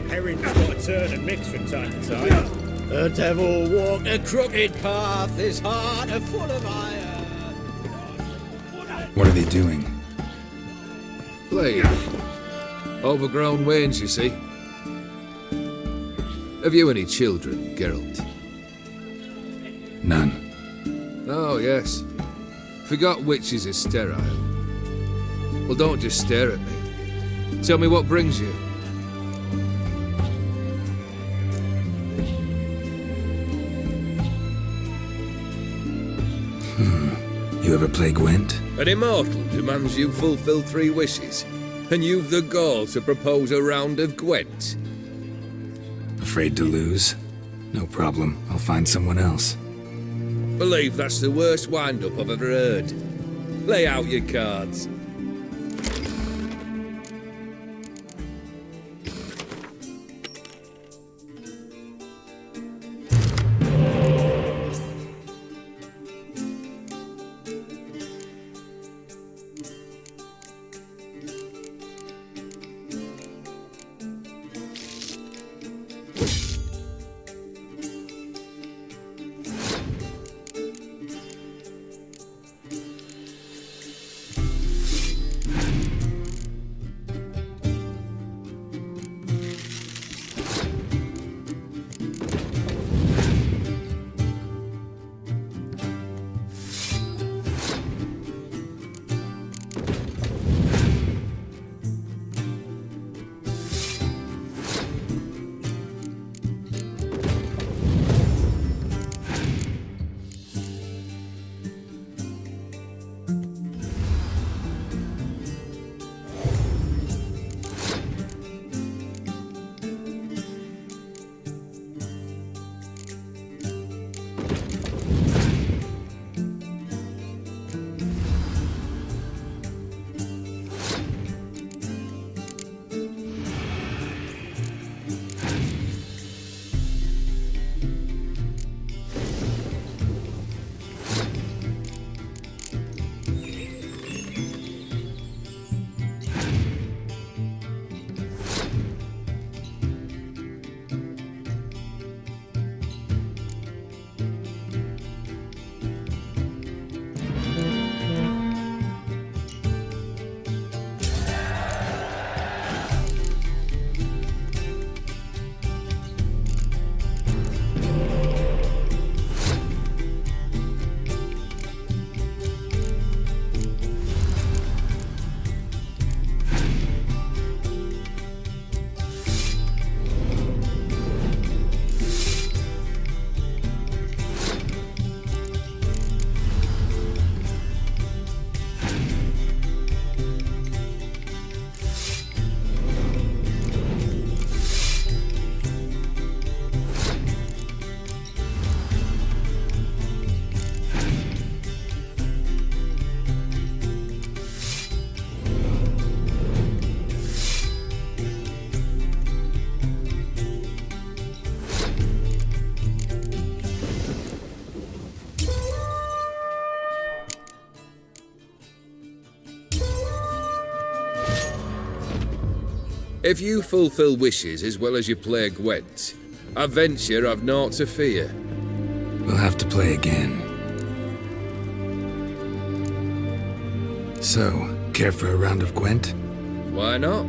Herring's got to turn and mix from time to time. The devil walked a crooked path, his heart a full of iron. What are they doing? Playing. Overgrown wains, you see. Have you any children, Geralt? None. Oh, yes. Forgot witches are sterile. Well, don't just stare at me. Tell me what brings you. You ever play Gwent? An immortal demands you fulfill 3 wishes, and you've the gall to propose a round of Gwent. Afraid to lose? No problem. I'll find someone else. Believe that's the worst wind-up I've ever heard. Lay out your cards. If you fulfill wishes as well as you play Gwent, I venture I've naught to fear. We'll have to play again. So, care for a round of Gwent? Why not?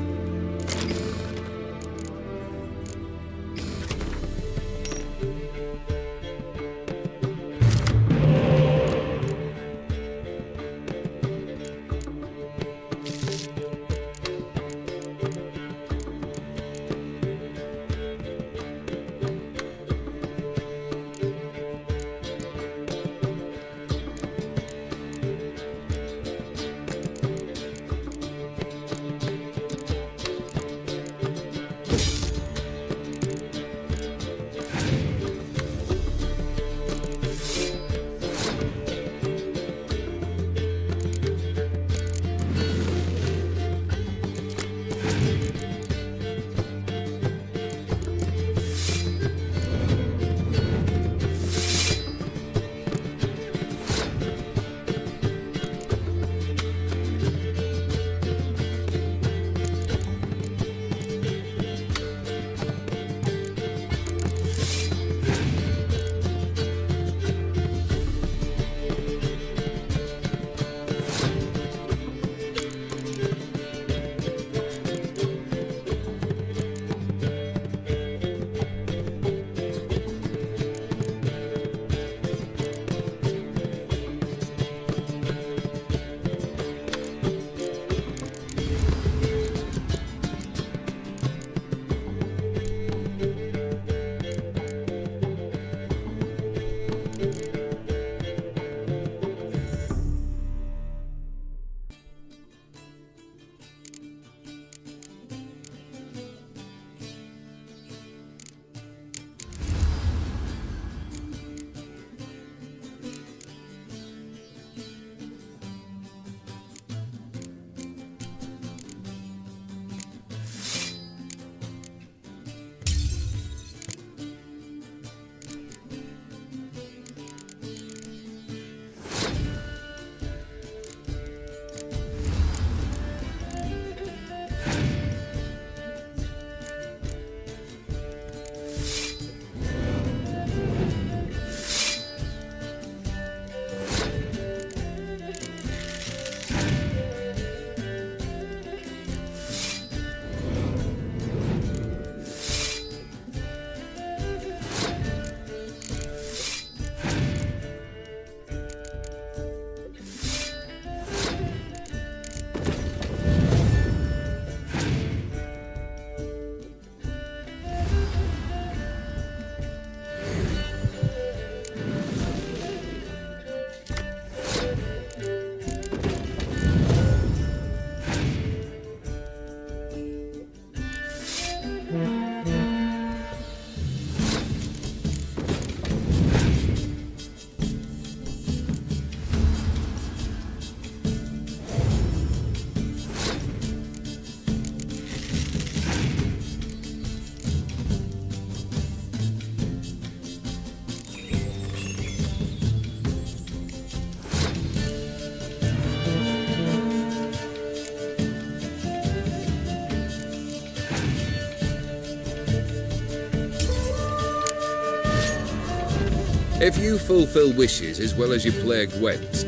If you fulfill wishes as well as you play Gwent,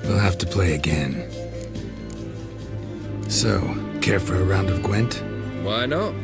we'll have to play again. So, care for a round of Gwent? Why not?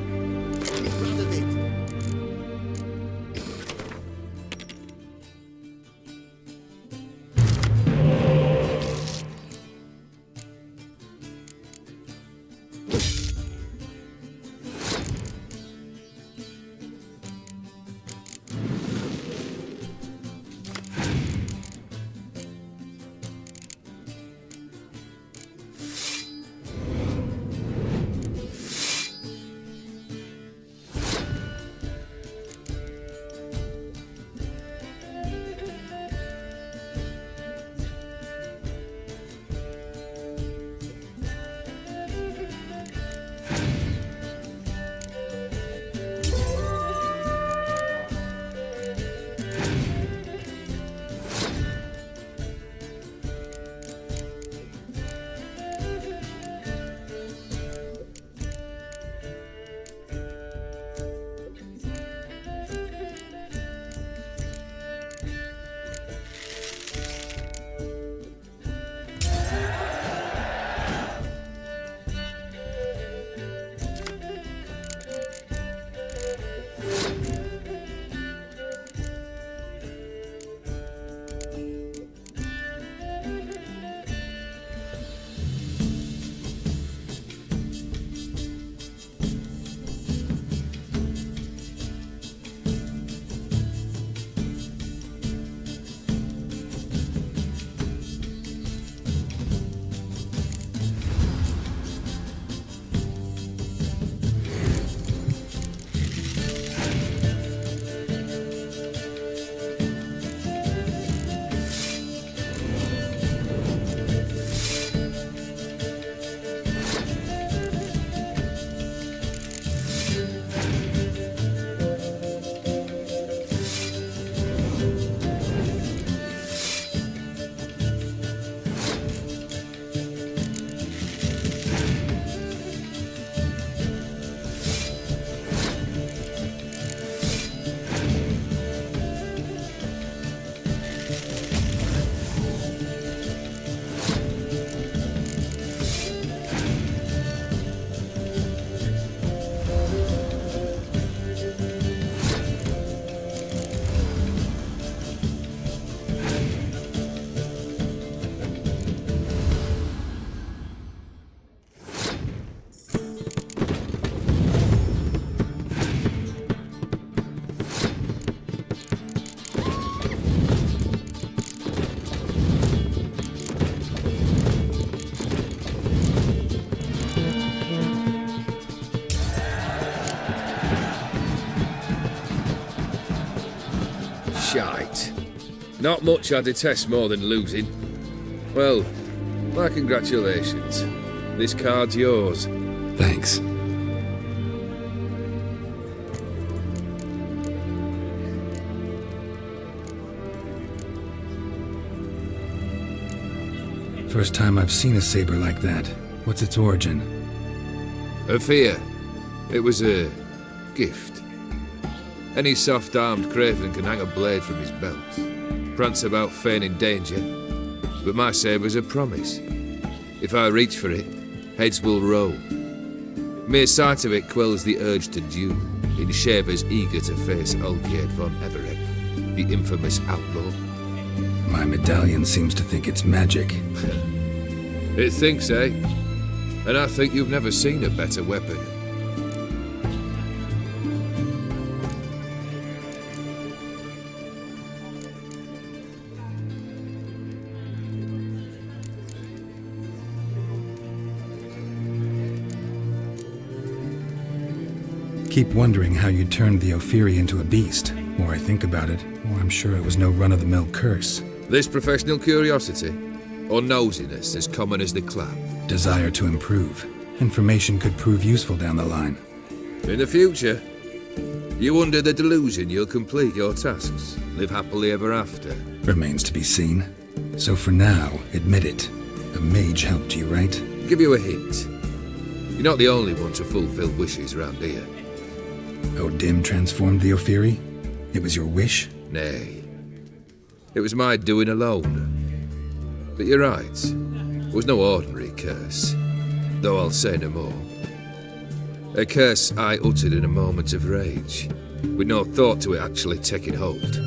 shite. Not much I detest more than losing. Well, my congratulations. This card's yours. Thanks. First time I've seen a saber like that. What's its origin? A fear. It was a gift. Any soft-armed craven can hang a blade from his belt, prance about feigning danger, but my saber's a promise. If I reach for it, heads will roll. Mere sight of it quells the urge to duel, in shavers eager to face Olgierd von Everec, the infamous outlaw. My medallion seems to think it's magic. It thinks, eh? And I think you've never seen a better weapon. Keep wondering how you turned the Ophiri into a beast. The more I think about it, the more I'm sure it was no run-of-the-mill curse. This professional curiosity, or nosiness as common as the clap? Desire to improve. Information could prove useful down the line. In the future, you under the delusion you'll complete your tasks, live happily ever after. Remains to be seen. So for now, admit it. A mage helped you, right? Give you a hint. You're not the only one to fulfill wishes around here. O'Dim transformed the Ophiri? It was your wish? Nay. It was my doing alone. But you're right. It was no ordinary curse. Though I'll say no more. A curse I uttered in a moment of rage, with no thought to it actually taking hold.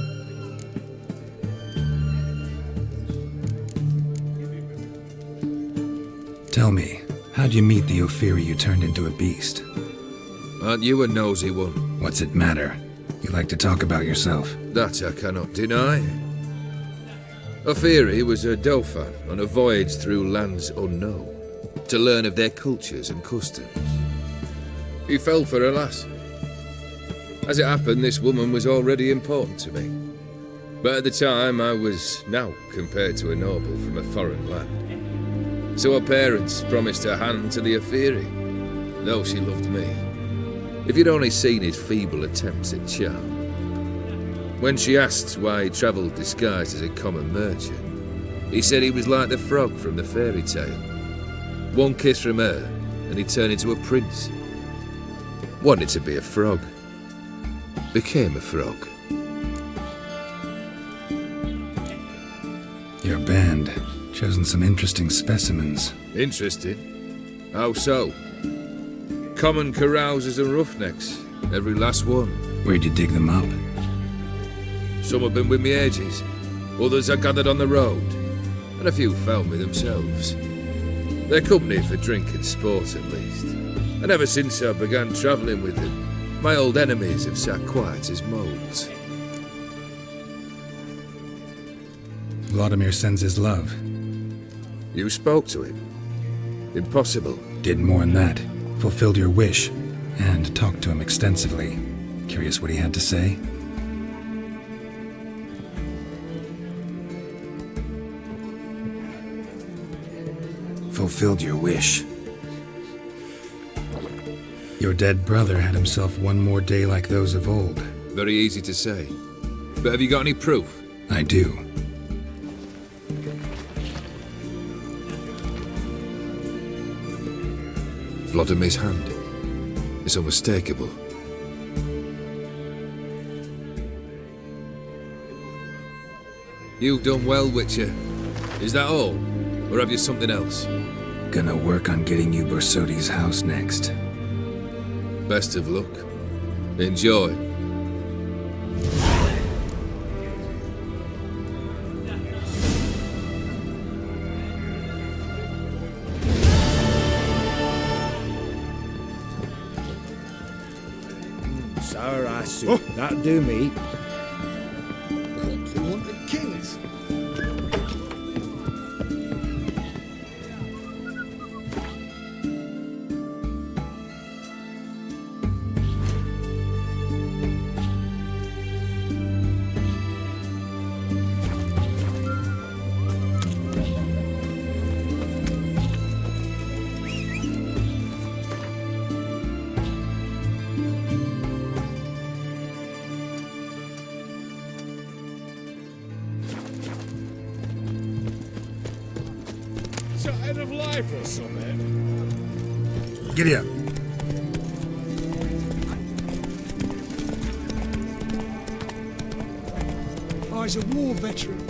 Tell me, how'd you meet the Ophiri you turned into a beast? Aren't you a nosy one? What's it matter? You like to talk about yourself. That I cannot deny. Ophiri was a dauphin on a voyage through lands unknown, to learn of their cultures and customs. He fell for a lass. As it happened, this woman was already important to me. But at the time, I was now compared to a noble from a foreign land. So her parents promised her hand to the Ophiri, though she loved me. If you'd only seen his feeble attempts at charm. When she asked why he travelled disguised as a common merchant, he said he was like the frog from the fairy tale. One kiss from her, and he turned into a prince. Wanted to be a frog. Became a frog. Your band. Chosen some interesting specimens. Interesting? How so? Common carousers and roughnecks. Every last one. Where'd you dig them up? Some have been with me ages. Others I gathered on the road. And a few found me themselves. Their company for drink and sport, at least. And ever since I began travelling with them, my old enemies have sat quiet as moles. Vladimir sends his love. You spoke to him? Impossible. Did more than that. Fulfilled your wish. And talked to him extensively. Curious what he had to say? Fulfilled your wish. Your dead brother had himself one more day like those of old. Very easy to say. But have you got any proof? I do. Vladimir's hand. It's unmistakable. You've done well, Witcher. Is that all? Or have you something else? Gonna work on getting you Borsodi's house next. Best of luck. Enjoy. Sour ass soup. That'll do me. Kings. shot end of life or something? Giddy up. I's a war veteran.